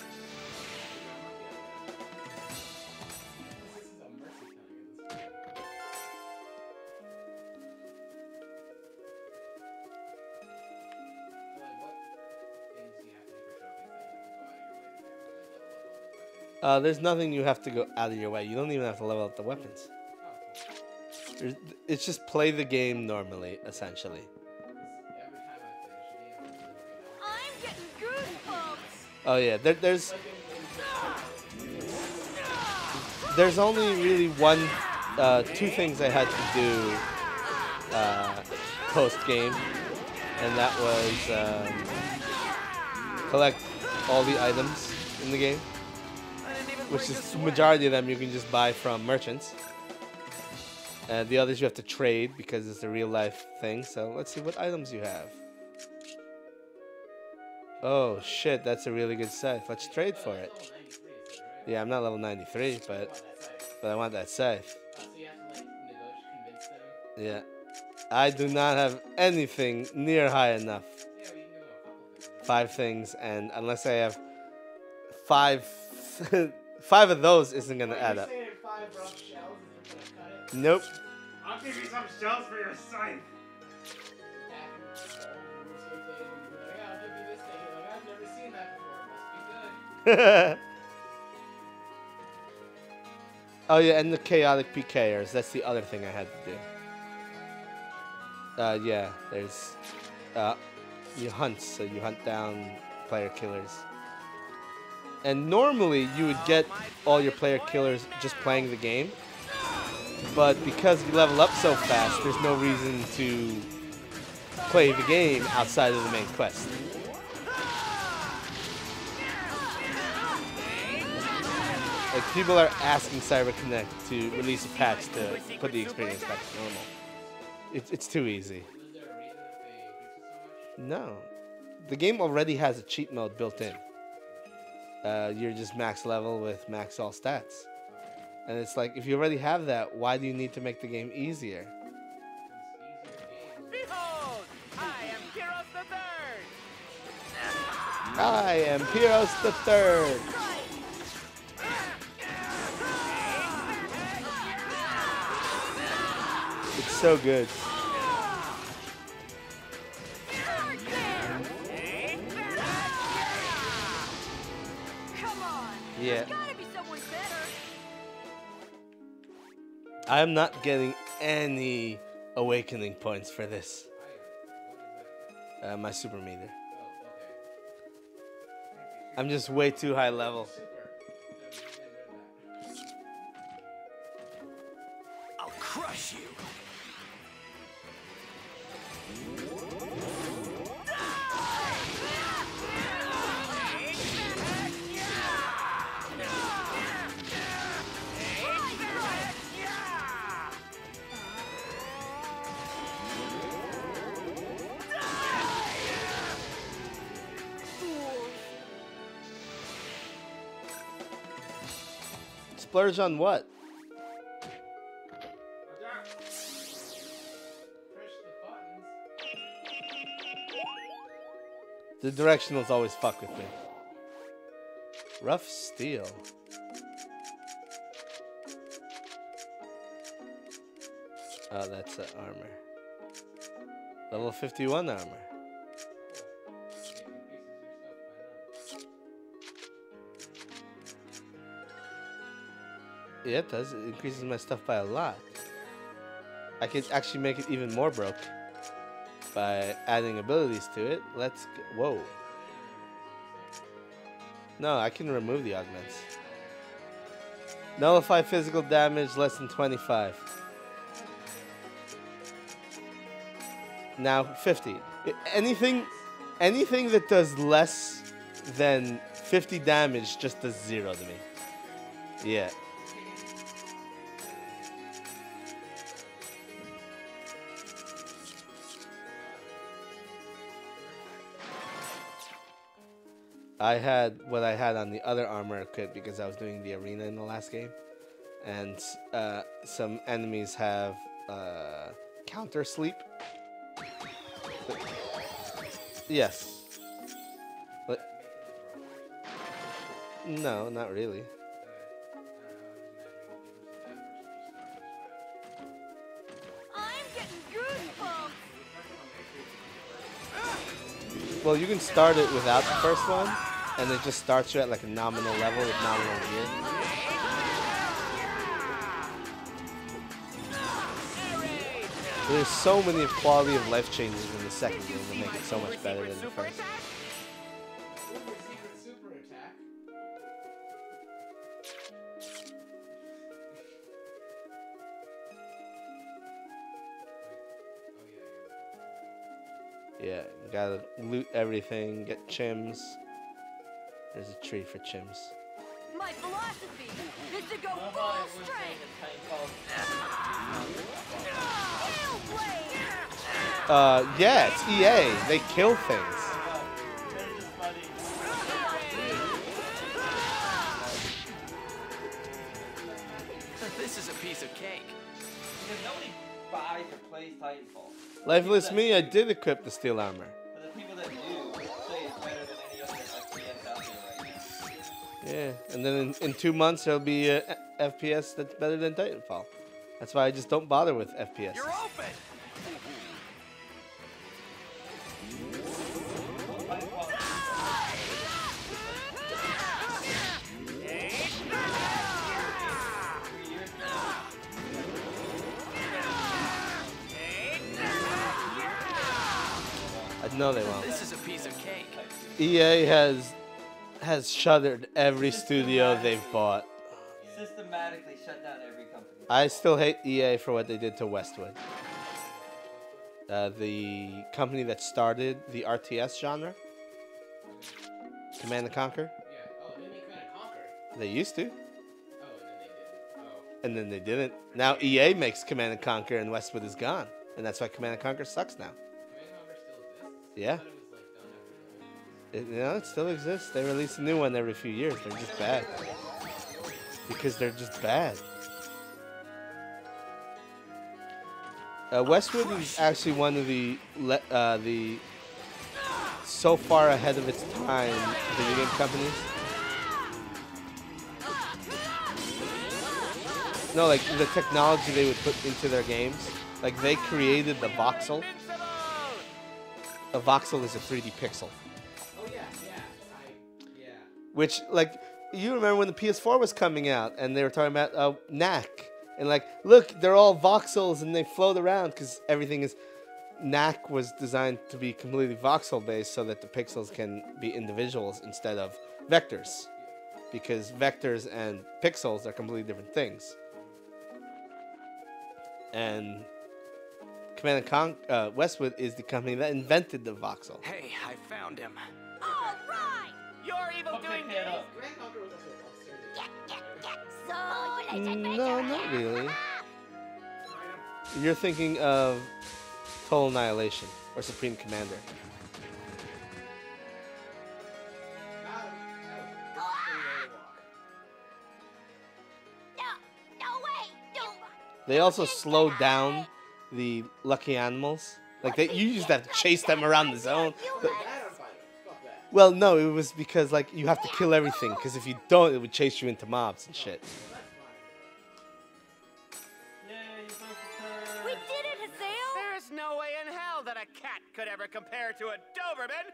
There's nothing you have to go out of your way. You don't even have to level up the weapons. It's just play the game normally, essentially. I'm getting goosebumps. Oh yeah, there's only really two things I had to do post game, and that was collect all the items in the game, which is the majority of them you can just buy from merchants. And the others you have to trade because it's a real life thing. So let's see what items you have. Oh shit, that's a really good scythe. Let's trade for it. Yeah, I'm not level 93, but I want that scythe. Yeah. I do not have anything near high enough. 5 things, and unless I have 5 5 of those isn't gonna add up. Nope. I'll give you some shells for your scythe. Oh yeah, and the chaotic PKers. That's the other thing I had to do. Yeah, there's you hunt, so you hunt down player killers. And normally you would get all your player killers just playing the game. But because you level up so fast, there's no reason to play the game outside of the main quest. Like, people are asking CyberConnect to release a patch to put the experience back to normal. It's too easy. No. The game already has a cheat mode built in. You're just max level with max all stats. And it's like, if you already have that, why do you need to make the game easier? Behold, I am Pyros the Third. I am Pyros the Third. It's so good. Come on. Yeah. There's gotta be someone better. I'm not getting any awakening points for this. My super meter. I'm just way too high level. I'll crush you. Splurge on what? The directionals always fuck with me. Rough steel. Oh, that's armor. Level 51 armor. Yeah, it does. It increases my stuff by a lot. I could actually make it even more broke by adding abilities to it. Let's go. Whoa. No, I can remove the augments. Nullify physical damage less than 25. Now 50. Anything that does less than 50 damage just does 0 to me. Yeah. I had what I had on the other armor equipped because I was doing the arena in the last game, and some enemies have counter sleep. Yes. But no, not really. I'm getting goosebumps. Well, you can start it without the first one, and it just starts you at like a nominal level with nominal gear. There's so many quality of life changes in the second game that make it so much better than the first. Super attack. Yeah, you gotta loot everything, get chims. There's a tree for chims. My philosophy is to go full strength. Yeah, it's EA. They kill things. This is a piece of cake. Because nobody buys or plays Titanfall. Lifeless me, I did equip the steel armor. But the people that do say it's better than any other FPS out there right now. Yeah, and then in 2 months there'll be a FPS that's better than Titanfall. That's why I just don't bother with FPS. You're open. No, they won't. This is a piece of cake. EA has shuttered every studio they've bought. Systematically shut down every company. I still hate EA for what they did to Westwood. The company that started the RTS genre. Command & Conquer. Yeah. Oh, they make Command & Conquer. They used to. Oh, and then they didn't. Oh. And then they didn't. Now EA makes Command & Conquer and Westwood is gone. And that's why Command & Conquer sucks now. Yeah. It still exists. They release a new one every few years. They're just bad. Because they're just bad. Westwood is actually one of the so far ahead of its time video game companies. No, like the technology they would put into their games. Like they created the voxel. A voxel is a 3D pixel. Oh yeah. Which, like, you remember when the PS4 was coming out and they were talking about NAC. And like, look, they're all voxels and they float around because everything is... NAC was designed to be completely voxel based so that the pixels can be individuals instead of vectors. Because vectors and pixels are completely different things. And... Westwood is the company that invented the voxel. Hey, I found him. All right. You're evil doing it up. Command & Conquer was also a monster. No, not really. You're thinking of Total Annihilation or Supreme Commander. No way! Don't! They also slowed down the lucky animals. Like you used to have to chase them around the zone. Well, no, it was because like you have to kill everything. Because if you don't, it would chase you into mobs and shit. We did it, Hazael! There is no way in hell that a cat could ever compare to a Doberman.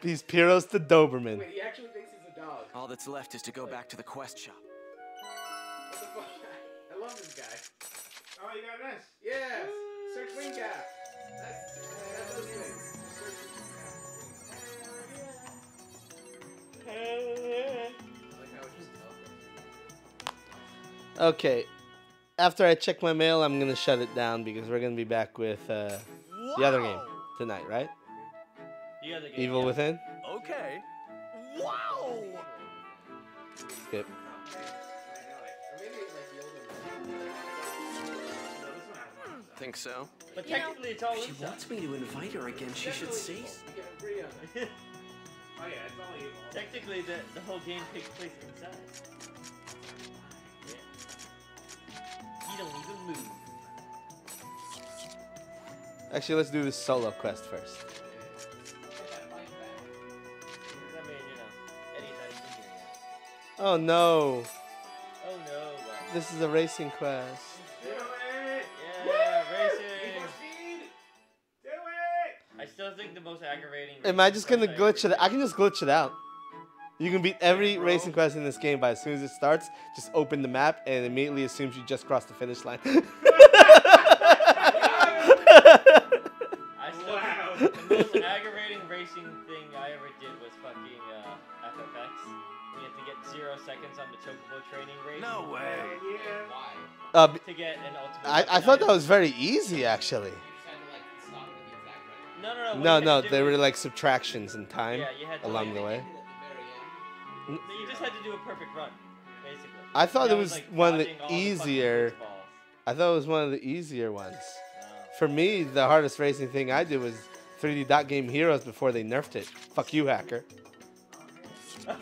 He's Pyros the Doberman. Wait, he actually thinks he's a dog. All that's left is to go back to the quest shop. What the fuck? I love this guy. Oh, you got this? Yes! Search wing cap. That's those things. Okay. After I check my mail, I'm going to shut it down because we're going to be back with the other game tonight, right? The other game. Evil Within? Okay. Wow! Yep. Think so? But technically, it's all If she wants me to invite her again, she should say so. Oh yeah, it's all evil. Technically, the whole game takes place inside. Yeah. You don't even move. Actually, let's do this solo quest first. I mean, you know, Eddie's not even here yet. Oh no. Oh no. This is a racing quest. Do it! Yeah, racing. Need more speed! Do it! I still think the most aggravating. Am I just gonna glitch it? I can just glitch it out. You can beat every racing quest in this game by as soon as it starts, just open the map and it immediately assumes you just crossed the finish line. I still think the most aggravating racing thing I ever did was fucking FFX. We had to get 0 seconds on the Chocobo training race. No way. Why? To get an ultimate. I thought that was very easy, actually. No, they were like subtractions in time along the way. You just had to do a perfect run, basically. I thought That it was like one of the dodging all fucking easier. blitzballs. I thought it was one of the easier ones. For me, the hardest racing thing I did was 3D Dot Game Heroes before they nerfed it. Fuck you, hacker.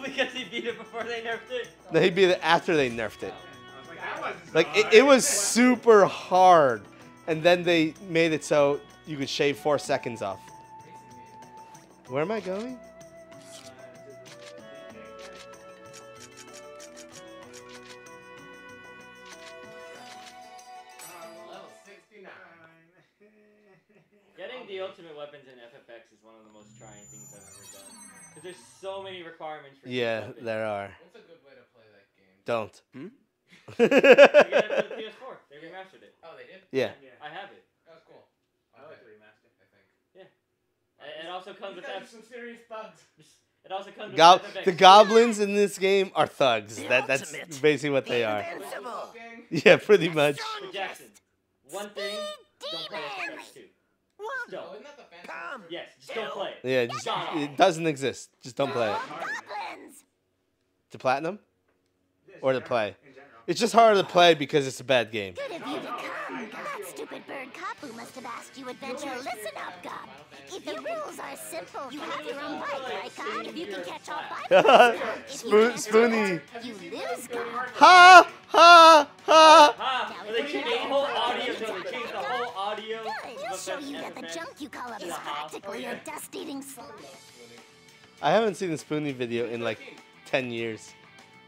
Because he beat it before they nerfed it? No, he beat it after they nerfed it. Like, it was super hard. And then they made it so you could shave 4 seconds off. Where am I going? Getting the ultimate weapons in FFX is one of the most trying things I've ever done. Because there's so many requirements for each Yeah, weapon. there are. What's a good way to play that game? Don't. You get it for the PS4. They remastered it. Oh, they did? Yeah. I have it. That was cool. I like the remaster, I think. Yeah. It also comes with some serious bugs. It also comes with FFX. The goblins in this game are thugs. The That's ultimate. basically what they are. Invincible. Yeah, pretty much. But Jackson, one thing, don't play FFX 2. Just don't. Oh, isn't that the fancy Come. Yes, just don't play it. Yeah, just, it doesn't exist. Just don't play it. Goblins! To platinum? Or to play? It's just harder to play because it's a bad game. Good of you to come. That stupid bird Kapu must have asked you adventure. Listen up, Gob. If the rules are simple, you have your own bike, right, Gob? If you can catch all bikes, Spoony. you lose, Gob. Ha! Ha! Ha! Ah, they changed the whole audio. No, they changed the whole audio. It'll show you that the junk you call up is practically a dust-eating slug. I haven't seen the Spoony video in like 10 years.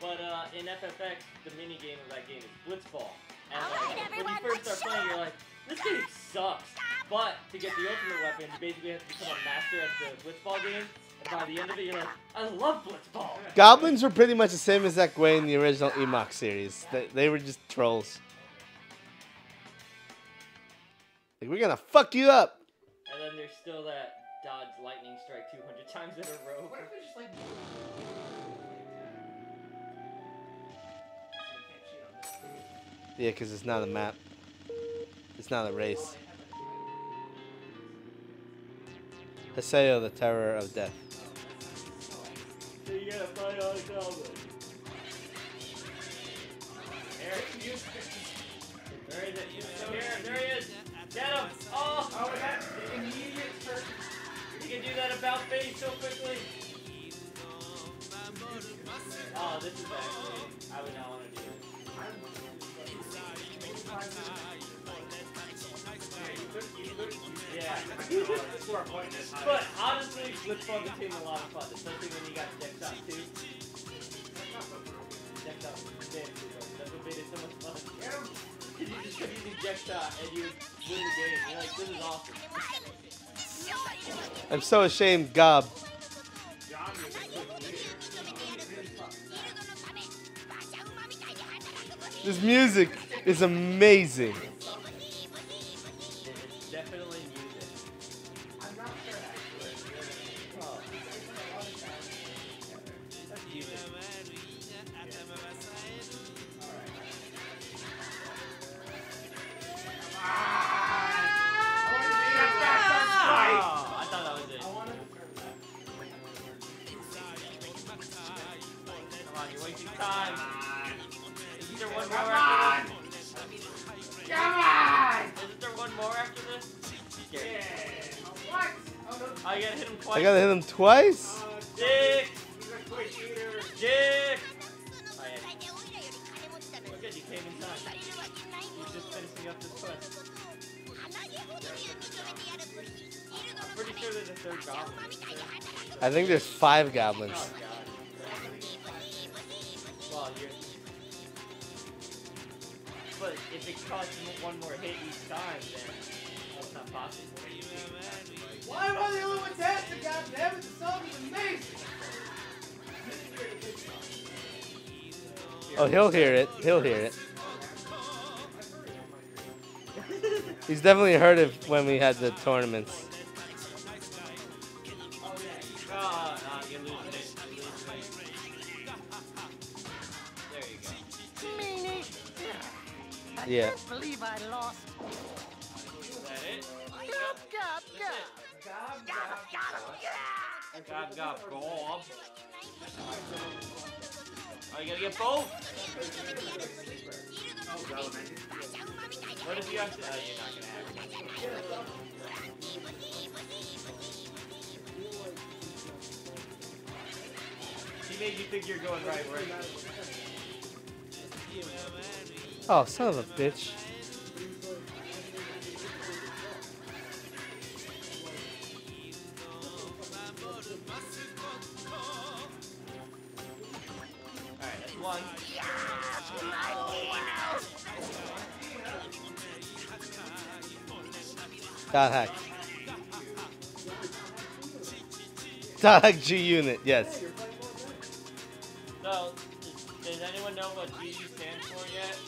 But in FFX, the mini game of that game is Blitzball. And All right, when everyone, you first let's start playing, show you're like, this game sucks. But to get the ultimate weapon, you basically have to become a master at the Blitzball game. And by the end of it, you're like, I love Blitzball. Goblins were pretty much the same exact way in the original Emok series. They were just trolls. Like, we're gonna fuck you up. And then there's still that dodge lightning strike 200 times in a row. What if we just like... Yeah, because it's not a map. It's not a race. Haseo, the terror of death. So you gotta fight all the goblins. There he is. There he is. Get him. Oh. Oh, that's the immediate turn. You can do that about face so quickly. Oh, this is actually, I would not want to do it. Yeah. But honestly, Blitzball became a lot of fun, especially when you got Jaxel too. Jaxel, that's what made it so much fun. Because you just kept using Jaxel and you would win the game. You're like, this is awesome. I'm so ashamed, Gob. This music is amazing. It's definitely music. I'm not sure actually. Oh. That's music. I thought that was it. Come on, you're wasting time. Is there one more after this? Come on! Isn't there one more after this? Yeah. What? Oh, no. I gotta hit him twice. I gotta hit him twice? Dick! Dick! Hi, Eddie. Look at you came in time. You're just finishing up this quest. I'm pretty sure there's a third goblin. I think there's 5 goblins. Oh, God. Well, you're... But if it costs one more hit each time, then that's not possible. Why am I the only one dancing? God damn it, the song is amazing! Oh, he'll hear it. He'll hear it. He's definitely heard it when we had the tournaments. You're losing it. There you go. Yeah. I can't believe I lost. Is that it? Gob, gob, gob. Gob, gob, gob. Oh, you gotta get both? What if you actually... Oh, you're not gonna have it. She made you think you're going right, right? Oh, son of a bitch. Alright, that's one. Dot hack. Dot hack G unit, yes. So, does anyone know what GU stands for yet?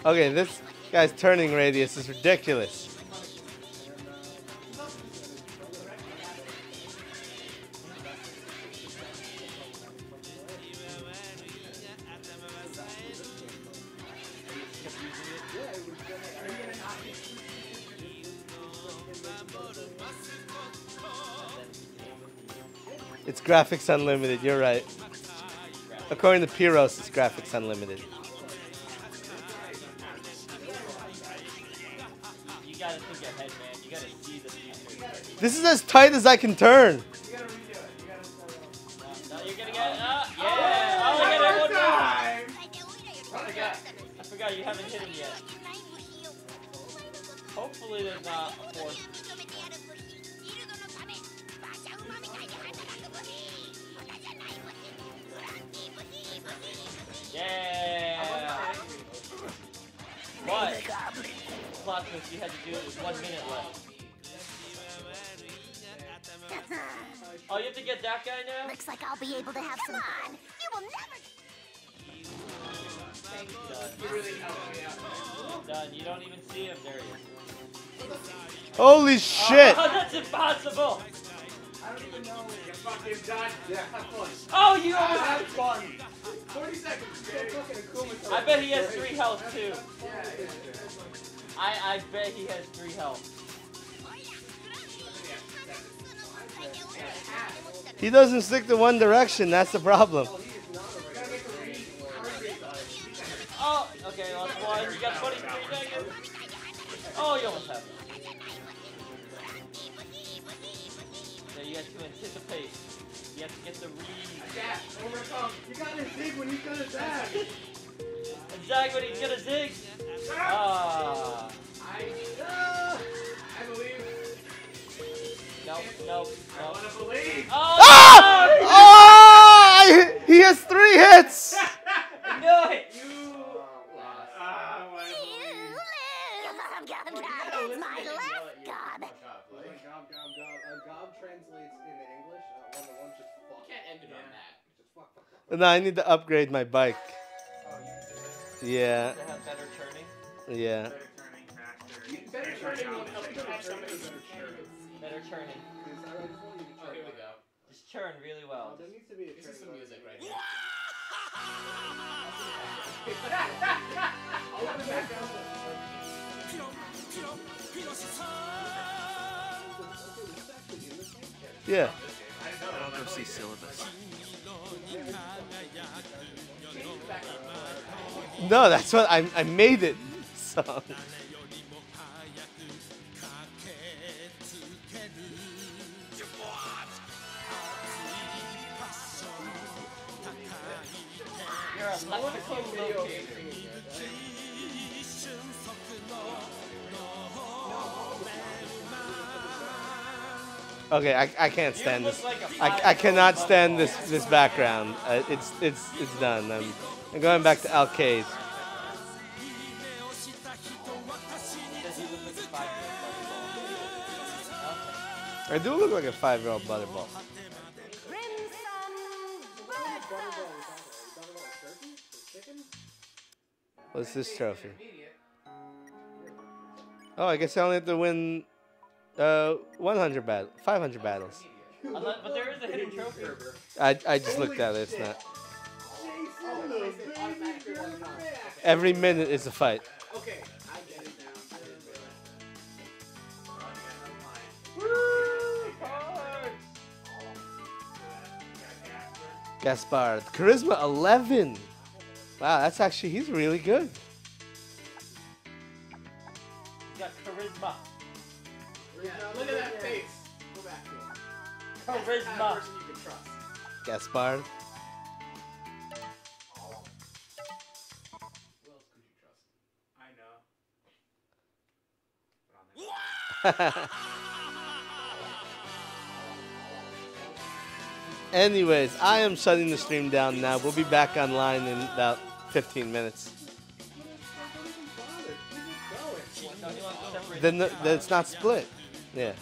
Okay, this guy's turning radius is ridiculous. It's graphics unlimited, you're right. According to Pyros, it's graphics unlimited. You gotta think ahead, man. You gotta see the future. This is as tight as I can turn. No, you're gonna get it. Yeah! Oh, I got it one time! I forgot you haven't hit him yet. Hopefully there's not a fourth. Yeah! What? Plot twist, you had to do it with 1 minute left. Oh, you have to get that guy now? Looks like I'll be able to have some fun. You will never. You really helped me out. Done. You don't even see him. There he is. Holy shit! Oh, that's impossible! I don't even know when you fucking done. Yeah, have fun. Oh, you almost have fun. 40 seconds. I bet he has 3 health too. Yeah. I bet he has 3 health. He doesn't stick to one direction, that's the problem. Oh, okay, last one. You got 23 seconds. Oh, you almost have it. So you have to anticipate. You have to get the read. Yeah, overcome. You gotta zig when he's gonna zag. And zag when he's gonna zig. Ah. I believe. Nope. I wanna believe. Oh! Ah! Oh! He has 3 hits! No! You lost. It's my left gob. Gob translates into English. One just fuck. Can't end it on that. No, I need to upgrade my bike. Yeah. To have better turning. Yeah. Better turning will help you have somebody Better turning. Oh, here we go. Just turn really well. There needs to be a This is some music right here. I'll let it back down. Yeah. I'll go see syllabus. No, that's what I made it song. You're a Last Recode locator. Okay, I can't stand this. I cannot stand this background. It's done. I'm going back to Arcade. I do look like a 5-year-old butterball. What's this trophy? Oh, I guess I only have to win 500 battles. But there is a hidden trophy. I just looked at it. It's not. Every minute is a fight. Okay, I get it now. I didn't realize. Gaspard, charisma 11. Wow, that's actually he's really good. He's got charisma. Yeah, look at that face. Go back to him. Charisma. That's the kind of person you can trust. Gaspard. Who else could you trust? I know. Anyways, I am shutting the stream down now. We'll be back online in about 15 minutes. Then it's not split. Yeah.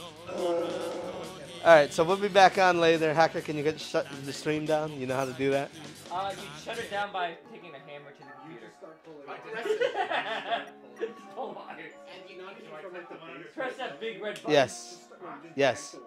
Alright, so we'll be back on later. Hacker, can you shut the stream down? You know how to do that? You shut it down by taking a hammer to the computer. Press that big red button. Yes. Yes.